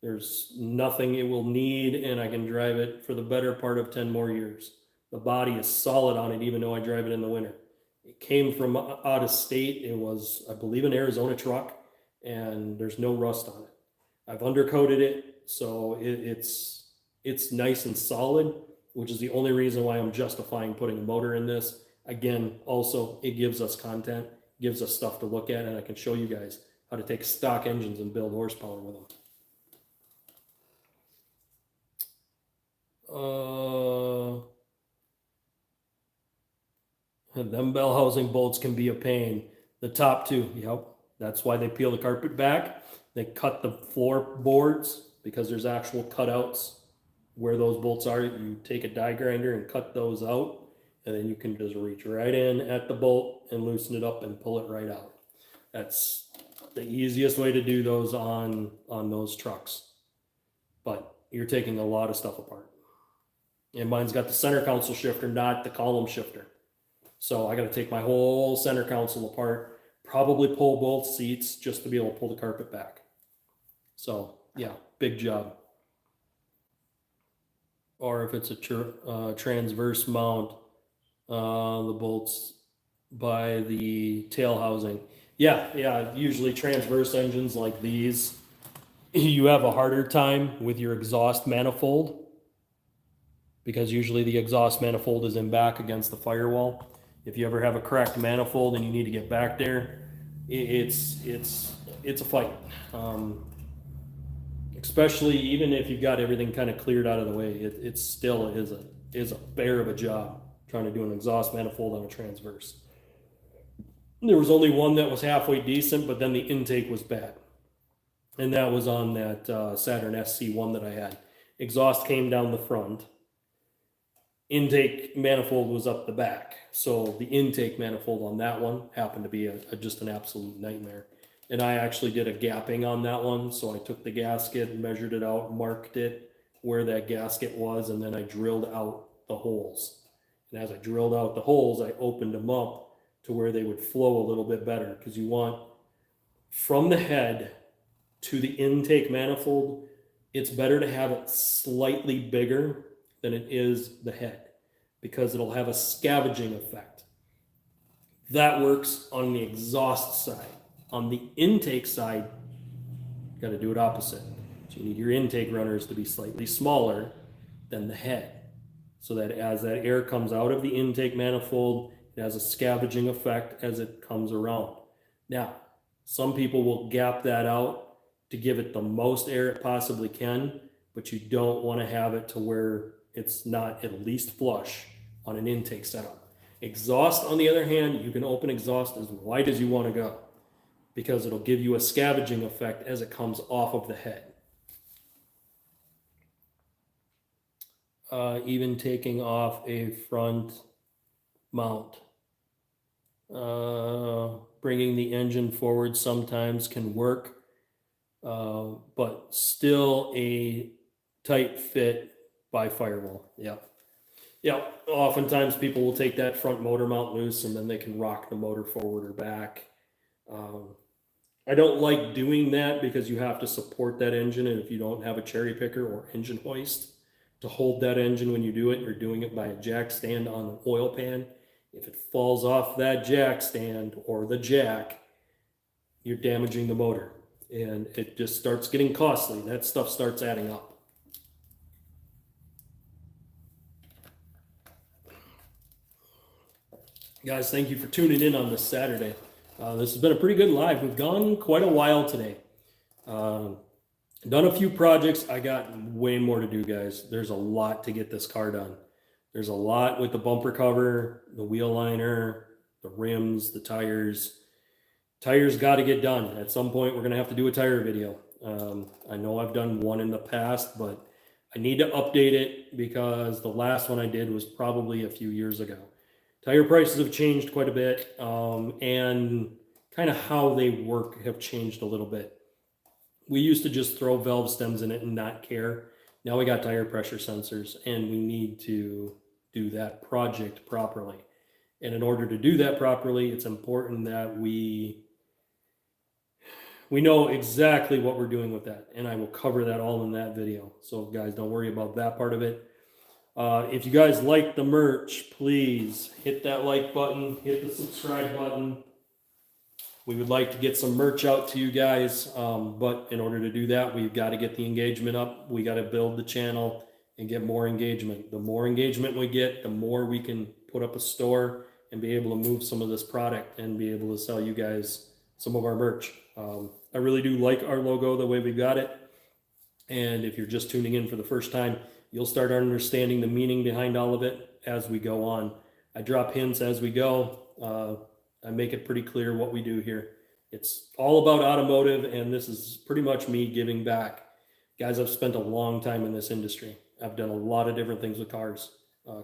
There's nothing it will need, and I can drive it for the better part of 10 more years. The body is solid on it, even though I drive it in the winter. It came from out of state. It was, I believe, an Arizona truck, and there's no rust on it. I've undercoated it, so it's nice and solid, which is the only reason why I'm justifying putting a motor in this. Again, also, it gives us content, gives us stuff to look at, and I can show you guys how to take stock engines and build horsepower with them. Them bell housing bolts can be a pain. The top two, yep. That's why they peel the carpet back. They cut the floorboards because there's actual cutouts where those bolts are. You take a die grinder and cut those out, and then you can just reach right in at the bolt and loosen it up and pull it right out. That's the easiest way to do those on those trucks. But you're taking a lot of stuff apart. And mine's got the center console shifter, not the column shifter. So I got to take my whole center console apart, probably pull both seats just to be able to pull the carpet back. So yeah, big job. Or if it's a transverse mount, the bolts by the tail housing. Yeah, usually transverse engines like these, you have a harder time with your exhaust manifold because usually the exhaust manifold is in back against the firewall. If you ever have a cracked manifold and you need to get back there, it's a fight. Especially even if you've got everything kind of cleared out of the way, it still is a bear of a job trying to do an exhaust manifold on a transverse. There was only one that was halfway decent, but then the intake was bad. And that was on that Saturn SC1 that I had. Exhaust came down the front. Intake manifold was up the back. So the intake manifold on that one happened to be just an absolute nightmare. And I actually did a gapping on that one. So I took the gasket, measured it out, marked it where that gasket was, and then I drilled out the holes. And as I drilled out the holes, I opened them up to where they would flow a little bit better, because you want from the head to the intake manifold, it's better to have it slightly bigger than it is the head, because it'll have a scavenging effect. That works on the exhaust side. On the intake side, you got to do it opposite. So you need your intake runners to be slightly smaller than the head, so that as that air comes out of the intake manifold, it has a scavenging effect as it comes around. Now, some people will gap that out to give it the most air it possibly can, but you don't want to have it to where it's not at least flush on an intake setup. Exhaust, on the other hand, you can open exhaust as wide as you want to go, because it'll give you a scavenging effect as it comes off of the head. Even taking off a front mount. Bringing the engine forward sometimes can work, but still a tight fit by firewall. Yeah. Oftentimes people will take that front motor mount loose and then they can rock the motor forward or back. I don't like doing that because you have to support that engine, and if you don't have a cherry picker or engine hoist to hold that engine when you do it, you're doing it by a jack stand on an oil pan. If it falls off that jack stand or the jack, you're damaging the motor, and it just starts getting costly. That stuff starts adding up. Guys, thank you for tuning in on this Saturday. This has been a pretty good live. We've gone quite a while today. Done a few projects. I got way more to do, guys. There's a lot to get this car done. There's a lot with the bumper cover, the wheel liner, the rims, the tires. Tires got to get done. At some point, we're going to have to do a tire video. I know I've done one in the past, but I need to update it because the last one I did was probably a few years ago. Tire prices have changed quite a bit, and kind of how they work have changed a little bit. We used to just throw valve stems in it and not care. Now we got tire pressure sensors, and we need to do that project properly. And in order to do that properly, it's important that we we know exactly what we're doing with that, and I will cover that all in that video. So guys, don't worry about that part of it. If you guys like the merch, please hit that like button, hit the subscribe button. We would like to get some merch out to you guys, but in order to do that, we've got to get the engagement up. We got to build the channel and get more engagement. The more engagement we get, the more we can put up a store and be able to move some of this product and be able to sell you guys some of our merch. I really do like our logo the way we got it. And if you're just tuning in for the first time, you'll start understanding the meaning behind all of it as we go on. I drop hints as we go. I make it pretty clear what we do here. It's all about automotive, and this is pretty much me giving back. Guys, I've spent a long time in this industry. I've done a lot of different things with cars,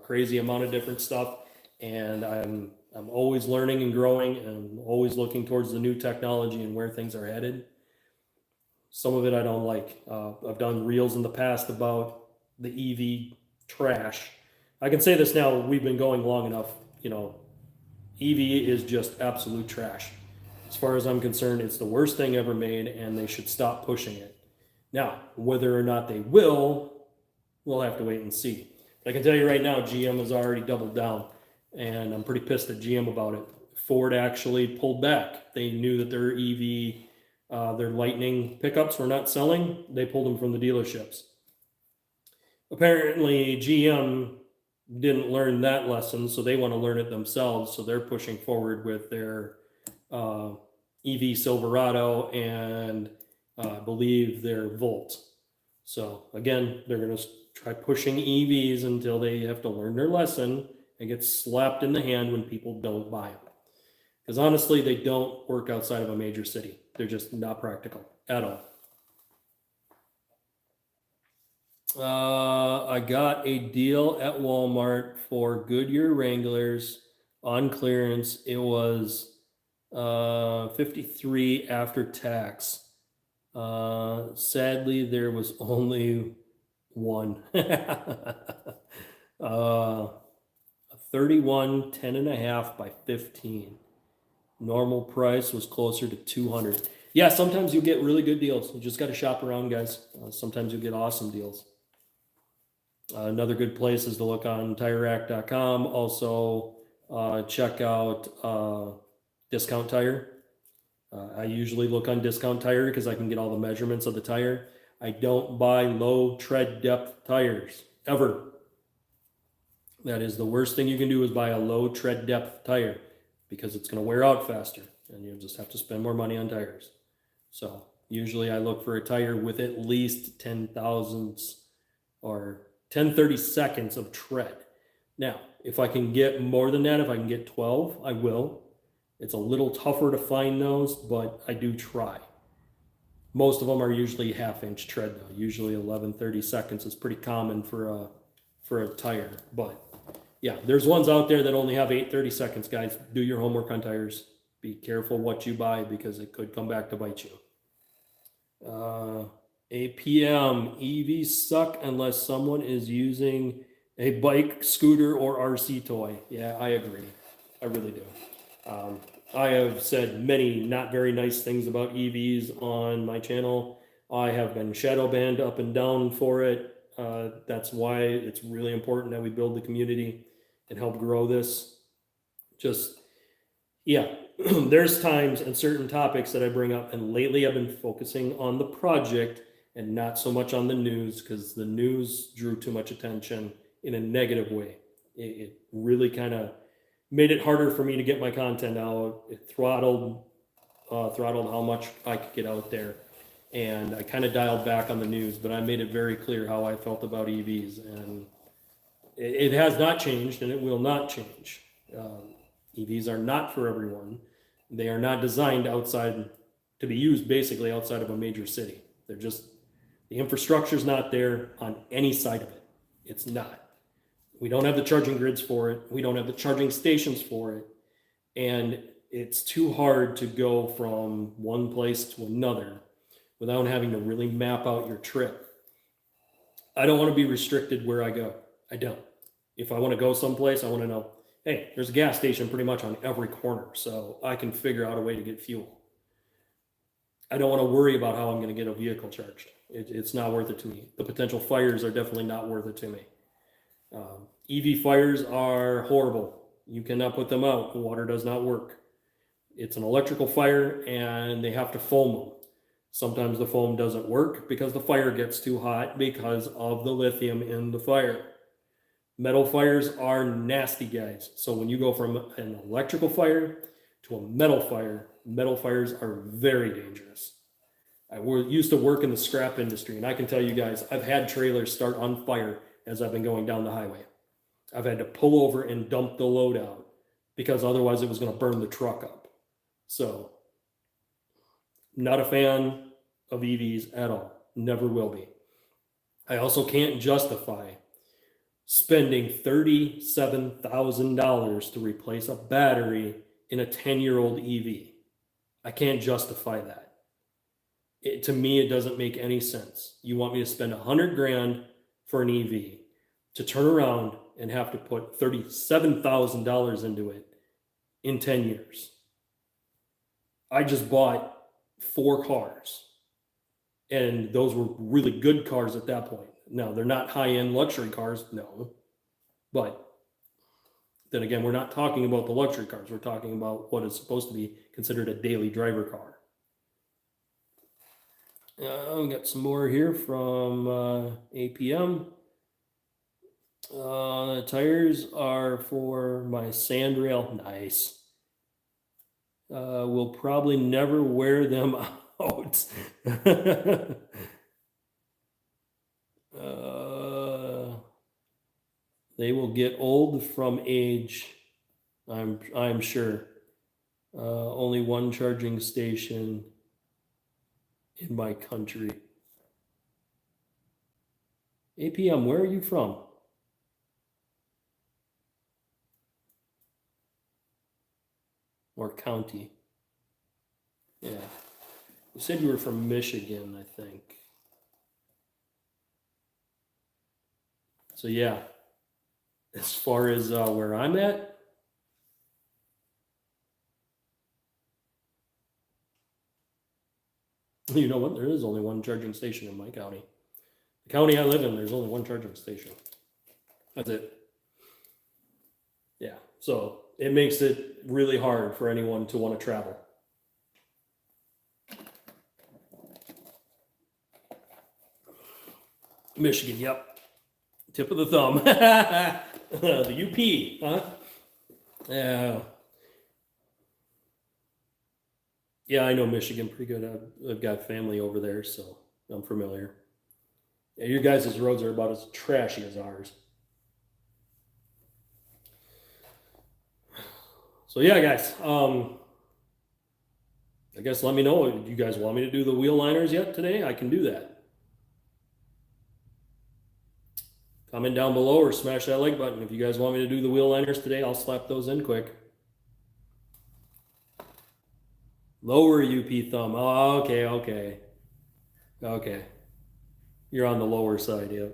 crazy amount of different stuff, and I'm always learning and growing and always looking towards the new technology and where things are headed. Some of it I don't like. I've done reels in the past about the EV trash. I can say this now, we've been going long enough, you know, EV is just absolute trash. As far as I'm concerned, it's the worst thing ever made, and they should stop pushing it. Now, whether or not they will, we'll have to wait and see. But I can tell you right now, GM has already doubled down, and I'm pretty pissed at GM about it. Ford actually pulled back. They knew that their EV, their Lightning pickups were not selling. They pulled them from the dealerships. Apparently, GM didn't learn that lesson, so they want to learn it themselves. So they're pushing forward with their EV Silverado and I believe their Volt. So again, they're going to try pushing EVs until they have to learn their lesson and get slapped in the hand when people don't buy them. Because honestly, they don't work outside of a major city. They're just not practical at all. I got a deal at Walmart for Goodyear Wranglers on clearance. It was $53 after tax. Sadly, there was only one. 31 10.5 by 15. Normal price was closer to 200. Yeah, sometimes you'll get really good deals. You just got to shop around, guys. Sometimes you'll get awesome deals. Another good place is to look on TireRack.com. Also, check out Discount Tire. I usually look on Discount Tire because I can get all the measurements of the tire. I don't buy low tread depth tires, ever. That is the worst thing you can do, is buy a low tread depth tire, because it's going to wear out faster and you'll just have to spend more money on tires. So usually I look for a tire with at least 10 thousandths or 10/32 of tread. Now, if I can get more than that, if I can get 12, I will. It's a little tougher to find those, but I do try. Most of them are usually 1/2 inch tread though. Usually 11/32 is pretty common for a tire. But yeah, there's ones out there that only have 8/32, guys. Do your homework on tires. Be careful what you buy, because it could come back to bite you. APM, EVs suck unless someone is using a bike, scooter, or RC toy. Yeah, I agree. I really do. I have said many not very nice things about EVs on my channel. I have been shadow banned up and down for it. That's why it's really important that we build the community and help grow this. Just, yeah, there's times and certain topics that I bring up, and lately I've been focusing on the project and not so much on the news, because the news drew too much attention in a negative way. It really kind of made it harder for me to get my content out. It throttled how much I could get out there. And I kind of dialed back on the news, but I made it very clear how I felt about EVs. And it has not changed, and it will not change. EVs are not for everyone. They are not designed to be used basically outside of a major city. They're just, the infrastructure's not there on any side of it. It's not. We don't have the charging grids for it. We don't have the charging stations for it. And it's too hard to go from one place to another without having to really map out your trip. I don't want to be restricted where I go. I don't. If I want to go someplace, I want to know, hey, there's a gas station pretty much on every corner, so I can figure out a way to get fuel. I don't want to worry about how I'm going to get a vehicle charged. It's not worth it to me. The potential fires are definitely not worth it to me. EV fires are horrible. You cannot put them out. The water does not work. It's an electrical fire and they have to foam them. Sometimes the foam doesn't work because the fire gets too hot because of the lithium in the fire. Metal fires are nasty, guys. So when you go from an electrical fire to a metal fires are very dangerous. I used to work in the scrap industry, and I can tell you guys, I've had trailers start on fire as I've been going down the highway. I've had to pull over and dump the load out because otherwise it was going to burn the truck up. So, not a fan of EVs at all. Never will be. I also can't justify spending $37,000 to replace a battery in a 10-year-old EV. I can't justify that. To me, it doesn't make any sense. You want me to spend $100,000 for an EV to turn around and have to put $37,000 into it in 10 years. I just bought 4 cars, and those were really good cars at that point. Now, they're not high-end luxury cars, no. But then again, we're not talking about the luxury cars. We're talking about what is supposed to be considered a daily driver car. We got some more here from APM. The tires are for my sandrail. Nice. We'll probably never wear them out. They will get old from age, I'm sure. Only one charging station in my country. APM, where are you from? Or county? Yeah. You said you were from Michigan, I think. So yeah, as far as where I'm at, you know what? There is only one charging station in my county. The county I live in, there's only one charging station. That's it. Yeah, so it makes it really hard for anyone to want to travel. Michigan, yep. Tip of the thumb. The UP, huh? Yeah. Yeah, I know Michigan pretty good. I've got family over there, so I'm familiar. Yeah, your guys' roads are about as trashy as ours. So yeah, guys. I guess let me know. Do you guys want me to do the wheel liners yet today? I can do that. Comment down below or smash that like button. If you guys want me to do the wheel liners today, I'll slap those in quick. Lower UP thumb. Oh, okay. You're on the lower side, yeah.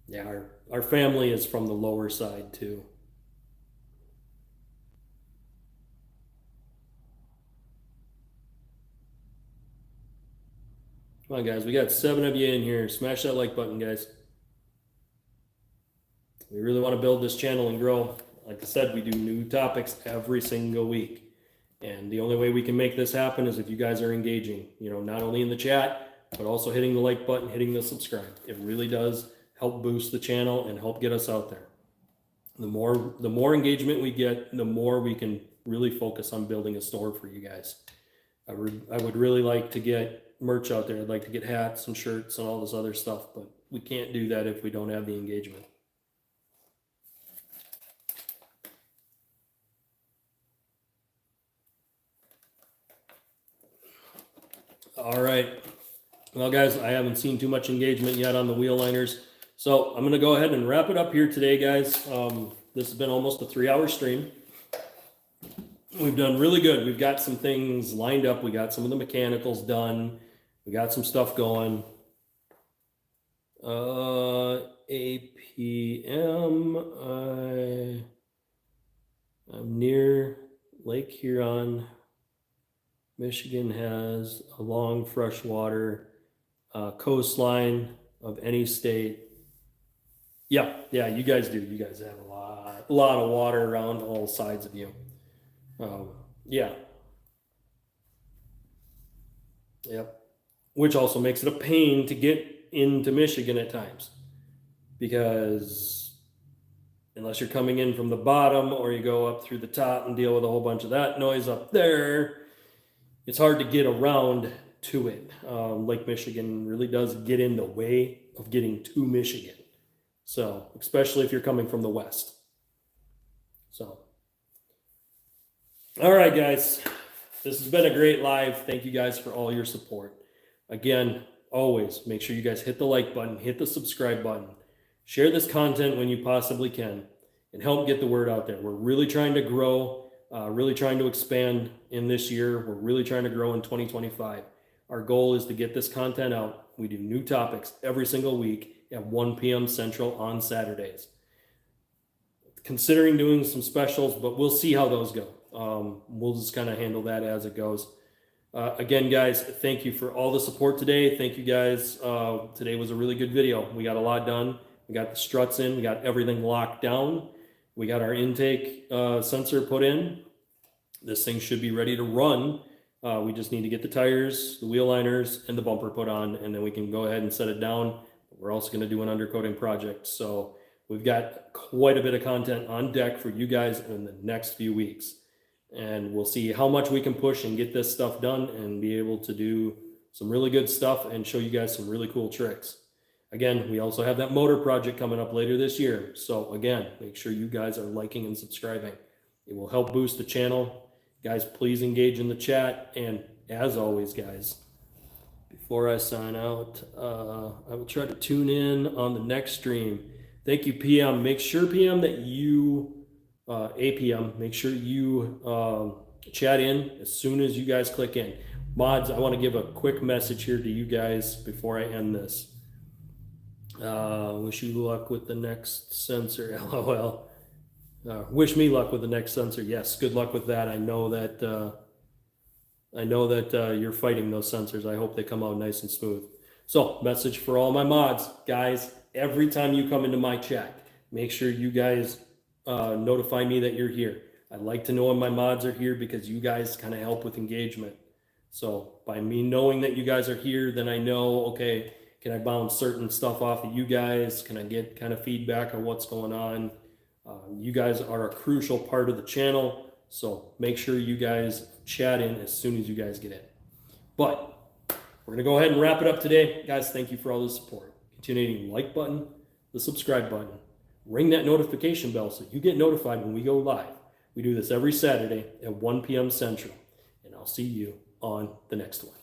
Yeah, our family is from the lower side too. Come on, guys. We got 7 of you in here. Smash that like button, guys. We really want to build this channel and grow. Like I said, we do new topics every single week. And the only way we can make this happen is if you guys are engaging, not only in the chat, but also hitting the like button, hitting the subscribe. It really does help boost the channel and help get us out there. The more engagement we get, the more we can really focus on building a store for you guys. I would really like to get merch out there. I'd like to get hats and shirts and all this other stuff, but we can't do that if we don't have the engagement. All right. Well, guys, I haven't seen too much engagement yet on the wheel liners. So I'm going to go ahead and wrap it up here today, guys. This has been almost a 3-hour stream. We've done really good. We've got some things lined up. We got some of the mechanicals done. We got some stuff going. APM. I'm near Lake Huron. Michigan has a long freshwater coastline of any state. Yeah, you guys do. You guys have a lot of water around all sides of you. Yeah, yep. Which also makes it a pain to get into Michigan at times because unless you're coming in from the bottom or you go up through the top and deal with a whole bunch of that noise up there, it's hard to get around to it. Lake Michigan really does get in the way of getting to Michigan. So, especially if you're coming from the west. So, all right, guys, this has been a great live. Thank you guys for all your support. Again, always make sure you guys hit the like button, hit the subscribe button, share this content when you possibly can, and help get the word out there. We're really trying to grow, really trying to expand in this year. We're really trying to grow in 2025. Our goal is to get this content out. We do new topics every single week at 1 p.m. Central on Saturdays. Considering doing some specials, but we'll see how those go. We'll just kind of handle that as it goes. Again, guys, thank you for all the support today. Thank you, guys. Today was a really good video. We got a lot done. We got the struts in. We got everything locked down. We got our intake sensor put in. This thing should be ready to run. We just need to get the tires, the wheel liners, and the bumper put on, and then we can go ahead and set it down. We're also going to do an undercoating project. So we've got quite a bit of content on deck for you guys in the next few weeks. And we'll see how much we can push and get this stuff done and be able to do some really good stuff and show you guys some really cool tricks. Again, we also have that motor project coming up later this year. So again, make sure you guys are liking and subscribing. It will help boost the channel. Guys, please engage in the chat. And as always, guys, before I sign out, I will try to tune in on the next stream. Thank you, PM. Make sure, PM, that you... APM, make sure you chat in as soon as you guys click in. Mods, I want to give a quick message here to you guys before I end this. Wish you luck with the next sensor, LOL. Wish me luck with the next sensor. Yes, good luck with that. I know that you're fighting those sensors. I hope they come out nice and smooth. So, message for all my mods, guys. Every time you come into my chat, make sure you guys notify me that you're here. I'd like to know when my mods are here because you guys kind of help with engagement. So by me knowing that you guys are here, then I know, okay, can I bounce certain stuff off of you guys? Can I get kind of feedback on what's going on? You guys are a crucial part of the channel. So make sure you guys chat in as soon as you guys get in. But we're going to go ahead and wrap it up today. Guys, thank you for all the support. Continue hitting the like button, the subscribe button. Ring that notification bell so you get notified when we go live. We do this every Saturday at 1 p.m. Central. And I'll see you on the next one.